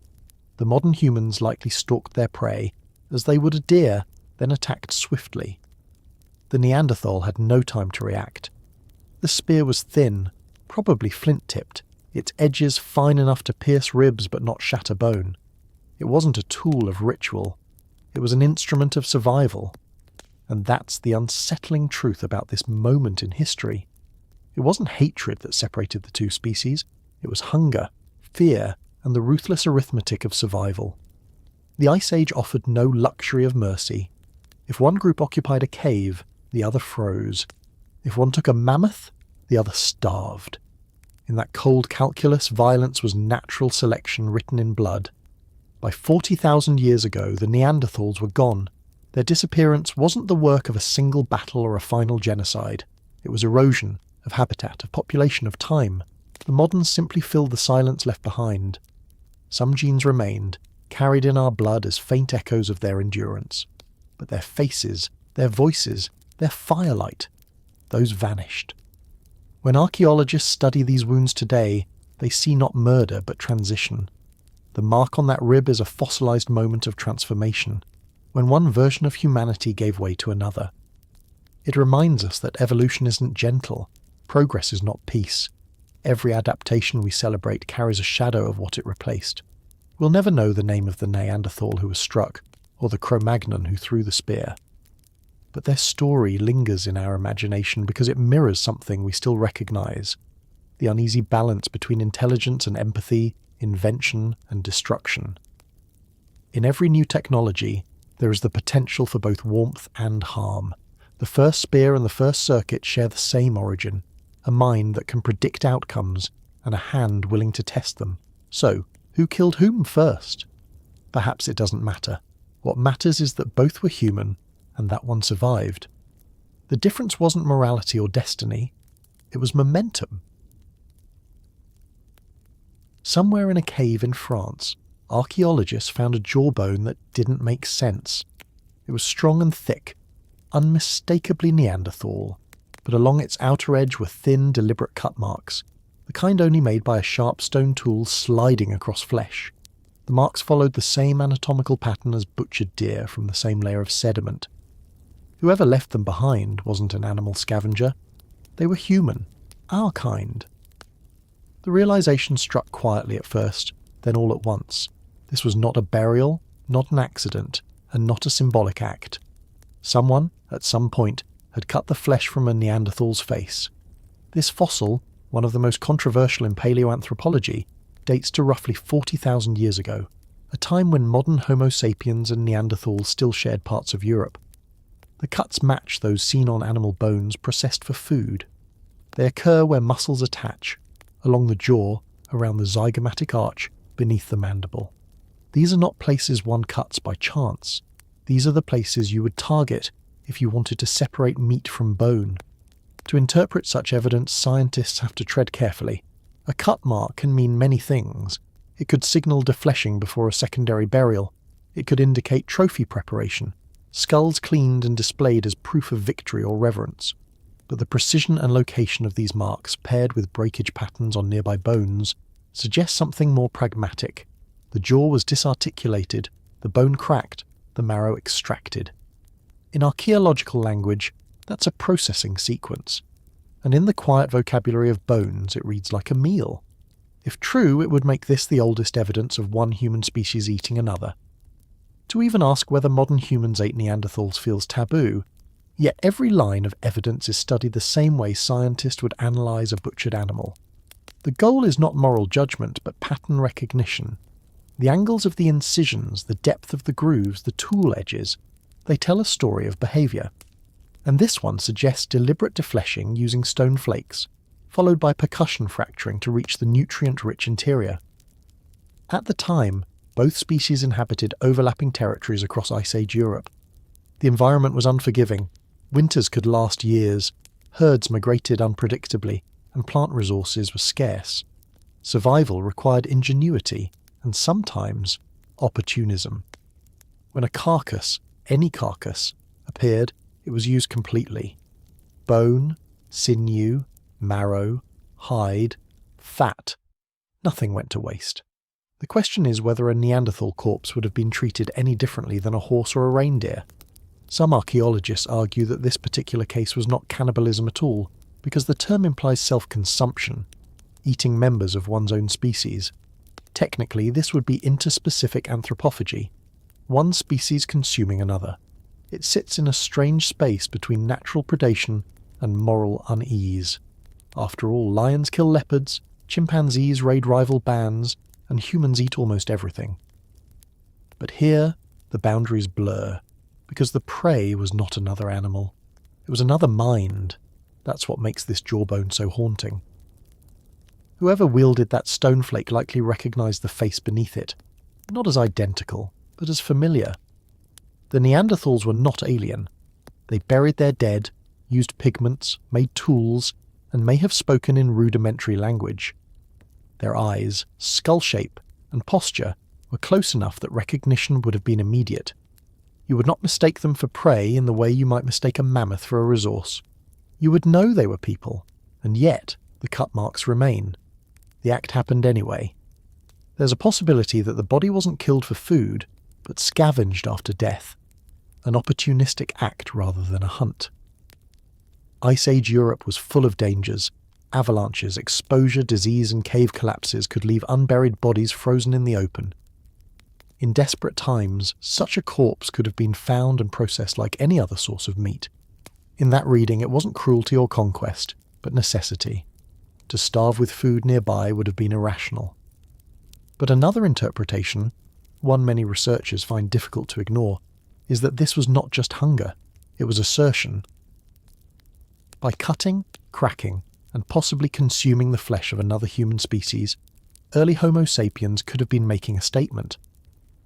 [SPEAKER 1] The modern humans likely stalked their prey, as they would a deer, then attacked swiftly. The Neanderthal had no time to react. The spear was thin, probably flint-tipped, its edges fine enough to pierce ribs but not shatter bone. It wasn't a tool of ritual. It was an instrument of survival. And that's the unsettling truth about this moment in history. It wasn't hatred that separated the two species. It was hunger, fear, and the ruthless arithmetic of survival. The Ice Age offered no luxury of mercy. If one group occupied a cave, the other froze. If one took a mammoth, the other starved. In that cold calculus, violence was natural selection written in blood. By 40,000 years ago, the Neanderthals were gone. Their disappearance wasn't the work of a single battle or a final genocide. It was erosion, of habitat, of population, of time. The moderns simply filled the silence left behind. Some genes remained, carried in our blood as faint echoes of their endurance. But their faces, their voices, their firelight, those vanished. When archaeologists study these wounds today, they see not murder but transition. The mark on that rib is a fossilized moment of transformation, when one version of humanity gave way to another. It reminds us that evolution isn't gentle, progress is not peace. Every adaptation we celebrate carries a shadow of what it replaced. We'll never know the name of the Neanderthal who was struck, or the Cro-Magnon who threw the spear. But their story lingers in our imagination because it mirrors something we still recognize: the uneasy balance between intelligence and empathy, invention and destruction. In every new technology, there is the potential for both warmth and harm. The first spear and the first circuit share the same origin, a mind that can predict outcomes and a hand willing to test them. So, who killed whom first? Perhaps it doesn't matter. What matters is that both were human, and that one survived. The difference wasn't morality or destiny, it was momentum. Somewhere in a cave in France, archaeologists found a jawbone that didn't make sense. It was strong and thick, unmistakably Neanderthal, but along its outer edge were thin, deliberate cut marks, the kind only made by a sharp stone tool sliding across flesh. The marks followed the same anatomical pattern as butchered deer from the same layer of sediment. Whoever left them behind wasn't an animal scavenger. They were human, our kind. The realization struck quietly at first, then all at once. This was not a burial, not an accident, and not a symbolic act. Someone, at some point, had cut the flesh from a Neanderthal's face. This fossil, one of the most controversial in paleoanthropology, dates to roughly 40,000 years ago, a time when modern Homo sapiens and Neanderthals still shared parts of Europe. The cuts match those seen on animal bones processed for food. They occur where muscles attach, along the jaw, around the zygomatic arch, beneath the mandible. These are not places one cuts by chance. These are the places you would target if you wanted to separate meat from bone. To interpret such evidence, scientists have to tread carefully. A cut mark can mean many things. It could signal defleshing before a secondary burial. It could indicate trophy preparation, skulls cleaned and displayed as proof of victory or reverence. But the precision and location of these marks, paired with breakage patterns on nearby bones, suggests something more pragmatic. The jaw was disarticulated, the bone cracked, the marrow extracted. In archaeological language, that's a processing sequence. And in the quiet vocabulary of bones, it reads like a meal. If true, it would make this the oldest evidence of one human species eating another. To even ask whether modern humans ate Neanderthals feels taboo, yet every line of evidence is studied the same way scientists would analyse a butchered animal. The goal is not moral judgment, but pattern recognition. The angles of the incisions, the depth of the grooves, the tool edges, They tell a story of behaviour, and this one suggests deliberate defleshing using stone flakes, followed by percussion fracturing to reach the nutrient-rich interior. At the time, both species inhabited overlapping territories across Ice Age Europe. The environment was unforgiving. Winters could last years, herds migrated unpredictably, and plant resources were scarce. Survival required ingenuity and sometimes opportunism. When a carcass, any carcass, appeared, it was used completely. Bone, sinew, marrow, hide, fat. Nothing went to waste. The question is whether a Neanderthal corpse would have been treated any differently than a horse or a reindeer. Some archaeologists argue that this particular case was not cannibalism at all, because the term implies self-consumption, eating members of one's own species. Technically, this would be interspecific anthropophagy, one species consuming another. It sits in a strange space between natural predation and moral unease. After all, lions kill leopards, chimpanzees raid rival bands, and humans eat almost everything. But here, the boundaries blur, because the prey was not another animal. It was another mind. That's what makes this jawbone so haunting. Whoever wielded that stoneflake likely recognised the face beneath it, not as identical, but as familiar. The Neanderthals were not alien. They buried their dead, used pigments, made tools, and may have spoken in rudimentary language. Their eyes, skull shape, and posture were close enough that recognition would have been immediate. You would not mistake them for prey in the way you might mistake a mammoth for a resource. You would know they were people, and yet the cut marks remain. The act happened anyway. There's a possibility that the body wasn't killed for food, but scavenged after death. An opportunistic act rather than a hunt. Ice Age Europe was full of dangers. Avalanches, exposure, disease, and cave collapses could leave unburied bodies frozen in the open. In desperate times, such a corpse could have been found and processed like any other source of meat. In that reading, it wasn't cruelty or conquest, but necessity. To starve with food nearby would have been irrational. But another interpretation, one many researchers find difficult to ignore, is that this was not just hunger, it was assertion. By cutting, cracking, and possibly consuming the flesh of another human species, early Homo sapiens could have been making a statement.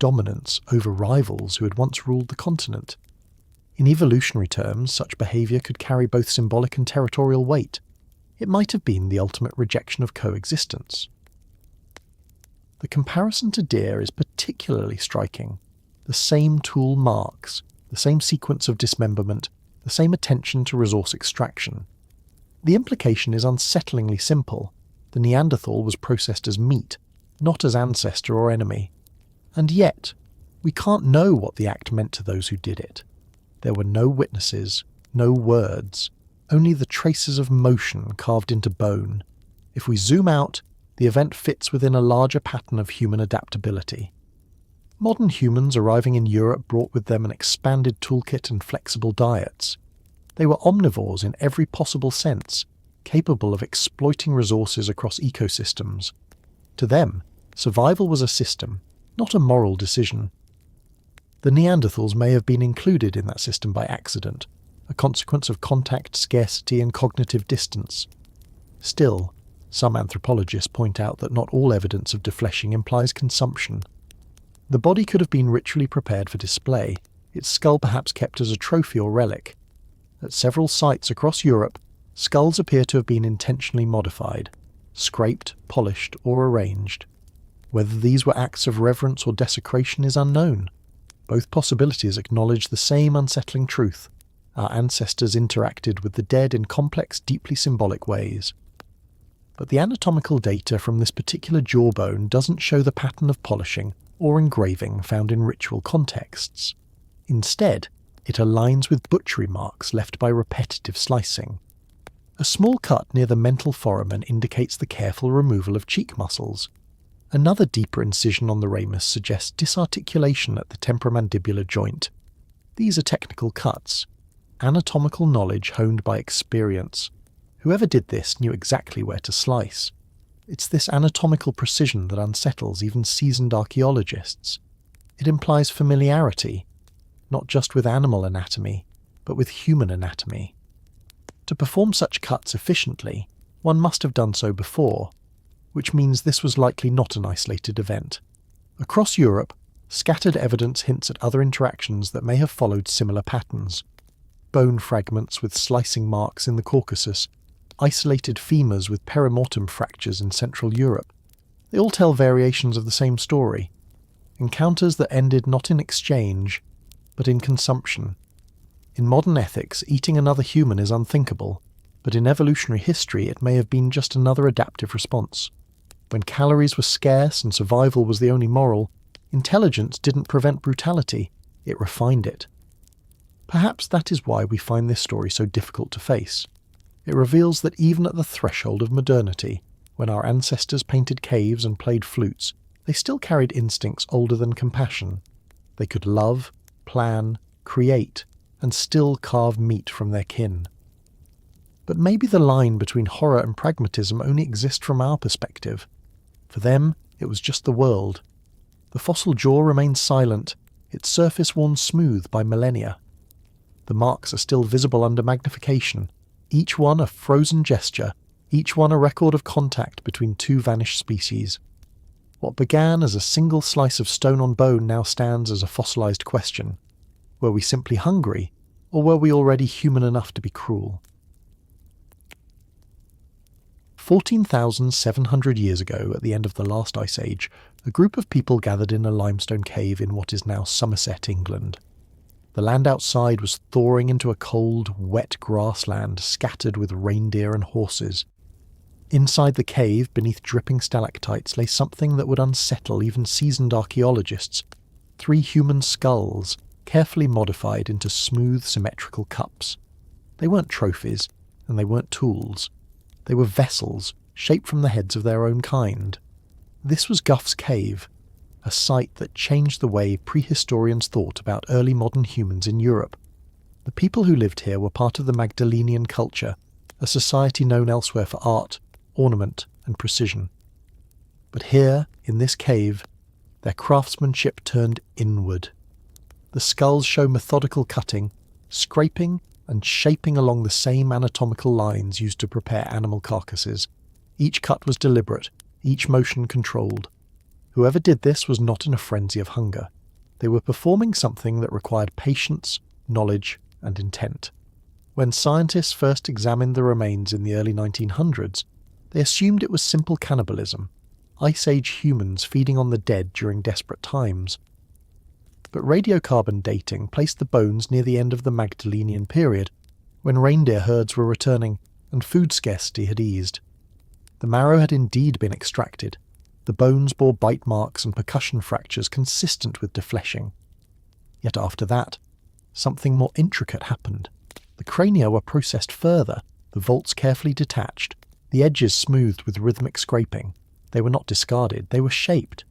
[SPEAKER 1] Dominance over rivals who had once ruled the continent. In evolutionary terms, such behaviour could carry both symbolic and territorial weight. It might have been the ultimate rejection of coexistence. The comparison to deer is particularly striking. The same tool marks, the same sequence of dismemberment, the same attention to resource extraction. The implication is unsettlingly simple. The Neanderthal was processed as meat, not as ancestor or enemy. And yet, we can't know what the act meant to those who did it. There were no witnesses, no words, only the traces of motion carved into bone. If we zoom out, the event fits within a larger pattern of human adaptability. Modern humans arriving in Europe brought with them an expanded toolkit and flexible diets. They were omnivores in every possible sense, capable of exploiting resources across ecosystems. To them, survival was a system, not a moral decision. The Neanderthals may have been included in that system by accident, a consequence of contact, scarcity, and cognitive distance. Still, some anthropologists point out that not all evidence of defleshing implies consumption. The body could have been ritually prepared for display, its skull perhaps kept as a trophy or relic. At several sites across Europe, skulls appear to have been intentionally modified, scraped, polished, or arranged. Whether these were acts of reverence or desecration is unknown. Both possibilities acknowledge the same unsettling truth. Our ancestors interacted with the dead in complex, deeply symbolic ways. But the anatomical data from this particular jawbone doesn't show the pattern of polishing or engraving found in ritual contexts. Instead, it aligns with butchery marks left by repetitive slicing. A small cut near the mental foramen indicates the careful removal of cheek muscles. Another deeper incision on the ramus suggests disarticulation at the temporomandibular joint. These are technical cuts, anatomical knowledge honed by experience. Whoever did this knew exactly where to slice. It's this anatomical precision that unsettles even seasoned archaeologists. It implies familiarity. not just with animal anatomy, but with human anatomy. To perform such cuts efficiently, one must have done so before, which means this was likely not an isolated event. Across Europe, scattered evidence hints at other interactions that may have followed similar patterns. Bone fragments with slicing marks in the Caucasus, isolated femurs with perimortem fractures in Central Europe. They all tell variations of the same story. Encounters that ended not in exchange, but in consumption. In modern ethics, eating another human is unthinkable, but in evolutionary history it may have been just another adaptive response. When calories were scarce and survival was the only moral, intelligence didn't prevent brutality, it refined it. Perhaps that is why we find this story so difficult to face. It reveals that even at the threshold of modernity, when our ancestors painted caves and played flutes, they still carried instincts older than compassion. They could love, plan, create, and still carve meat from their kin. But maybe the line between horror and pragmatism only exists from our perspective. For them, it was just the world. The fossil jaw remains silent, its surface worn smooth by millennia. The marks are still visible under magnification, each one a frozen gesture, each one a record of contact between two vanished species. What began as a single slice of stone on bone now stands as a fossilized question. Were we simply hungry, or were we already human enough to be cruel? 14,700 years ago, at the end of the last ice age, a group of people gathered in a limestone cave in what is now Somerset, England. The land outside was thawing into a cold, wet grassland scattered with reindeer and horses. Inside the cave, beneath dripping stalactites, lay something that would unsettle even seasoned archaeologists. 3 human skulls, carefully modified into smooth, symmetrical cups. They weren't trophies, and they weren't tools. They were vessels, shaped from the heads of their own kind. This was Guff's Cave, a site that changed the way prehistorians thought about early modern humans in Europe. The people who lived here were part of the Magdalenian culture, a society known elsewhere for art, ornament, and precision. But here, in this cave, their craftsmanship turned inward. The skulls show methodical cutting, scraping, and shaping along the same anatomical lines used to prepare animal carcasses. Each cut was deliberate, each motion controlled. Whoever did this was not in a frenzy of hunger. They were performing something that required patience, knowledge, and intent. When scientists first examined the remains in the early 1900s, they assumed it was simple cannibalism, Ice Age humans feeding on the dead during desperate times. But radiocarbon dating placed the bones near the end of the Magdalenian period, when reindeer herds were returning and food scarcity had eased. The marrow had indeed been extracted. The bones bore bite marks and percussion fractures consistent with defleshing. Yet after that, something more intricate happened. The crania were processed further, the vaults carefully detached, the edges smoothed with rhythmic scraping. They were not discarded, they were shaped.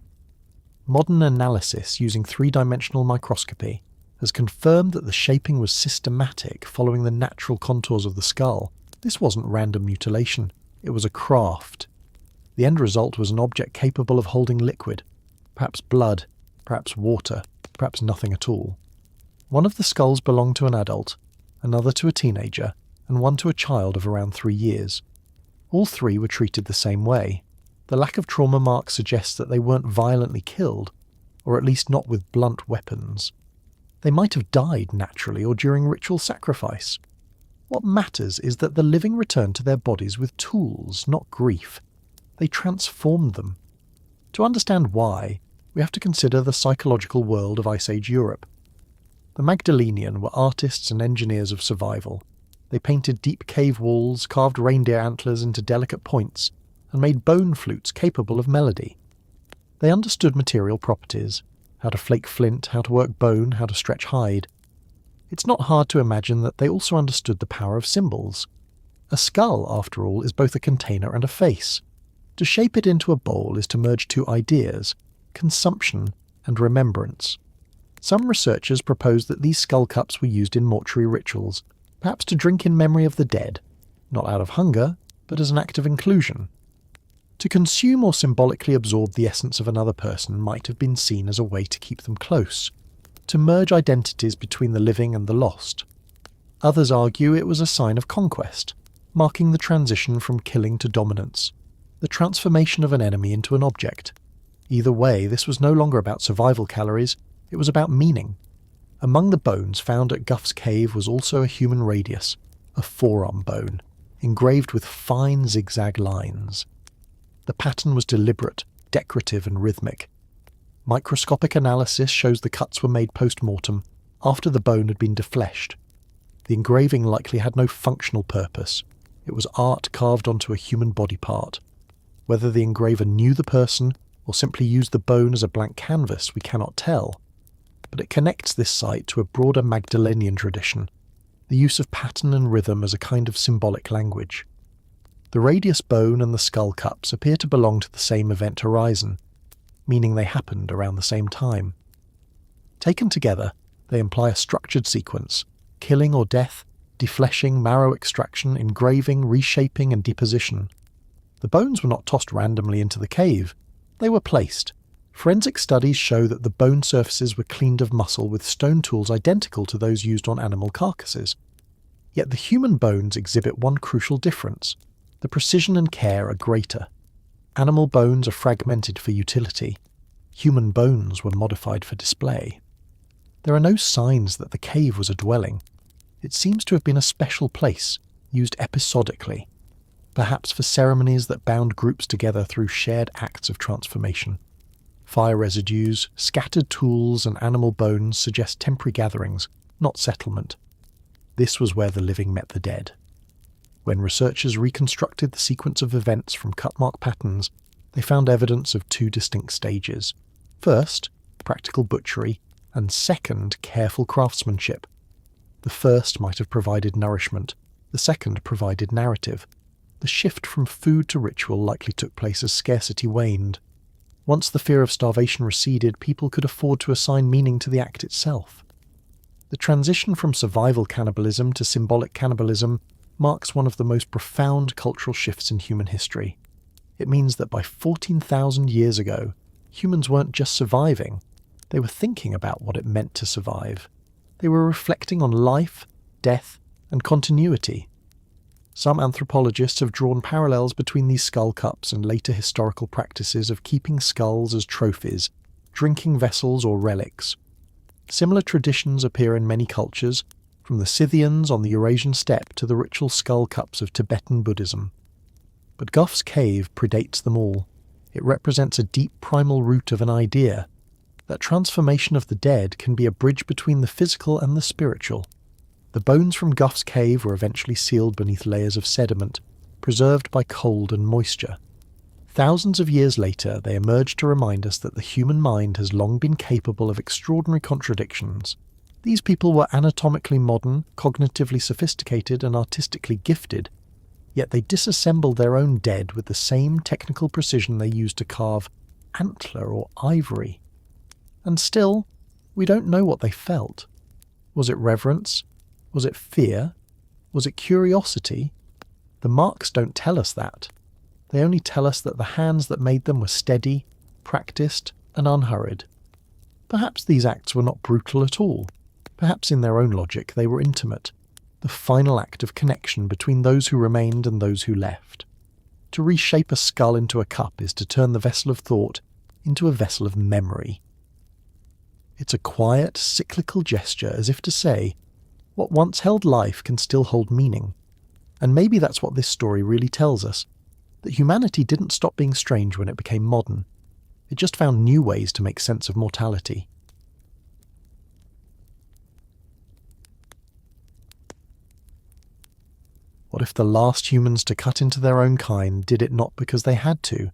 [SPEAKER 1] Modern analysis using 3-dimensional microscopy has confirmed that the shaping was systematic, following the natural contours of the skull. This wasn't random mutilation, it was a craft. The end result was an object capable of holding liquid, perhaps blood, perhaps water, perhaps nothing at all. One of the skulls belonged to an adult, another to a teenager, and one to a child of around 3 years. All 3 were treated the same way. The lack of trauma marks suggests that they weren't violently killed, or at least not with blunt weapons. They might have died naturally or during ritual sacrifice. What matters is that the living returned to their bodies with tools, not grief. They transformed them. To understand why, we have to consider the psychological world of Ice Age Europe. The Magdalenian were artists and engineers of survival. They painted deep cave walls, carved reindeer antlers into delicate points, and made bone flutes capable of melody. They understood material properties, how to flake flint, how to work bone, how to stretch hide. It's not hard to imagine that they also understood the power of symbols. A skull, after all, is both a container and a face. To shape it into a bowl is to merge 2 ideas, consumption and remembrance. Some researchers propose that these skull cups were used in mortuary rituals, perhaps to drink in memory of the dead, not out of hunger, but as an act of inclusion. To consume or symbolically absorb the essence of another person might have been seen as a way to keep them close. to merge identities between the living and the lost. Others argue it was a sign of conquest, marking the transition from killing to dominance, the transformation of an enemy into an object. Either way, this was no longer about survival calories, it was about meaning. Among the bones found at Gough's cave was also a human radius, a forearm bone, engraved with fine zigzag lines. The pattern was deliberate, decorative and rhythmic. Microscopic analysis shows the cuts were made post-mortem, after the bone had been defleshed. The engraving likely had no functional purpose. It was art carved onto a human body part. Whether the engraver knew the person or simply used the bone as a blank canvas, we cannot tell. But it connects this site to a broader Magdalenian tradition, the use of pattern and rhythm as a kind of symbolic language. The radius bone and the skull cups appear to belong to the same event horizon, meaning they happened around the same time. Taken together, they imply a structured sequence: killing or death, defleshing, marrow extraction, engraving, reshaping and deposition. The bones were not tossed randomly into the cave. They were placed. Forensic studies show that the bone surfaces were cleaned of muscle with stone tools identical to those used on animal carcasses. Yet the human bones exhibit one crucial difference. The precision and care are greater. Animal bones are fragmented for utility. Human bones were modified for display. There are no signs that the cave was a dwelling. It seems to have been a special place, used episodically, perhaps for ceremonies that bound groups together through shared acts of transformation. Fire residues, scattered tools and animal bones suggest temporary gatherings, not settlement. This was where the living met the dead. When researchers reconstructed the sequence of events from cut-mark patterns, they found evidence of two distinct stages. First, practical butchery, and second, careful craftsmanship. The first might have provided nourishment, the second provided narrative. The shift from food to ritual likely took place as scarcity waned. Once the fear of starvation receded, people could afford to assign meaning to the act itself. The transition from survival cannibalism to symbolic cannibalism marks one of the most profound cultural shifts in human history. It means that by 14,000 years ago, humans weren't just surviving, they were thinking about what it meant to survive. They were reflecting on life, death, and continuity. Some anthropologists have drawn parallels between these skull cups and later historical practices of keeping skulls as trophies, drinking vessels or relics. Similar traditions appear in many cultures, from the Scythians on the Eurasian steppe to the ritual skull cups of Tibetan Buddhism. But Gough's cave predates them all. It represents a deep primal root of an idea, that transformation of the dead can be a bridge between the physical and the spiritual. The bones from Gough's cave were eventually sealed beneath layers of sediment, preserved by cold and moisture. Thousands of years later, they emerged to remind us that the human mind has long been capable of extraordinary contradictions. These people were anatomically modern, cognitively sophisticated, and artistically gifted, yet they disassembled their own dead with the same technical precision they used to carve antler or ivory. And still, we don't know what they felt. Was it reverence? Was it fear? Was it curiosity? The marks don't tell us that. They only tell us that the hands that made them were steady, practiced, and unhurried. Perhaps these acts were not brutal at all. Perhaps in their own logic they were intimate, the final act of connection between those who remained and those who left. To reshape a skull into a cup is to turn the vessel of thought into a vessel of memory. It's a quiet, cyclical gesture as if to say, what once held life can still hold meaning. And maybe that's what this story really tells us, that humanity didn't stop being strange when it became modern. It just found new ways to make sense of mortality. What if the last humans to cut into their own kind did it not because they had to,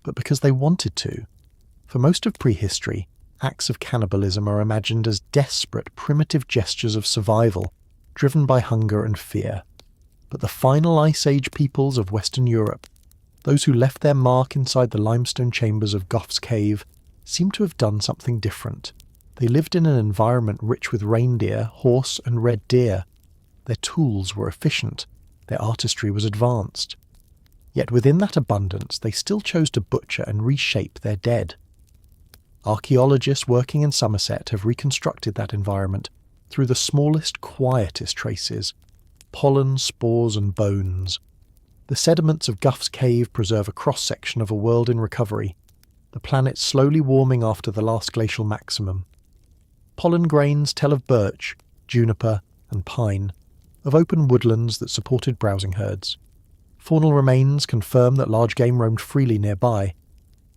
[SPEAKER 1] but because they wanted to? For most of prehistory, acts of cannibalism are imagined as desperate, primitive gestures of survival, driven by hunger and fear. But the final Ice Age peoples of Western Europe, those who left their mark inside the limestone chambers of Gough's cave, seem to have done something different. They lived in an environment rich with reindeer, horse, and red deer. Their tools were efficient. Their artistry was advanced. Yet within that abundance, they still chose to butcher and reshape their dead. Archaeologists working in Somerset have reconstructed that environment through the smallest, quietest traces: pollen, spores and bones. The sediments of Gough's Cave preserve a cross-section of a world in recovery, the planet slowly warming after the last glacial maximum. Pollen grains tell of birch, juniper and pine, of open woodlands that supported browsing herds. Faunal remains confirm that large game roamed freely nearby.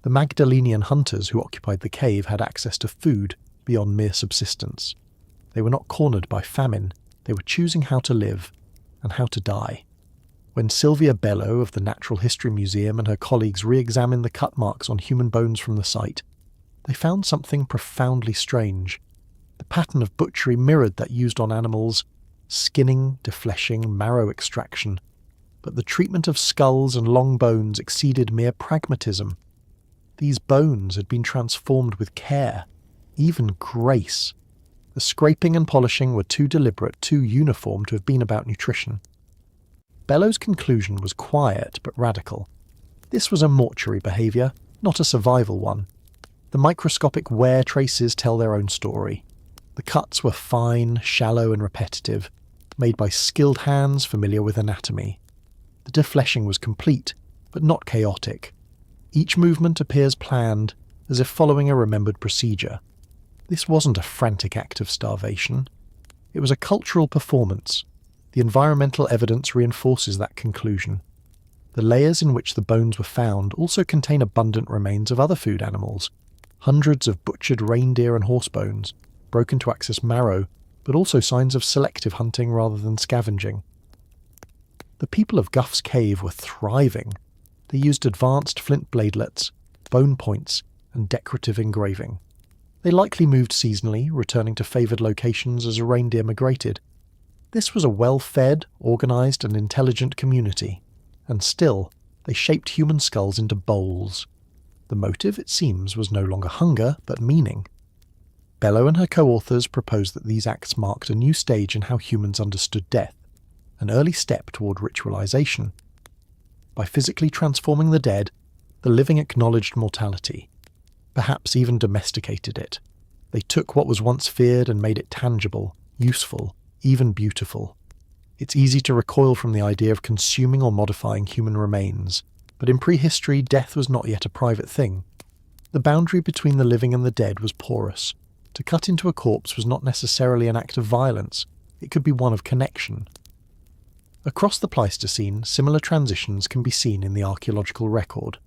[SPEAKER 1] The Magdalenian hunters who occupied the cave had access to food beyond mere subsistence. They were not cornered by famine, they were choosing how to live and how to die. When Sylvia Bello of the Natural History Museum and her colleagues re-examined the cut marks on human bones from the site, they found something profoundly strange. The pattern of butchery mirrored that used on animals: skinning, defleshing, marrow extraction. But the treatment of skulls and long bones exceeded mere pragmatism. These bones had been transformed with care, even grace. The scraping and polishing were too deliberate, too uniform to have been about nutrition. Bello's conclusion was quiet but radical. This was a mortuary behaviour, not a survival one. The microscopic wear traces tell their own story. The cuts were fine, shallow and repetitive, made by skilled hands familiar with anatomy. The defleshing was complete, but not chaotic. Each movement appears planned, as if following a remembered procedure. This wasn't a frantic act of starvation. It was a cultural performance. The environmental evidence reinforces that conclusion. The layers in which the bones were found also contain abundant remains of other food animals. Hundreds of butchered reindeer and horse bones, broken to access marrow, but also signs of selective hunting rather than scavenging. The people of Gough's Cave were thriving. They used advanced flint bladelets, bone points, and decorative engraving. They likely moved seasonally, returning to favoured locations as a reindeer migrated. This was a well-fed, organised and intelligent community, and still, they shaped human skulls into bowls. The motive, it seems, was no longer hunger, but meaning. Bello and her co-authors proposed that these acts marked a new stage in how humans understood death, an early step toward ritualization. By physically transforming the dead, the living acknowledged mortality, perhaps even domesticated it. They took what was once feared and made it tangible, useful, even beautiful. It's easy to recoil from the idea of consuming or modifying human remains, but in prehistory death was not yet a private thing. The boundary between the living and the dead was porous. To cut into a corpse was not necessarily an act of violence, it could be one of connection. Across the Pleistocene, similar transitions can be seen in the archaeological record.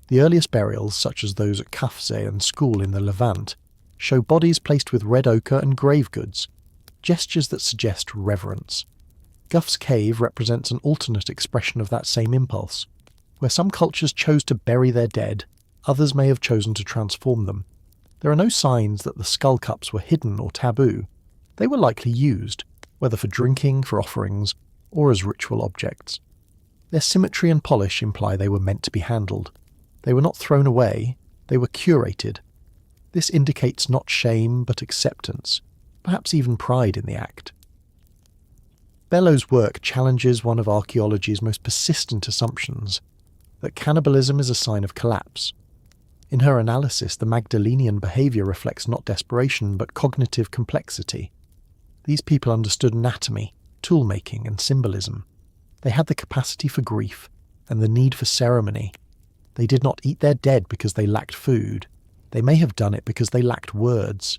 [SPEAKER 1] The earliest burials, such as those at 𝐓�/𝐻𝐒 and School in the Levant, show bodies placed with red ochre and grave goods, gestures that suggest reverence. Gough's Cave represents an alternate expression of that same impulse. Where some cultures chose to bury their dead, others may have chosen to transform them. There are no signs that the skull cups were hidden or taboo. They were likely used, whether for drinking, for offerings, or as ritual objects. Their symmetry and polish imply they were meant to be handled. They were not thrown away, they were curated. This indicates not shame, but acceptance, perhaps even pride in the act. Bello's work challenges one of archaeology's most persistent assumptions, that cannibalism is a sign of collapse. In her analysis, the Magdalenian behaviour reflects not desperation, but cognitive complexity. These people understood anatomy, tool-making and symbolism. They had the capacity for grief and the need for ceremony. They did not eat their dead because they lacked food. They may have done it because they lacked words.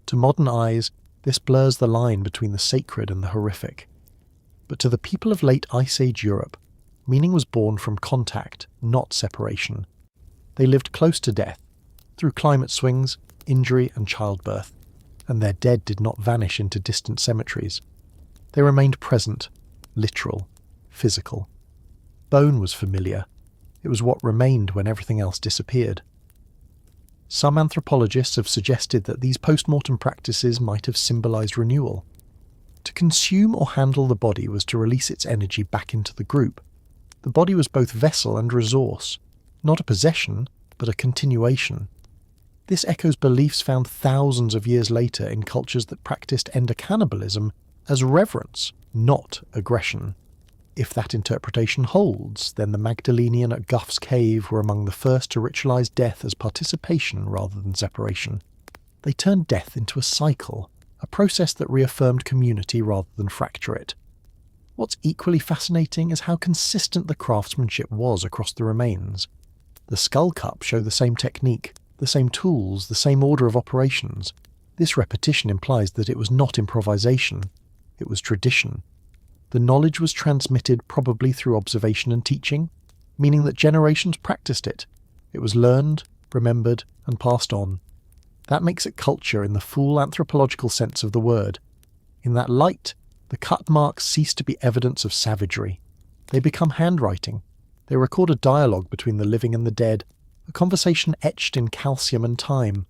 [SPEAKER 1] To modern eyes, this blurs the line between the sacred and the horrific. But to the people of late Ice Age Europe, meaning was born from contact, not separation. They lived close to death, through climate swings, injury and childbirth, and their dead did not vanish into distant cemeteries. They remained present, literal, physical. Bone was familiar. It was what remained when everything else disappeared. Some anthropologists have suggested that these post-mortem practices might have symbolized renewal. To consume or handle the body was to release its energy back into the group. The body was both vessel and resource, not a possession, but a continuation. This echoes beliefs found thousands of years later in cultures that practiced endocannibalism as reverence, not aggression. If that interpretation holds, then the Magdalenian at Guff's cave were among the first to ritualize death as participation rather than separation. They turned death into a cycle, a process that reaffirmed community rather than fracture it. What's equally fascinating is how consistent the craftsmanship was across the remains. The skull cups show the same technique, the same tools, the same order of operations. This repetition implies that it was not improvisation, it was tradition. The knowledge was transmitted probably through observation and teaching, meaning that generations practiced it. It was learned, remembered, and passed on. That makes it culture in the full anthropological sense of the word. In that light, the cut marks cease to be evidence of savagery. They become handwriting. They record a dialogue between the living and the dead, a conversation etched in calcium and time.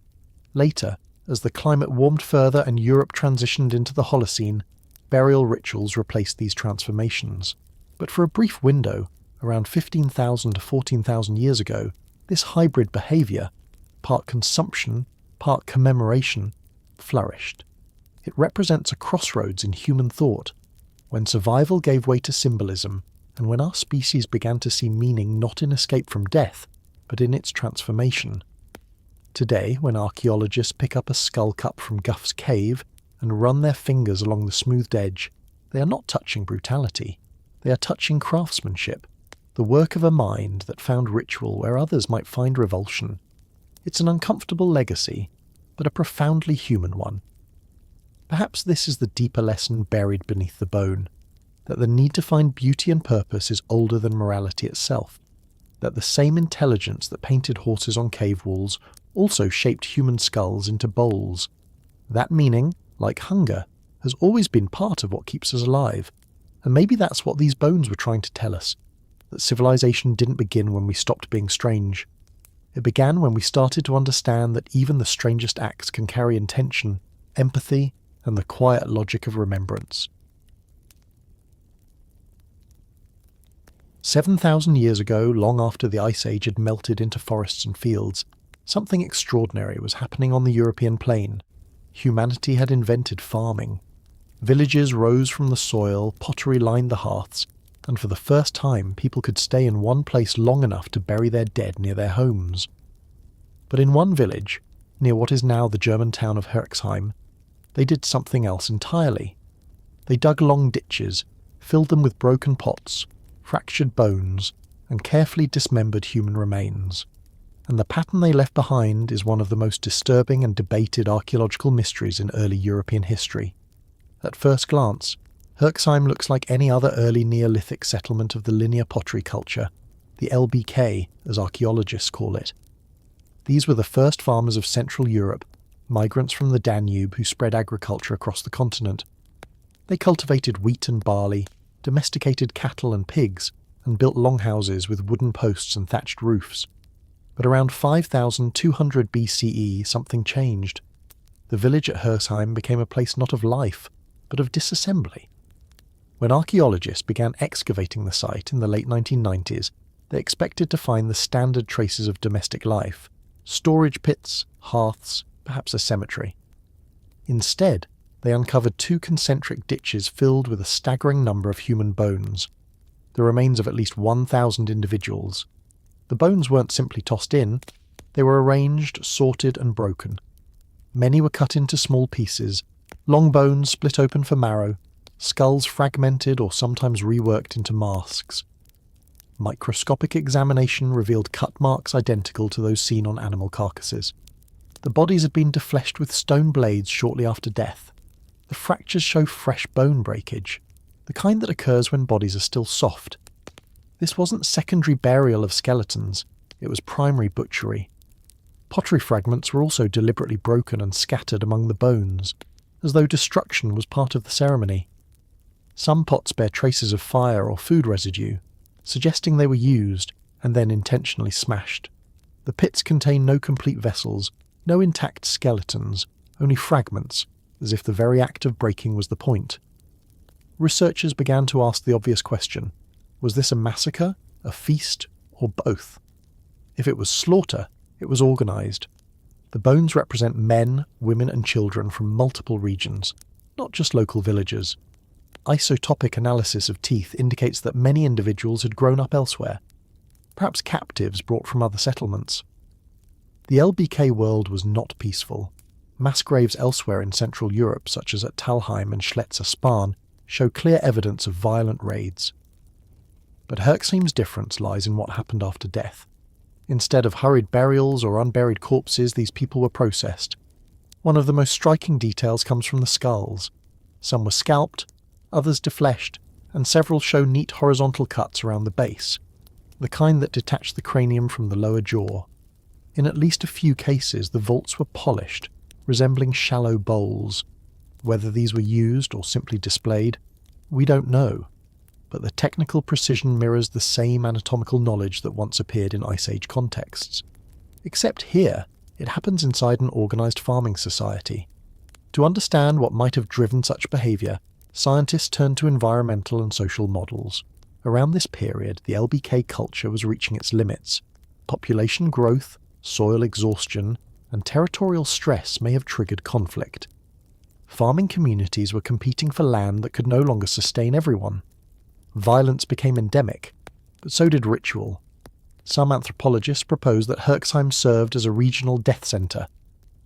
[SPEAKER 1] Later, as the climate warmed further and Europe transitioned into the Holocene, burial rituals replaced these transformations. But for a brief window, around 15,000 to 14,000 years ago, this hybrid behaviour, part consumption, part commemoration, flourished. It represents a crossroads in human thought, when survival gave way to symbolism, and when our species began to see meaning not in escape from death, but in its transformation. Today, when archaeologists pick up a skull cup from Guff's cave and run their fingers along the smoothed edge, they are not touching brutality. They are touching craftsmanship, the work of a mind that found ritual where others might find revulsion. It's an uncomfortable legacy, but a profoundly human one. Perhaps this is the deeper lesson buried beneath the bone, that the need to find beauty and purpose is older than morality itself, that the same intelligence that painted horses on cave walls also shaped human skulls into bowls. That meaning, like hunger, has always been part of what keeps us alive, and maybe that's what these bones were trying to tell us, that civilization didn't begin when we stopped being strange. It began when we started to understand that even the strangest acts can carry intention, empathy, and the quiet logic of remembrance. 7,000 years ago, long after the Ice Age had melted into forests and fields, something extraordinary was happening on the European plain. Humanity had invented farming. Villages rose from the soil, pottery lined the hearths, and for the first time people could stay in one place long enough to bury their dead near their homes. But in one village, near what is now the German town of Herxheim, they did something else entirely. They dug long ditches, filled them with broken pots, fractured bones, and carefully dismembered human remains. And the pattern they left behind is one of the most disturbing and debated archaeological mysteries in early European history. At first glance, Herxheim looks like any other early Neolithic settlement of the linear pottery culture, the LBK as archaeologists call it. These were the first farmers of Central Europe, migrants from the Danube who spread agriculture across the continent. They cultivated wheat and barley, domesticated cattle and pigs, and built longhouses with wooden posts and thatched roofs. But around 5,200 BCE something changed. The village at Herxheim became a place not of life, but of disassembly. When archaeologists began excavating the site in the late 1990s, they expected to find the standard traces of domestic life: storage pits, hearths, perhaps a cemetery. Instead, they uncovered two concentric ditches filled with a staggering number of human bones, the remains of at least 1,000 individuals. The bones weren't simply tossed in, they were arranged, sorted and broken. Many were cut into small pieces, long bones split open for marrow, skulls fragmented or sometimes reworked into masks. Microscopic examination revealed cut marks identical to those seen on animal carcasses. The bodies had been defleshed with stone blades shortly after death. The fractures show fresh bone breakage, the kind that occurs when bodies are still soft. This wasn't secondary burial of skeletons, it was primary butchery. Pottery fragments were also deliberately broken and scattered among the bones, as though destruction was part of the ceremony. Some pots bear traces of fire or food residue, suggesting they were used and then intentionally smashed. The pits contain no complete vessels, no intact skeletons, only fragments, as if the very act of breaking was the point. Researchers began to ask the obvious question: was this a massacre, a feast, or both? If it was slaughter, it was organised. The bones represent men, women and children from multiple regions, not just local villagers. Isotopic analysis of teeth indicates that many individuals had grown up elsewhere, perhaps captives brought from other settlements. The LBK world was not peaceful. Mass graves elsewhere in Central Europe, such as at Talheim and Schletzer-Spahn, show clear evidence of violent raids. But Herxheim's difference lies in what happened after death. Instead of hurried burials or unburied corpses, these people were processed. One of the most striking details comes from the skulls. Some were scalped, others defleshed, and several show neat horizontal cuts around the base, the kind that detach the cranium from the lower jaw. In at least a few cases, the vaults were polished, resembling shallow bowls. Whether these were used or simply displayed, we don't know, but the technical precision mirrors the same anatomical knowledge that once appeared in Ice Age contexts. Except here, it happens inside an organised farming society. To understand what might have driven such behaviour, scientists turned to environmental and social models. Around this period, the LBK culture was reaching its limits. Population growth, soil exhaustion, and territorial stress may have triggered conflict. Farming communities were competing for land that could no longer sustain everyone. Violence became endemic, but so did ritual. Some anthropologists propose that Herxheim served as a regional death centre,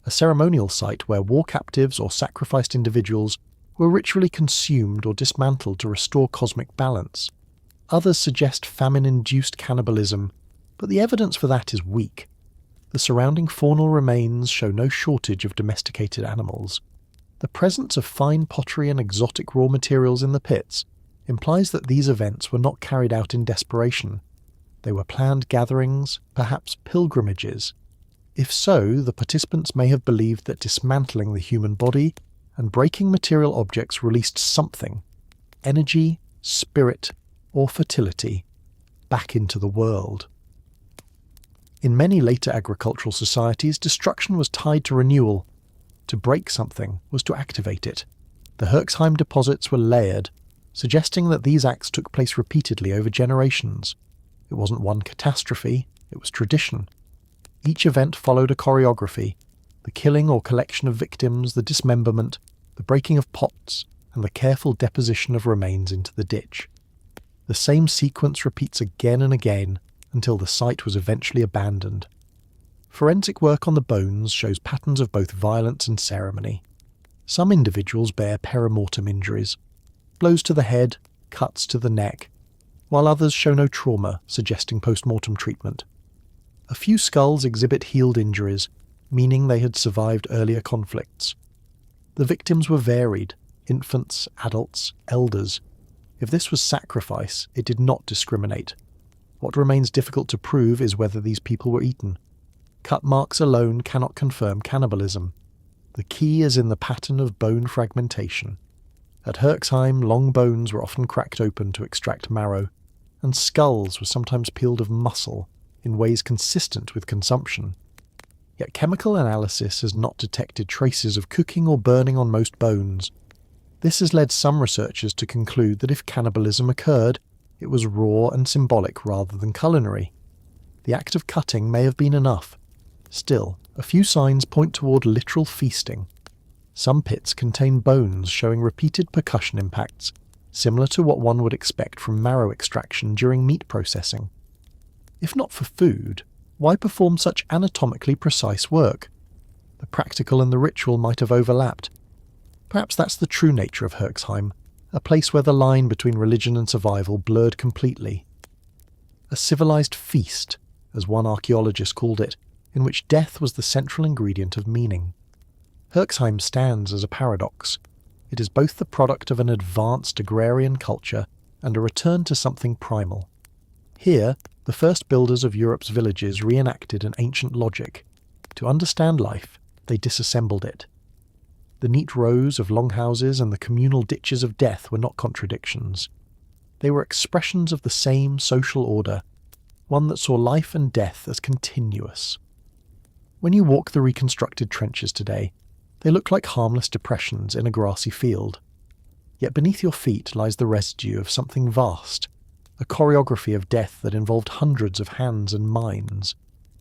[SPEAKER 1] a ceremonial site where war captives or sacrificed individuals were ritually consumed or dismantled to restore cosmic balance. Others suggest famine-induced cannibalism, but the evidence for that is weak. The surrounding faunal remains show no shortage of domesticated animals. The presence of fine pottery and exotic raw materials in the pits implies that these events were not carried out in desperation. They were planned gatherings, perhaps pilgrimages. If so, the participants may have believed that dismantling the human body and breaking material objects released something, energy, spirit, or fertility, back into the world. In many later agricultural societies, destruction was tied to renewal. To break something was to activate it. The Herxheim deposits were layered, suggesting that these acts took place repeatedly over generations. It wasn't one catastrophe, it was tradition. Each event followed a choreography: the killing or collection of victims, the dismemberment, the breaking of pots, and the careful deposition of remains into the ditch. The same sequence repeats again and again until the site was eventually abandoned. Forensic work on the bones shows patterns of both violence and ceremony. Some individuals bear perimortem injuries, blows to the head, cuts to the neck, while others show no trauma, suggesting post-mortem treatment. A few skulls exhibit healed injuries, meaning they had survived earlier conflicts. The victims were varied: infants, adults, elders. If this was sacrifice, it did not discriminate. What remains difficult to prove is whether these people were eaten. Cut marks alone cannot confirm cannibalism. The key is in the pattern of bone fragmentation. At Herxheim, long bones were often cracked open to extract marrow, and skulls were sometimes peeled of muscle in ways consistent with consumption. Yet chemical analysis has not detected traces of cooking or burning on most bones. This has led some researchers to conclude that if cannibalism occurred, it was raw and symbolic rather than culinary. The act of cutting may have been enough. Still, a few signs point toward literal feasting. Some pits contain bones showing repeated percussion impacts, similar to what one would expect from marrow extraction during meat processing. If not for food, why perform such anatomically precise work? The practical and the ritual might have overlapped. Perhaps that's the true nature of Herxheim, a place where the line between religion and survival blurred completely. A civilized feast, as one archaeologist called it, in which death was the central ingredient of meaning. Herxheim stands as a paradox. It is both the product of an advanced agrarian culture and a return to something primal. Here, the first builders of Europe's villages reenacted an ancient logic. To understand life, they disassembled it. The neat rows of longhouses and the communal ditches of death were not contradictions. They were expressions of the same social order, one that saw life and death as continuous. When you walk the reconstructed trenches today, they look like harmless depressions in a grassy field. Yet beneath your feet lies the residue of something vast, a choreography of death that involved hundreds of hands and minds.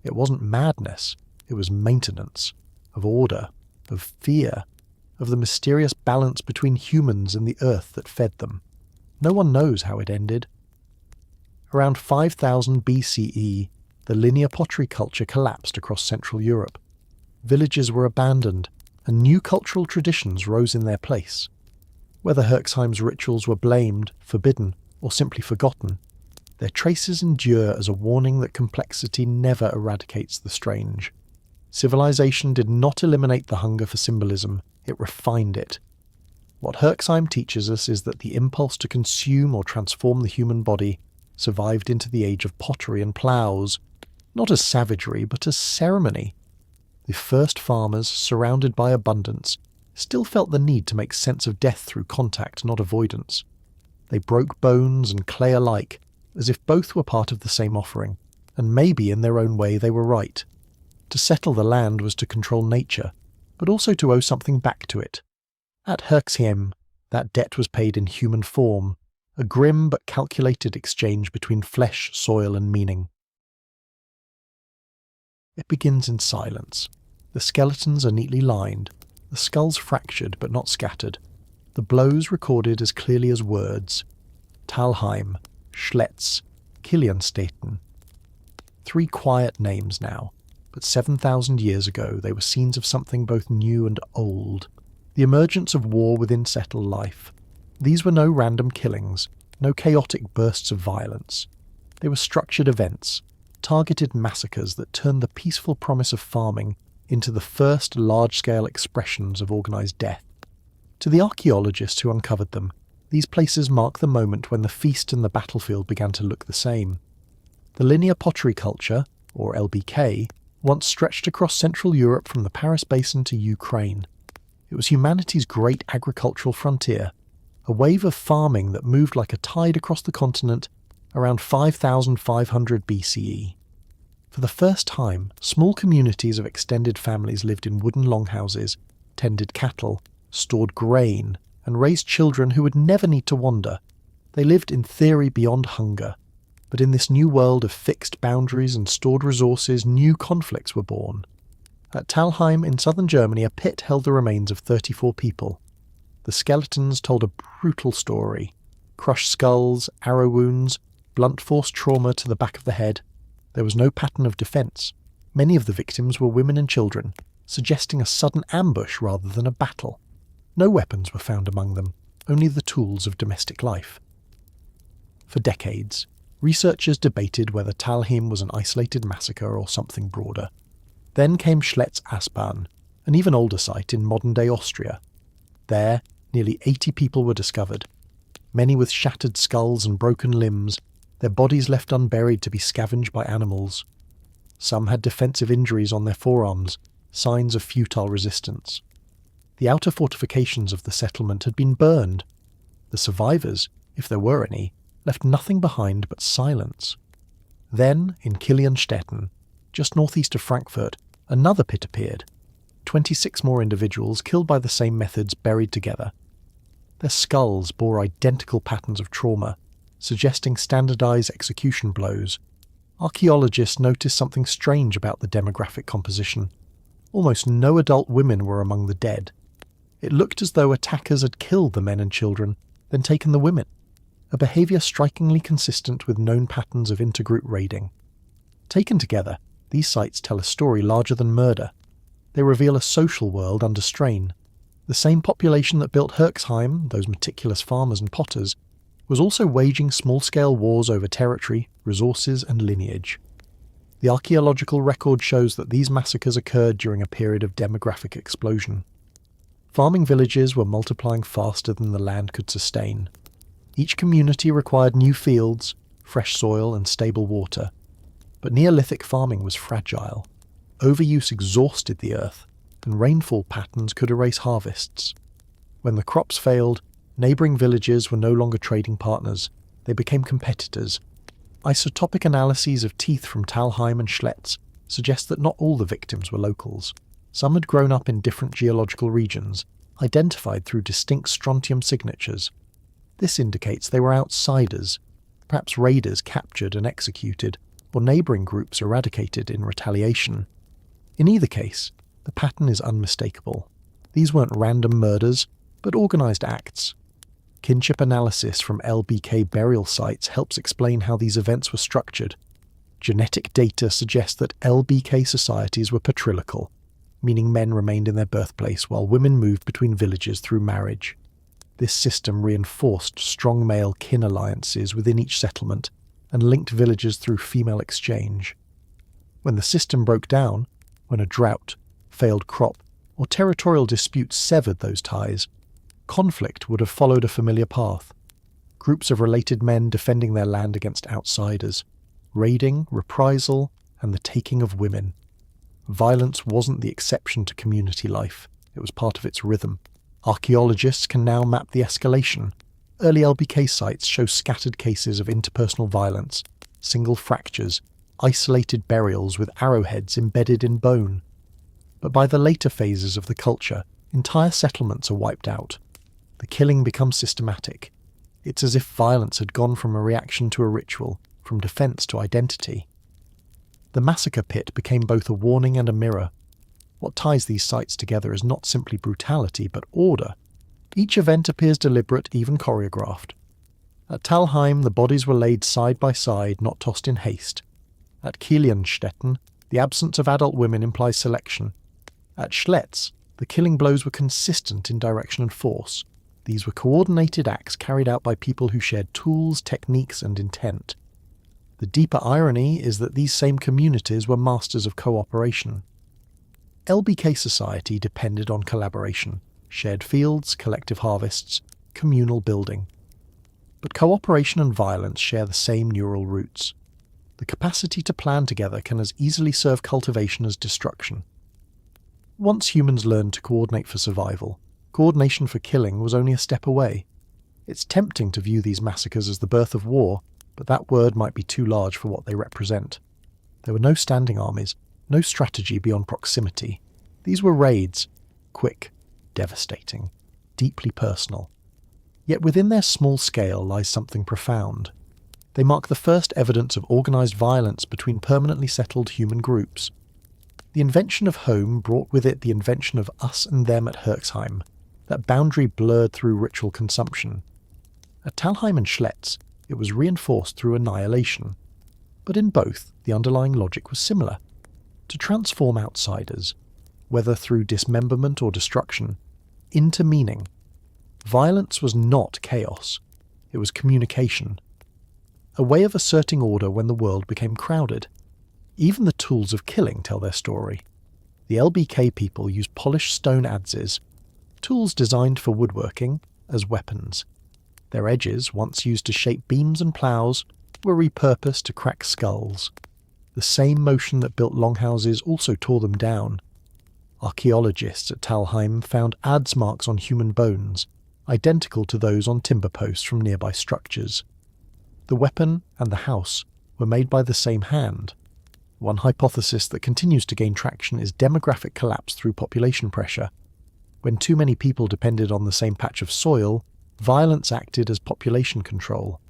[SPEAKER 1] It wasn't madness, it was maintenance, of order, of fear, of the mysterious balance between humans and the earth that fed them. No one knows how it ended. Around 5000 BCE, the linear pottery culture collapsed across Central Europe. Villages were abandoned, and new cultural traditions rose in their place. Whether Herxheim's rituals were blamed, forbidden, or simply forgotten, their traces endure as a warning that complexity never eradicates the strange. Civilization did not eliminate the hunger for symbolism, it refined it. What Herxheim teaches us is that the impulse to consume or transform the human body survived into the age of pottery and ploughs, not as savagery but as ceremony. The first farmers, surrounded by abundance, still felt the need to make sense of death through contact, not avoidance. They broke bones and clay alike, as if both were part of the same offering, and maybe in their own way they were right. To settle the land was to control nature, but also to owe something back to it. At Herxheim, that debt was paid in human form, a grim but calculated exchange between flesh, soil, and meaning. It begins in silence. The skeletons are neatly lined, the skulls fractured but not scattered, the blows recorded as clearly as words. Talheim, Schletz, Kiliansteten. 3 quiet names now, but 7,000 years ago they were scenes of something both new and old. The emergence of war within settled life. These were no random killings, no chaotic bursts of violence. They were structured events, targeted massacres that turned the peaceful promise of farming into the first large-scale expressions of organised death. To the archaeologists who uncovered them, these places mark the moment when the feast and the battlefield began to look the same. The linear pottery culture, or LBK, once stretched across Central Europe from the Paris Basin to Ukraine. It was humanity's great agricultural frontier, a wave of farming that moved like a tide across the continent around 5500 BCE. For the first time, small communities of extended families lived in wooden longhouses, tended cattle, stored grain, and raised children who would never need to wander. They lived in theory beyond hunger, but in this new world of fixed boundaries and stored resources, new conflicts were born. At Talheim in southern Germany, a pit held the remains of 34 people. The skeletons told a brutal story. Crushed skulls, arrow wounds, blunt force trauma to the back of the head. There was no pattern of defence. Many of the victims were women and children, suggesting a sudden ambush rather than a battle. No weapons were found among them, only the tools of domestic life. For decades, researchers debated whether Talheim was an isolated massacre or something broader. Then came Schletz-Aspern, an even older site in modern-day Austria. There, nearly 80 people were discovered, many with shattered skulls and broken limbs, their bodies left unburied to be scavenged by animals. Some had defensive injuries on their forearms, signs of futile resistance. The outer fortifications of the settlement had been burned. The survivors, if there were any, left nothing behind but silence. Then, in Kiliansteten, just northeast of Frankfurt, another pit appeared. 26 more individuals killed by the same methods buried together. Their skulls bore identical patterns of trauma, suggesting standardized execution blows. Archaeologists noticed something strange about the demographic composition. Almost no adult women were among the dead. It looked as though attackers had killed the men and children, then taken the women, a behaviour strikingly consistent with known patterns of intergroup raiding. Taken together, these sites tell a story larger than murder. They reveal a social world under strain. The same population that built Herxheim, those meticulous farmers and potters, was also waging small-scale wars over territory, resources and lineage. The archaeological record shows that these massacres occurred during a period of demographic explosion. Farming villages were multiplying faster than the land could sustain. Each community required new fields, fresh soil and stable water. But Neolithic farming was fragile. Overuse exhausted the earth, and rainfall patterns could erase harvests. When the crops failed, neighbouring villages were no longer trading partners. They became competitors. Isotopic analyses of teeth from Talheim and Schletz suggest that not all the victims were locals. Some had grown up in different geological regions, identified through distinct strontium signatures. This indicates they were outsiders, perhaps raiders captured and executed, or neighbouring groups eradicated in retaliation. In either case, the pattern is unmistakable. These weren't random murders, but organised acts. Kinship analysis from LBK burial sites helps explain how these events were structured. Genetic data suggests that LBK societies were patrilical, meaning men remained in their birthplace while women moved between villages through marriage. This system reinforced strong male kin alliances within each settlement and linked villages through female exchange. When the system broke down, when a drought, failed crop, or territorial disputes severed those ties, conflict would have followed a familiar path. Groups of related men defending their land against outsiders, raiding, reprisal, and the taking of women. Violence wasn't the exception to community life, it was part of its rhythm. Archaeologists can now map the escalation. Early LBK sites show scattered cases of interpersonal violence, single fractures, isolated burials with arrowheads embedded in bone. But by the later phases of the culture, entire settlements are wiped out. The killing becomes systematic. It's as if violence had gone from a reaction to a ritual, from defence to identity. The massacre pit became both a warning and a mirror. What ties these sites together is not simply brutality, but order. Each event appears deliberate, even choreographed. At Talheim, the bodies were laid side by side, not tossed in haste. At Kilianstetten, the absence of adult women implies selection. At Schletz, the killing blows were consistent in direction and force. These were coordinated acts carried out by people who shared tools, techniques, and intent. The deeper irony is that these same communities were masters of cooperation. LBK society depended on collaboration, shared fields, collective harvests, communal building. But cooperation and violence share the same neural roots. The capacity to plan together can as easily serve cultivation as destruction. Once humans learned to coordinate for survival, coordination for killing was only a step away. It's tempting to view these massacres as the birth of war, but that word might be too large for what they represent. There were no standing armies, no strategy beyond proximity. These were raids, quick, devastating, deeply personal. Yet within their small scale lies something profound. They mark the first evidence of organised violence between permanently settled human groups. The invention of home brought with it the invention of us and them at Herxheim, that boundary blurred through ritual consumption. At Talheim and Schletz, it was reinforced through annihilation. But in both, the underlying logic was similar. To transform outsiders, whether through dismemberment or destruction, into meaning. Violence was not chaos. It was communication. A way of asserting order when the world became crowded. Even the tools of killing tell their story. The LBK people used polished stone adzes, tools designed for woodworking, as weapons. Their edges, once used to shape beams and ploughs, were repurposed to crack skulls. The same motion that built longhouses also tore them down. Archaeologists at Talheim found adze marks on human bones, identical to those on timber posts from nearby structures. The weapon and the house were made by the same hand. One hypothesis that continues to gain traction is demographic collapse through population pressure. When too many people depended on the same patch of soil, violence acted as population control.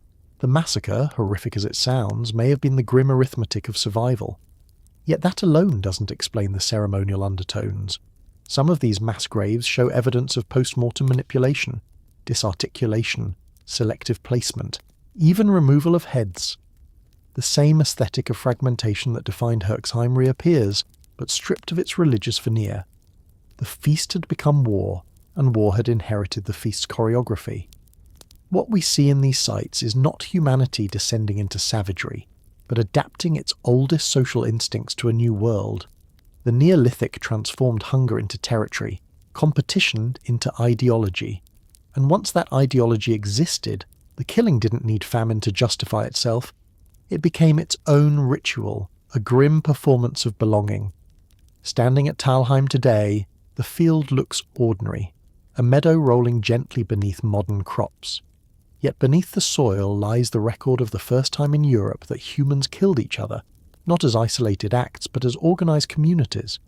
[SPEAKER 1] The massacre, horrific as it sounds, may have been the grim arithmetic of survival. Yet that alone doesn't explain the ceremonial undertones. Some of these mass graves show evidence of post-mortem manipulation, disarticulation, selective placement, even removal of heads. The same aesthetic of fragmentation that defined Herxheim reappears, but stripped of its religious veneer. The feast had become war, and war had inherited the feast's choreography. What we see in these sites is not humanity descending into savagery, but adapting its oldest social instincts to a new world. The Neolithic transformed hunger into territory, competition into ideology. And once that ideology existed, the killing didn't need famine to justify itself. It became its own ritual, a grim performance of belonging. Standing at Talheim today, the field looks ordinary, a meadow rolling gently beneath modern crops. Yet beneath the soil lies the record of the first time in Europe that humans killed each other, not as isolated acts, but as organised communities.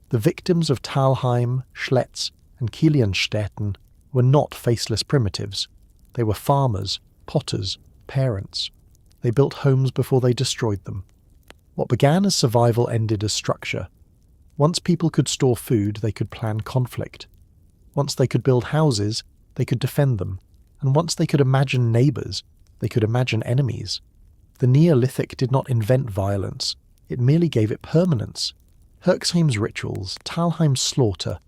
[SPEAKER 1] The victims of Talheim, Schletz, and Kilianstetten were not faceless primitives. They were farmers, potters, parents. They built homes before they destroyed them. What began as survival ended as structure. Once people could store food, they could plan conflict. Once they could build houses, they could defend them, and once they could imagine neighbours, they could imagine enemies. The Neolithic did not invent violence, it merely gave it permanence. Herxheim's rituals, Talheim's slaughter,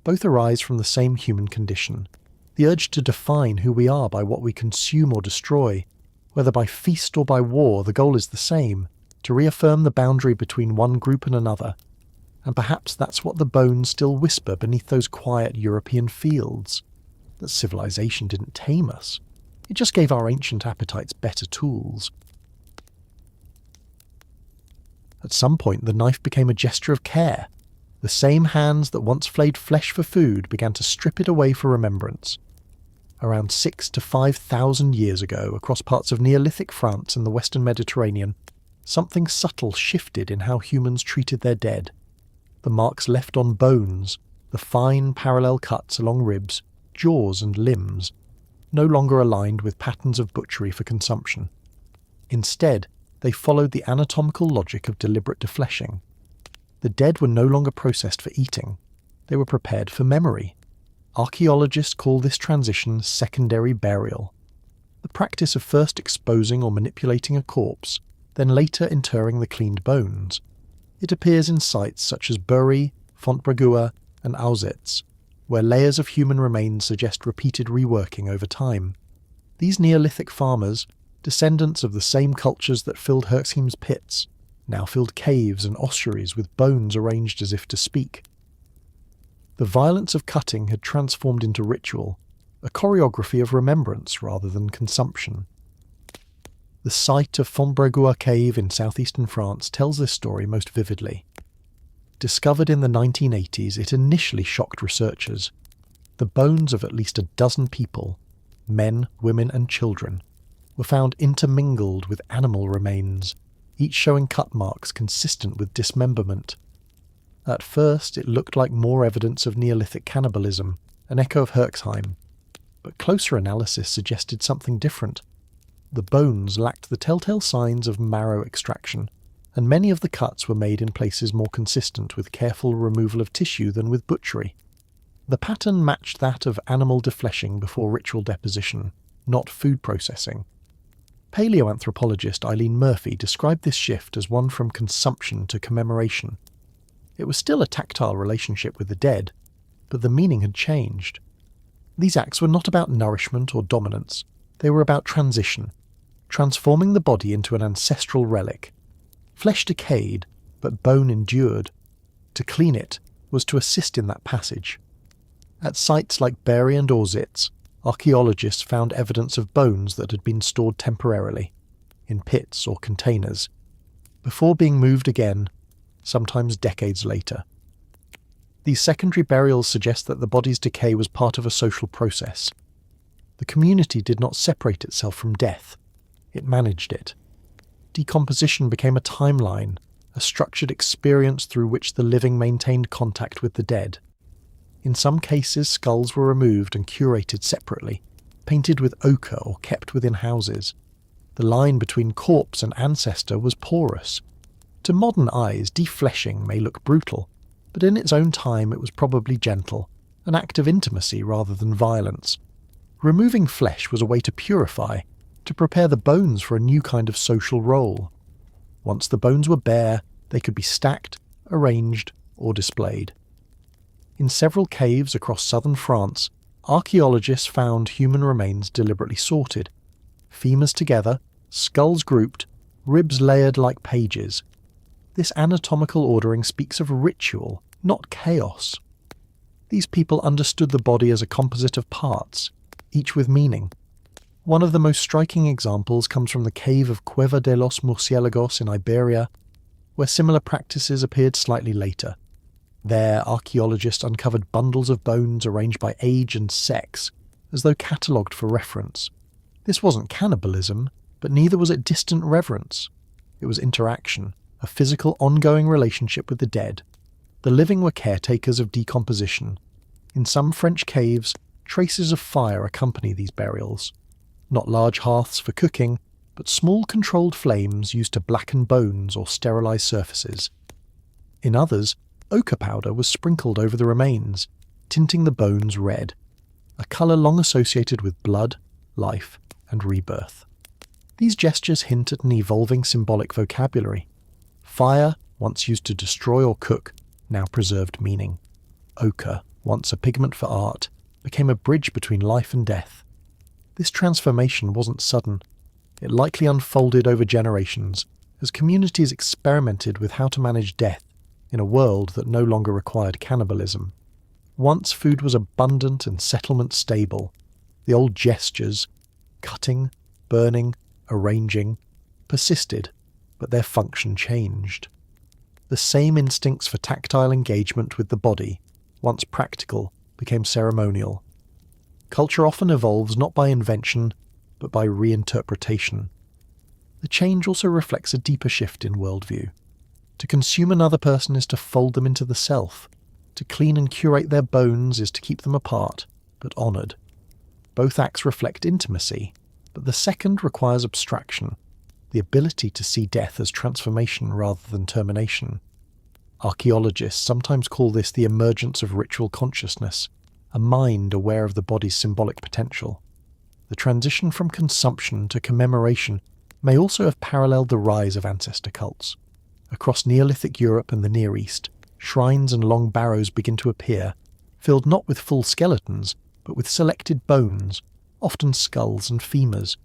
[SPEAKER 1] both arise from the same human condition. The urge to define who we are by what we consume or destroy. Whether by feast or by war, the goal is the same, to reaffirm the boundary between one group and another. And perhaps that's what the bones still whisper beneath those quiet European fields. That civilization didn't tame us. It just gave our ancient appetites better tools. At some point, the knife became a gesture of care. The same hands that once flayed flesh for food began to strip it away for remembrance. Around 6,000 to 5,000 years ago, across parts of Neolithic France and the Western Mediterranean, something subtle shifted in how humans treated their dead. The marks left on bones, the fine parallel cuts along ribs, jaws and limbs, no longer aligned with patterns of butchery for consumption. Instead, they followed the anatomical logic of deliberate defleshing. The dead were no longer processed for eating. They were prepared for memory. Archaeologists call this transition secondary burial. The practice of first exposing or manipulating a corpse, then later interring the cleaned bones. It appears in sites such as Bury, Fontbragua, and Auschwitz, where layers of human remains suggest repeated reworking over time. These Neolithic farmers, descendants of the same cultures that filled Herxheim's pits, now filled caves and ossuaries with bones arranged as if to speak. The violence of cutting had transformed into ritual, a choreography of remembrance rather than consumption. The site of Fontbragua cave in southeastern France tells this story most vividly. Discovered in the 1980s, it initially shocked researchers. The bones of at least a dozen people, men, women and children, were found intermingled with animal remains, each showing cut marks consistent with dismemberment. At first, it looked like more evidence of Neolithic cannibalism, an echo of Herxheim, but closer analysis suggested something different. The bones lacked the telltale signs of marrow extraction, and many of the cuts were made in places more consistent with careful removal of tissue than with butchery. The pattern matched that of animal defleshing before ritual deposition, not food processing. Paleoanthropologist Eileen Murphy described this shift as one from consumption to commemoration. It was still a tactile relationship with the dead, but the meaning had changed. These acts were not about nourishment or dominance, they were about transition, transforming the body into an ancestral relic. Flesh decayed, but bone endured. To clean it was to assist in that passage. At sites like Bury and Auschwitz, archaeologists found evidence of bones that had been stored temporarily, in pits or containers, before being moved again, sometimes decades later. These secondary burials suggest that the body's decay was part of a social process. The community did not separate itself from death, it managed it. Decomposition became a timeline, a structured experience through which the living maintained contact with the dead. In some cases, skulls were removed and curated separately, painted with ochre or kept within houses. The line between corpse and ancestor was porous. To modern eyes, defleshing may look brutal, but in its own time it was probably gentle, an act of intimacy rather than violence. Removing flesh was a way to purify, to prepare the bones for a new kind of social role. Once the bones were bare, they could be stacked, arranged, or displayed. In several caves across southern France, archaeologists found human remains deliberately sorted. Femurs together, skulls grouped, ribs layered like pages. This anatomical ordering speaks of ritual, not chaos. These people understood the body as a composite of parts, each with meaning. One of the most striking examples comes from the cave of Cueva de los Murciélagos in Iberia, where similar practices appeared slightly later. There, archaeologists uncovered bundles of bones arranged by age and sex, as though catalogued for reference. This wasn't cannibalism, but neither was it distant reverence. It was interaction, a physical ongoing relationship with the dead. The living were caretakers of decomposition. In some French caves, traces of fire accompany these burials. Not large hearths for cooking, but small controlled flames used to blacken bones or sterilize surfaces. In others, ochre powder was sprinkled over the remains. tinting the bones red, a colour long associated with blood, life, and rebirth. These gestures hint at an evolving symbolic vocabulary. Fire, once used to destroy or cook, now preserved meaning. Ochre, once a pigment for art, became a bridge between life and death. This transformation wasn't sudden. It likely unfolded over generations as communities experimented with how to manage death in a world that no longer required cannibalism. Once food was abundant and settlement stable, the old gestures, cutting, burning, arranging, persisted, but their function changed. The same instincts for tactile engagement with the body, once practical, became ceremonial. Culture often evolves not by invention, but by reinterpretation. The change also reflects a deeper shift in worldview. To consume another person is to fold them into the self. To clean and curate their bones is to keep them apart, but honoured. Both acts reflect intimacy, but the second requires abstraction, the ability to see death as transformation rather than termination. Archaeologists sometimes call this the emergence of ritual consciousness, a mind aware of the body's symbolic potential. The transition from consumption to commemoration may also have paralleled the rise of ancestor cults. Across Neolithic Europe and the Near East, shrines and long barrows begin to appear, filled not with full skeletons, but with selected bones, often skulls and femurs.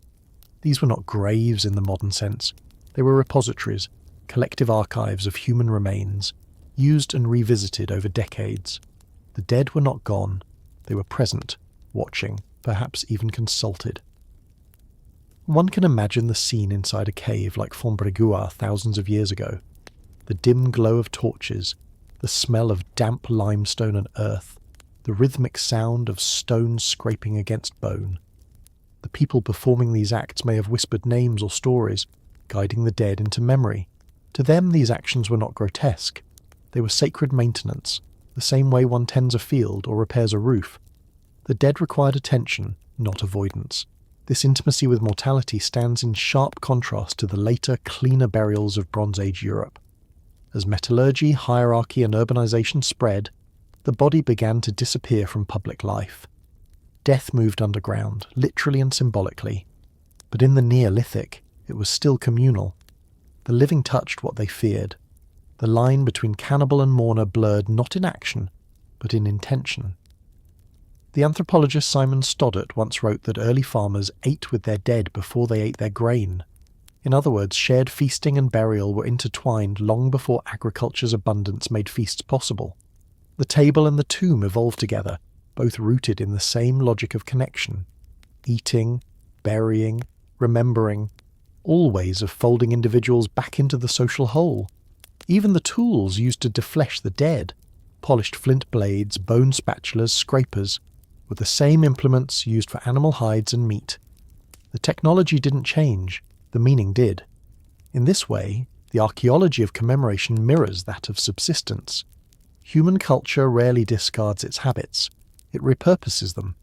[SPEAKER 1] These were not graves in the modern sense. They were repositories, collective archives of human remains, used and revisited over decades. The dead were not gone. They were present, watching, perhaps even consulted. One can imagine the scene inside a cave like Fontbréguard thousands of years ago. The dim glow of torches, the smell of damp limestone and earth, the rhythmic sound of stone scraping against bone. The people performing these acts may have whispered names or stories, guiding the dead into memory. To them, these actions were not grotesque. They were sacred maintenance, the same way one tends a field or repairs a roof. The dead required attention, not avoidance. This intimacy with mortality stands in sharp contrast to the later, cleaner burials of Bronze Age Europe. As metallurgy, hierarchy, and urbanization spread, the body began to disappear from public life. Death moved underground, literally and symbolically. But in the Neolithic, it was still communal. The living touched what they feared. The line between cannibal and mourner blurred not in action, but in intention. The anthropologist Simon Stoddart once wrote that early farmers ate with their dead before they ate their grain. In other words, shared feasting and burial were intertwined long before agriculture's abundance made feasts possible. The table and the tomb evolved together, both rooted in the same logic of connection. Eating, burying, remembering, all ways of folding individuals back into the social whole. Even the tools used to deflesh the dead, polished flint blades, bone spatulas, scrapers, were the same implements used for animal hides and meat. The technology didn't change, the meaning did. In this way, the archaeology of commemoration mirrors that of subsistence. Human culture rarely discards its habits, it repurposes them.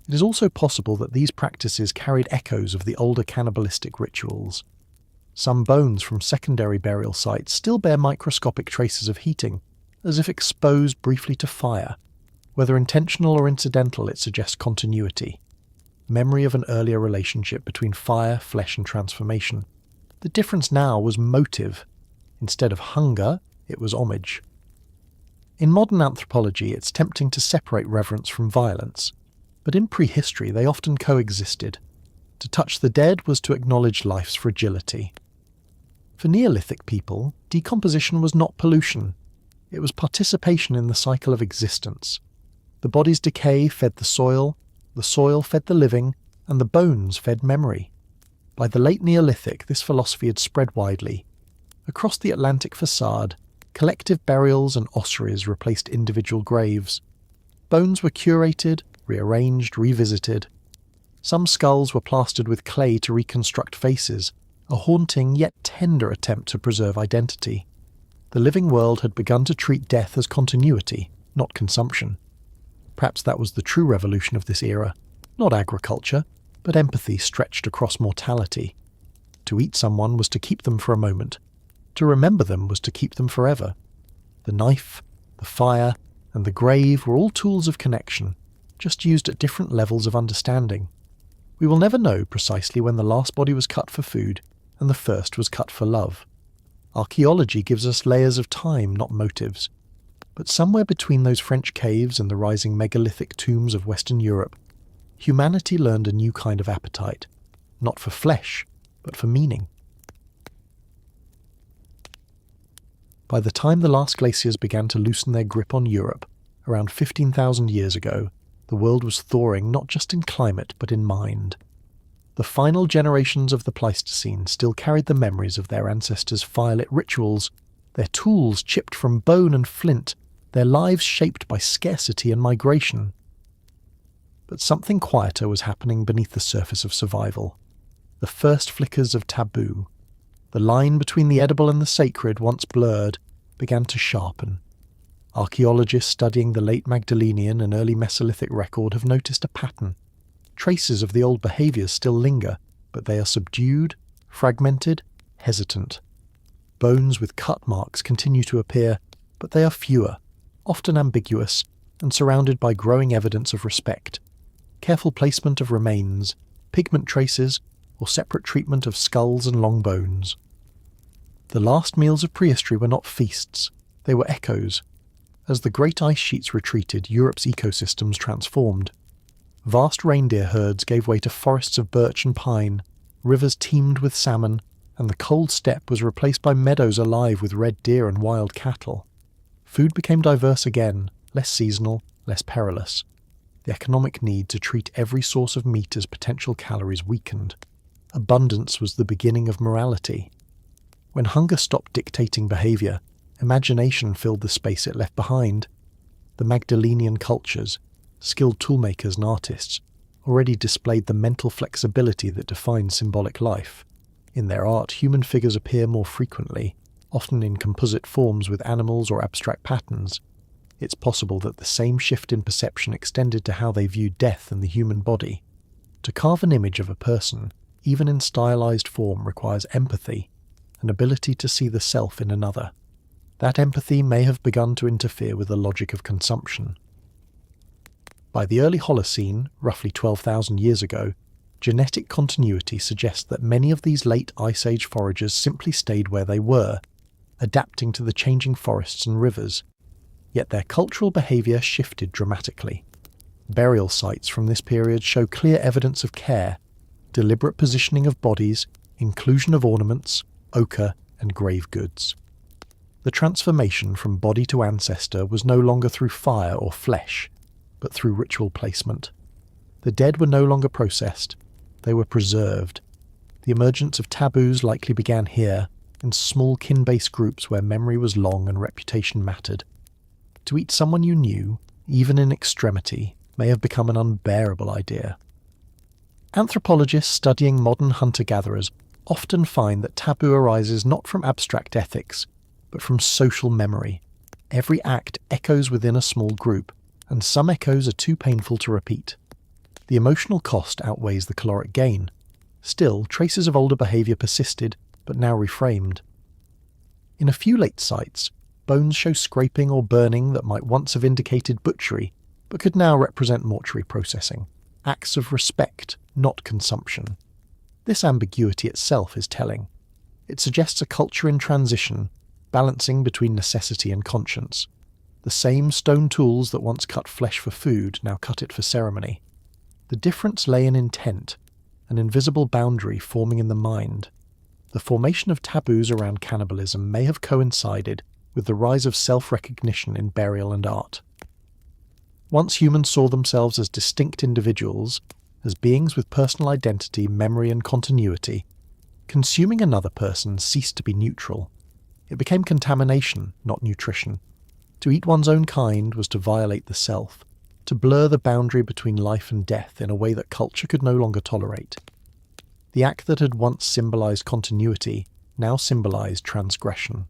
[SPEAKER 1] It is also possible that these practices carried echoes of the older cannibalistic rituals. Some bones from secondary burial sites still bear microscopic traces of heating, as if exposed briefly to fire. Whether intentional or incidental, it suggests continuity. Memory of an earlier relationship between fire, flesh, and transformation. The difference now was motive. Instead of hunger, it was homage. In modern anthropology, it's tempting to separate reverence from violence, but in prehistory they often coexisted. To touch the dead was to acknowledge life's fragility. For Neolithic people, decomposition was not pollution. It was participation in the cycle of existence. The body's decay fed the soil fed the living, and the bones fed memory. By the late Neolithic, this philosophy had spread widely. Across the Atlantic facade, collective burials and ossuaries replaced individual graves. Bones were curated, rearranged, revisited. Some skulls were plastered with clay to reconstruct faces, a haunting yet tender attempt to preserve identity. The living world had begun to treat death as continuity, not consumption. Perhaps that was the true revolution of this era, not agriculture, but empathy stretched across mortality. To eat someone was to keep them for a moment. To remember them was to keep them forever. The knife, the fire, and the grave were all tools of connection, just used at different levels of understanding. We will never know precisely when the last body was cut for food and the first was cut for love. Archaeology gives us layers of time, not motives. But somewhere between those French caves and the rising megalithic tombs of Western Europe, humanity learned a new kind of appetite, not for flesh, but for meaning. By the time the last glaciers began to loosen their grip on Europe, around 15,000 years ago, the world was thawing not just in climate but in mind. The final generations of the Pleistocene still carried the memories of their ancestors' firelit rituals, their tools chipped from bone and flint, their lives shaped by scarcity and migration. But something quieter was happening beneath the surface of survival. The first flickers of taboo. The line between the edible and the sacred, once blurred, began to sharpen. Archaeologists studying the late Magdalenian and early Mesolithic record have noticed a pattern. Traces of the old behaviours still linger, but they are subdued, fragmented, hesitant. Bones with cut marks continue to appear, but they are fewer, often ambiguous, and surrounded by growing evidence of respect. Careful placement of remains, pigment traces, or separate treatment of skulls and long bones. The last meals of prehistory were not feasts, they were echoes. As the great ice sheets retreated, Europe's ecosystems transformed. Vast reindeer herds gave way to forests of birch and pine, rivers teemed with salmon, and the cold steppe was replaced by meadows alive with red deer and wild cattle. Food became diverse again, less seasonal, less perilous. The economic need to treat every source of meat as potential calories weakened. Abundance was the beginning of morality. When hunger stopped dictating behaviour, imagination filled the space it left behind. The Magdalenian cultures, skilled toolmakers and artists, already displayed the mental flexibility that defines symbolic life. In their art, human figures appear more frequently, often in composite forms with animals or abstract patterns. It's possible that the same shift in perception extended to how they viewed death and the human body. To carve an image of a person, even in stylized form, requires empathy, an ability to see the self in another. That empathy may have begun to interfere with the logic of consumption. By the early Holocene, roughly 12,000 years ago, genetic continuity suggests that many of these late Ice Age foragers simply stayed where they were, adapting to the changing forests and rivers. Yet their cultural behaviour shifted dramatically. Burial sites from this period show clear evidence of care, deliberate positioning of bodies, inclusion of ornaments, ochre, and grave goods. The transformation from body to ancestor was no longer through fire or flesh, but through ritual placement. The dead were no longer processed, they were preserved. The emergence of taboos likely began here, in small kin-based groups where memory was long and reputation mattered. To eat someone you knew, even in extremity, may have become an unbearable idea. Anthropologists studying modern hunter-gatherers often find that taboo arises not from abstract ethics, but from social memory. Every act echoes within a small group, and some echoes are too painful to repeat. The emotional cost outweighs the caloric gain. Still, traces of older behaviour persisted, but now reframed. In a few late sites, bones show scraping or burning that might once have indicated butchery, but could now represent mortuary processing. Acts of respect, not consumption. This ambiguity itself is telling. It suggests a culture in transition, balancing between necessity and conscience. The same stone tools that once cut flesh for food now cut it for ceremony. The difference lay in intent, an invisible boundary forming in the mind. The formation of taboos around cannibalism may have coincided with the rise of self-recognition in burial and art. Once humans saw themselves as distinct individuals, as beings with personal identity, memory and continuity, consuming another person ceased to be neutral. It became contamination, not nutrition. To eat one's own kind was to violate the self, to blur the boundary between life and death in a way that culture could no longer tolerate. The act that had once symbolized continuity now symbolized transgression.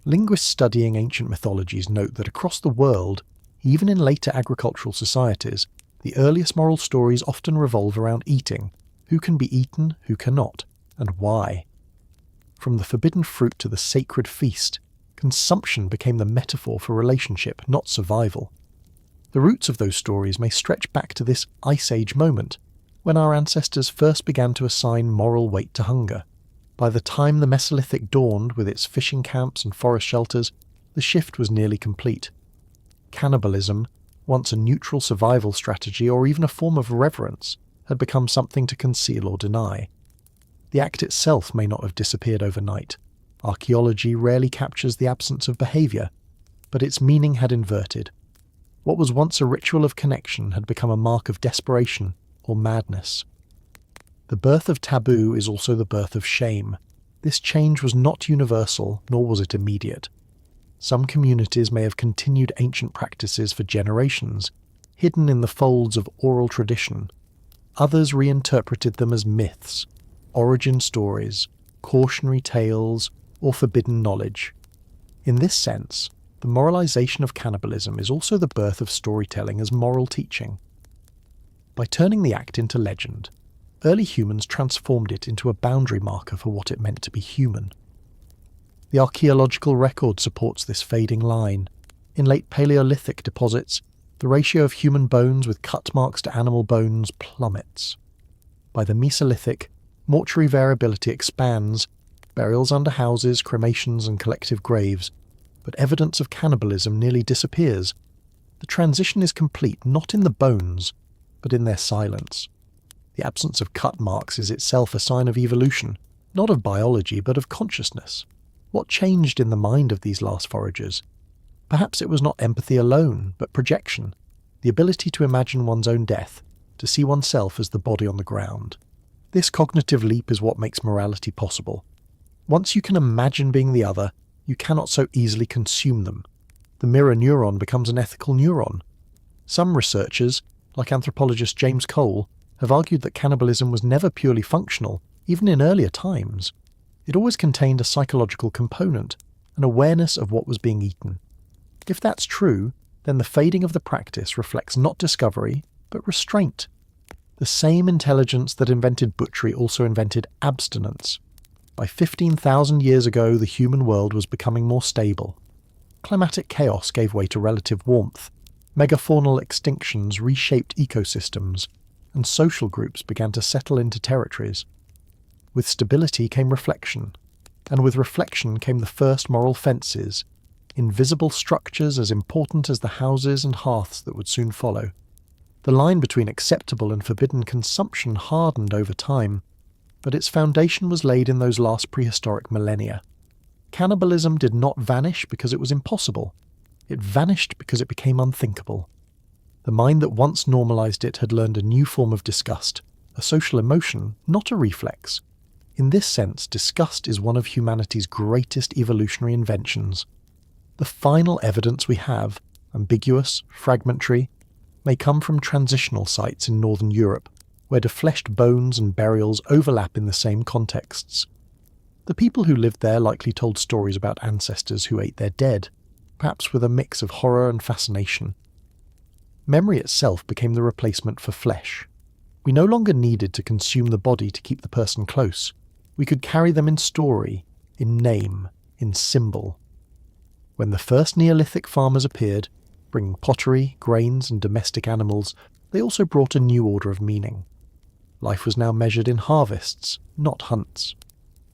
[SPEAKER 1] Linguists studying ancient mythologies note that across the world, even in later agricultural societies, the earliest moral stories often revolve around eating, who can be eaten, who cannot, and why. From the forbidden fruit to the sacred feast, Consumption became the metaphor for relationship, not survival. The roots of those stories may stretch back to this Ice Age moment, when our ancestors first began to assign moral weight to hunger. By the time the Mesolithic dawned with its fishing camps and forest shelters, the shift was nearly complete. Cannibalism, once a neutral survival strategy or even a form of reverence, had become something to conceal or deny. The act itself may not have disappeared overnight. Archaeology rarely captures the absence of behaviour, but its meaning had inverted. What was once a ritual of connection had become a mark of desperation or madness. The birth of taboo is also the birth of shame. This change was not universal, nor was it immediate. Some communities may have continued ancient practices for generations, hidden in the folds of oral tradition. Others reinterpreted them as myths, origin stories, cautionary tales, or forbidden knowledge. In this sense, the moralization of cannibalism is also the birth of storytelling as moral teaching. By turning the act into legend, early humans transformed it into a boundary marker for what it meant to be human. The archaeological record supports this fading line. In late Paleolithic deposits, the ratio of human bones with cut marks to animal bones plummets. By the Mesolithic, mortuary variability expands, burials under houses, cremations and collective graves, but evidence of cannibalism nearly disappears. The transition is complete not in the bones, but in their silence. The absence of cut marks is itself a sign of evolution, not of biology but of consciousness. What changed in the mind of these last foragers? Perhaps it was not empathy alone, but projection, the ability to imagine one's own death, to see oneself as the body on the ground. This cognitive leap is what makes morality possible. Once you can imagine being the other, you cannot so easily consume them. The mirror neuron becomes an ethical neuron. Some researchers, like anthropologist James Cole, have argued that cannibalism was never purely functional, even in earlier times. It always contained a psychological component, an awareness of what was being eaten. If that's true, then the fading of the practice reflects not discovery, but restraint. The same intelligence that invented butchery also invented abstinence. By 15,000 years ago, the human world was becoming more stable. Climatic chaos gave way to relative warmth. Megafaunal extinctions reshaped ecosystems, and social groups began to settle into territories. With stability came reflection, and with reflection came the first moral fences, invisible structures as important as the houses and hearths that would soon follow. The line between acceptable and forbidden consumption hardened over time, but its foundation was laid in those last prehistoric millennia. Cannibalism did not vanish because it was impossible. It vanished because it became unthinkable. The mind that once normalized it had learned a new form of disgust, a social emotion, not a reflex. In this sense, disgust is one of humanity's greatest evolutionary inventions. The final evidence we have, ambiguous, fragmentary, may come from transitional sites in northern Europe, where defleshed bones and burials overlap in the same contexts. The people who lived there likely told stories about ancestors who ate their dead, perhaps with a mix of horror and fascination. Memory itself became the replacement for flesh. We no longer needed to consume the body to keep the person close. We could carry them in story, in name, in symbol. When the first Neolithic farmers appeared, bringing pottery, grains and domestic animals, they also brought a new order of meaning. Life was now measured in harvests, not hunts.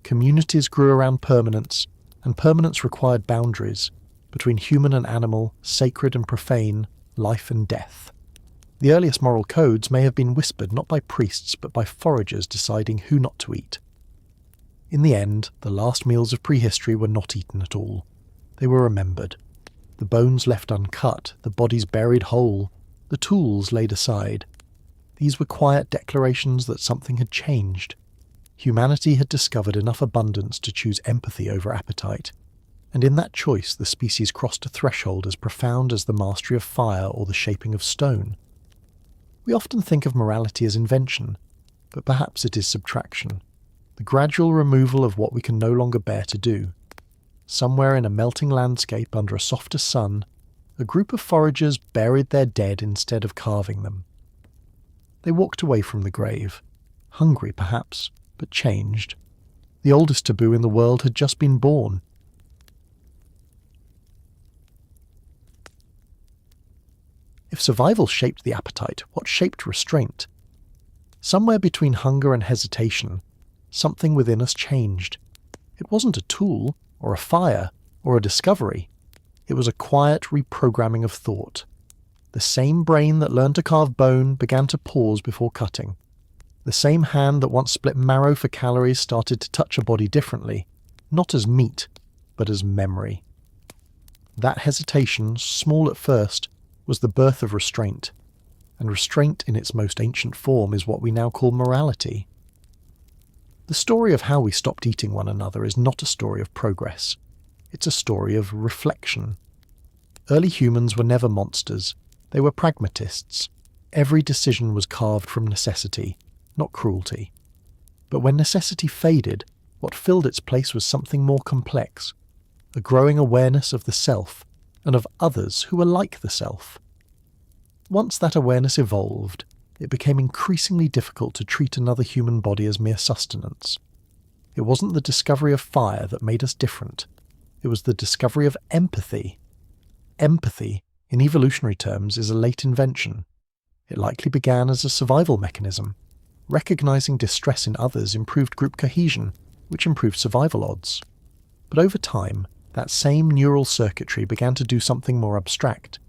[SPEAKER 1] Communities grew around permanence, and permanence required boundaries between human and animal, sacred and profane, life and death. The earliest moral codes may have been whispered not by priests but by foragers deciding who not to eat. In the end, the last meals of prehistory were not eaten at all. They were remembered. The bones left uncut, the bodies buried whole, the tools laid aside. These were quiet declarations that something had changed. Humanity had discovered enough abundance to choose empathy over appetite, and in that choice the species crossed a threshold as profound as the mastery of fire or the shaping of stone. We often think of morality as invention, but perhaps it is subtraction, the gradual removal of what we can no longer bear to do. Somewhere in a melting landscape under a softer sun, a group of foragers buried their dead instead of carving them. They walked away from the grave, hungry perhaps, but changed. The oldest taboo in the world had just been born. If survival shaped the appetite, what shaped restraint? Somewhere between hunger and hesitation, something within us changed. It wasn't a tool, or a fire, or a discovery. It was a quiet reprogramming of thought. The same brain that learned to carve bone began to pause before cutting. The same hand that once split marrow for calories started to touch a body differently, not as meat, but as memory. That hesitation, small at first, was the birth of restraint, and restraint in its most ancient form is what we now call morality. The story of how we stopped eating one another is not a story of progress. It's a story of reflection. Early humans were never monsters. They were pragmatists. Every decision was carved from necessity, not cruelty. But when necessity faded, what filled its place was something more complex, a growing awareness of the self and of others who were like the self. Once that awareness evolved, it became increasingly difficult to treat another human body as mere sustenance. It wasn't the discovery of fire that made us different. It was the discovery of empathy. Empathy, in evolutionary terms, is a late invention. It likely began as a survival mechanism. Recognizing distress in others improved group cohesion, which improved survival odds. But over time, that same neural circuitry began to do something more abstract.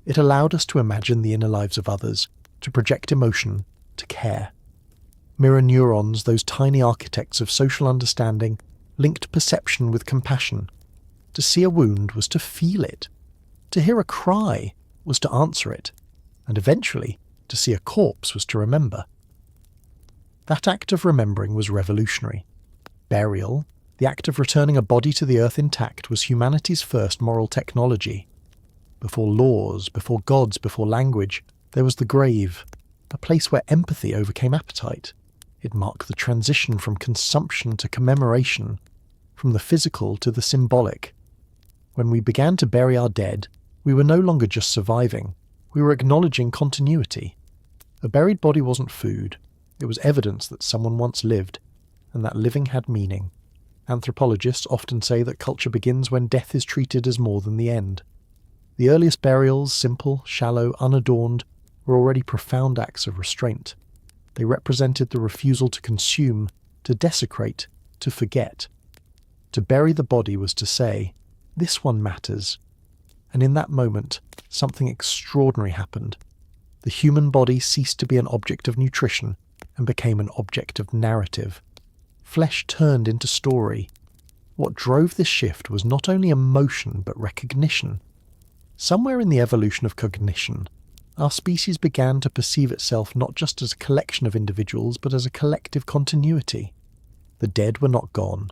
[SPEAKER 1] It allowed us to imagine the inner lives of others, to project emotion, to care. Mirror neurons, those tiny architects of social understanding, linked perception with compassion. To see a wound was to feel it. To hear a cry was to answer it. And eventually, to see a corpse was to remember. That act of remembering was revolutionary. Burial, the act of returning a body to the earth intact, was humanity's first moral technology. Before laws, before gods, before language, there was the grave, a place where empathy overcame appetite. It marked the transition from consumption to commemoration, from the physical to the symbolic. When we began to bury our dead, we were no longer just surviving, we were acknowledging continuity. A buried body wasn't food, it was evidence that someone once lived, and that living had meaning. Anthropologists often say that culture begins when death is treated as more than the end. The earliest burials, simple, shallow, unadorned, were already profound acts of restraint. They represented the refusal to consume, to desecrate, to forget. To bury the body was to say, "This one matters." And in that moment, something extraordinary happened. The human body ceased to be an object of nutrition and became an object of narrative. Flesh turned into story. What drove this shift was not only emotion but recognition. Somewhere in the evolution of cognition, our species began to perceive itself not just as a collection of individuals but as a collective continuity. The dead were not gone.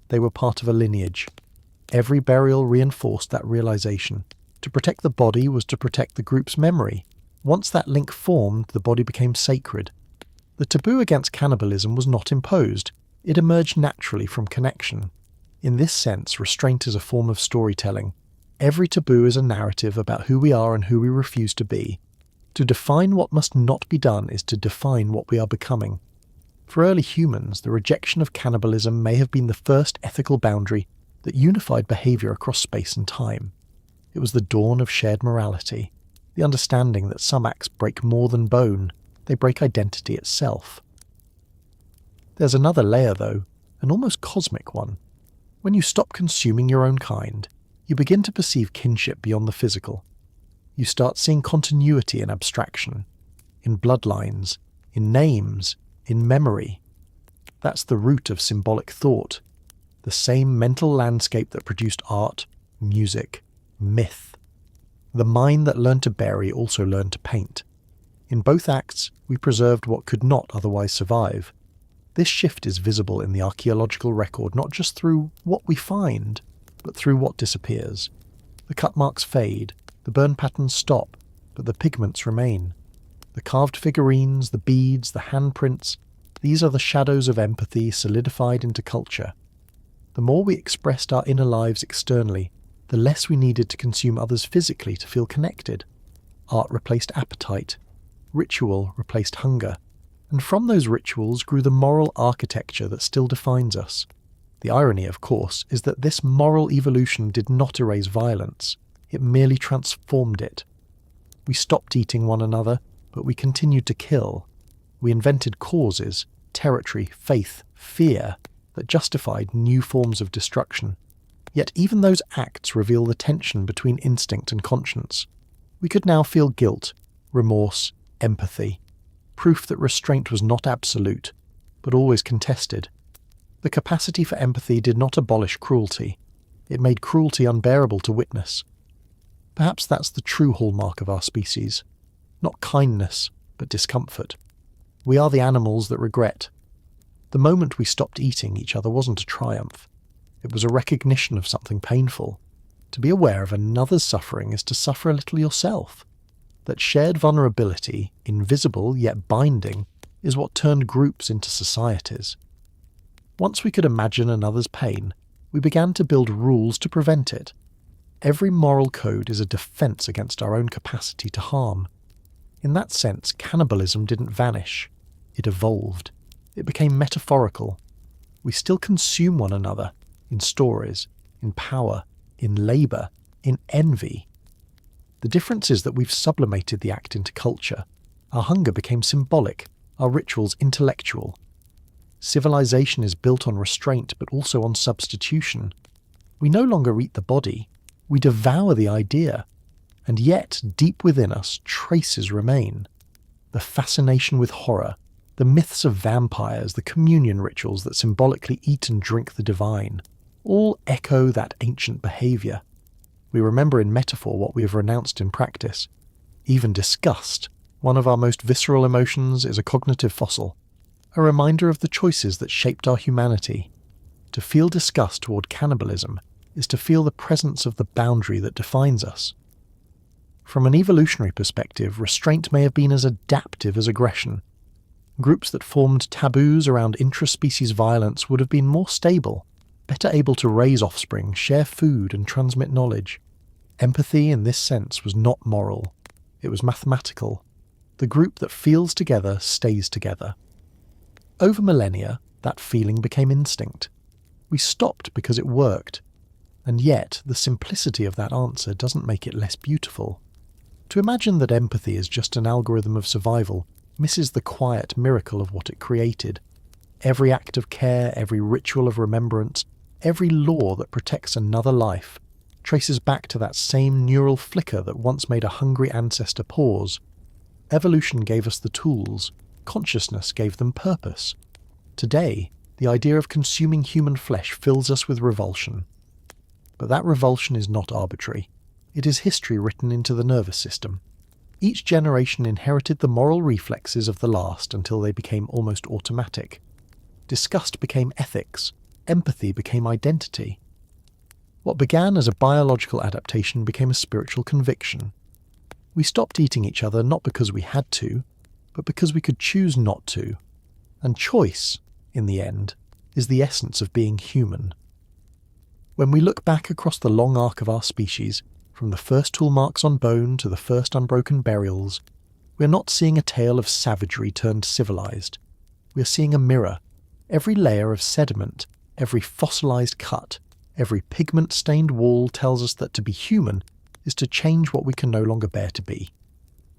[SPEAKER 1] They were part of a lineage. Every burial reinforced that realization. To protect the body was to protect the group's memory. Once that link formed, the body became sacred. The taboo against cannibalism was not imposed. It emerged naturally from connection. In this sense, restraint is a form of storytelling. Every taboo is a narrative about who we are and who we refuse to be. To define what must not be done is to define what we are becoming. For early humans, the rejection of cannibalism may have been the first ethical boundary that unified behavior across space and time. It was the dawn of shared morality, the understanding that some acts break more than bone, they break identity itself. There's another layer, though, an almost cosmic one. When you stop consuming your own kind, you begin to perceive kinship beyond the physical. You start seeing continuity in abstraction, in bloodlines, in names, in memory. That's the root of symbolic thought, the same mental landscape that produced art, music, myth. The mind that learned to bury also learned to paint. In both acts, we preserved what could not otherwise survive. This shift is visible in the archaeological record not just through what we find, but through what disappears. The cut marks fade, the burn patterns stop, but the pigments remain. The carved figurines, the beads, the handprints, these are the shadows of empathy solidified into culture. The more we expressed our inner lives externally, the less we needed to consume others physically to feel connected. Art replaced appetite. Ritual replaced hunger. And from those rituals grew the moral architecture that still defines us. The irony, of course, is that this moral evolution did not erase violence. It merely transformed it. We stopped eating one another, but we continued to kill. We invented causes, territory, faith, fear that justified new forms of destruction. Yet even those acts reveal the tension between instinct and conscience. We could now feel guilt, remorse, empathy, proof that restraint was not absolute, but always contested. The capacity for empathy did not abolish cruelty. It made cruelty unbearable to witness. Perhaps that's the true hallmark of our species. Not kindness, but discomfort. We are the animals that regret. The moment we stopped eating each other wasn't a triumph. It was a recognition of something painful. To be aware of another's suffering is to suffer a little yourself. That shared vulnerability, invisible yet binding, is what turned groups into societies. Once we could imagine another's pain, we began to build rules to prevent it. Every moral code is a defense against our own capacity to harm. In that sense, cannibalism didn't vanish. It evolved. It became metaphorical. We still consume one another, in stories, in power, in labour, in envy. The difference is that we've sublimated the act into culture. Our hunger became symbolic, our rituals intellectual. Civilization is built on restraint but also on substitution. We no longer eat the body, we devour the idea. And yet, deep within us, traces remain. The fascination with horror, the myths of vampires, the communion rituals that symbolically eat and drink the divine, all echo that ancient behaviour. We remember in metaphor what we have renounced in practice. Even disgust, one of our most visceral emotions, is a cognitive fossil, a reminder of the choices that shaped our humanity. To feel disgust toward cannibalism is to feel the presence of the boundary that defines us. From an evolutionary perspective, restraint may have been as adaptive as aggression. Groups that formed taboos around intraspecies violence would have been more stable, better able to raise offspring, share food, and transmit knowledge. Empathy in this sense was not moral. It was mathematical. The group that feels together stays together. Over millennia, that feeling became instinct. We stopped because it worked. And yet, the simplicity of that answer doesn't make it less beautiful. To imagine that empathy is just an algorithm of survival misses the quiet miracle of what it created. Every act of care, every ritual of remembrance, every law that protects another life traces back to that same neural flicker that once made a hungry ancestor pause. Evolution gave us the tools. Consciousness gave them purpose. Today, the idea of consuming human flesh fills us with revulsion. But that revulsion is not arbitrary. It is history written into the nervous system. Each generation inherited the moral reflexes of the last until they became almost automatic. Disgust became ethics. Empathy became identity. What began as a biological adaptation became a spiritual conviction. We stopped eating each other not because we had to, but because we could choose not to. And choice, in the end, is the essence of being human. When we look back across the long arc of our species, from the first tool marks on bone to the first unbroken burials, we are not seeing a tale of savagery turned civilized. We are seeing a mirror. Every layer of sediment, every fossilized cut, every pigment-stained wall tells us that to be human is to change what we can no longer bear to be.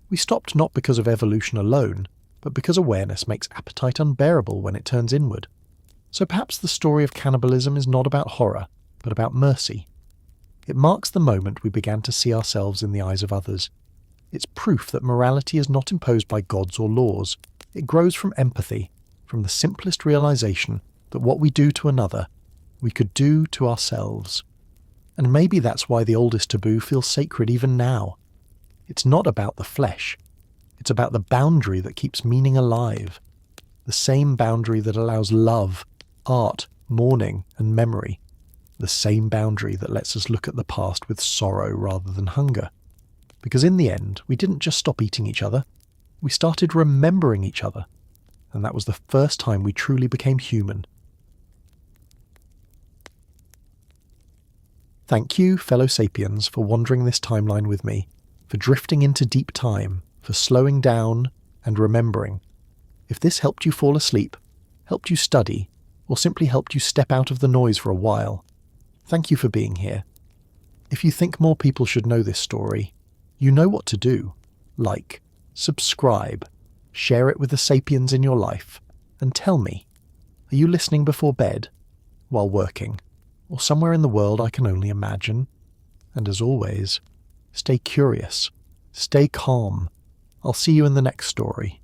[SPEAKER 1] We stopped not because of evolution alone, but because awareness makes appetite unbearable when it turns inward. So perhaps the story of cannibalism is not about horror, but about mercy. It marks the moment we began to see ourselves in the eyes of others. It's proof that morality is not imposed by gods or laws. It grows from empathy, from the simplest realization that what we do to another, we could do to ourselves. And maybe that's why the oldest taboo feels sacred even now. It's not about the flesh. It's about the boundary that keeps meaning alive. The same boundary that allows love, art, mourning, and memory. The same boundary that lets us look at the past with sorrow rather than hunger. Because in the end, we didn't just stop eating each other. We started remembering each other. And that was the first time we truly became human. Thank you, fellow sapiens, for wandering this timeline with me, for drifting into deep time, for slowing down and remembering. If this helped you fall asleep, helped you study, or simply helped you step out of the noise for a while, thank you for being here. If you think more people should know this story, you know what to do. like, subscribe, share it with the sapiens in your life, and tell me, are you listening before bed, while working, or somewhere in the world I can only imagine? And as always, stay curious, stay calm. I'll see you in the next story.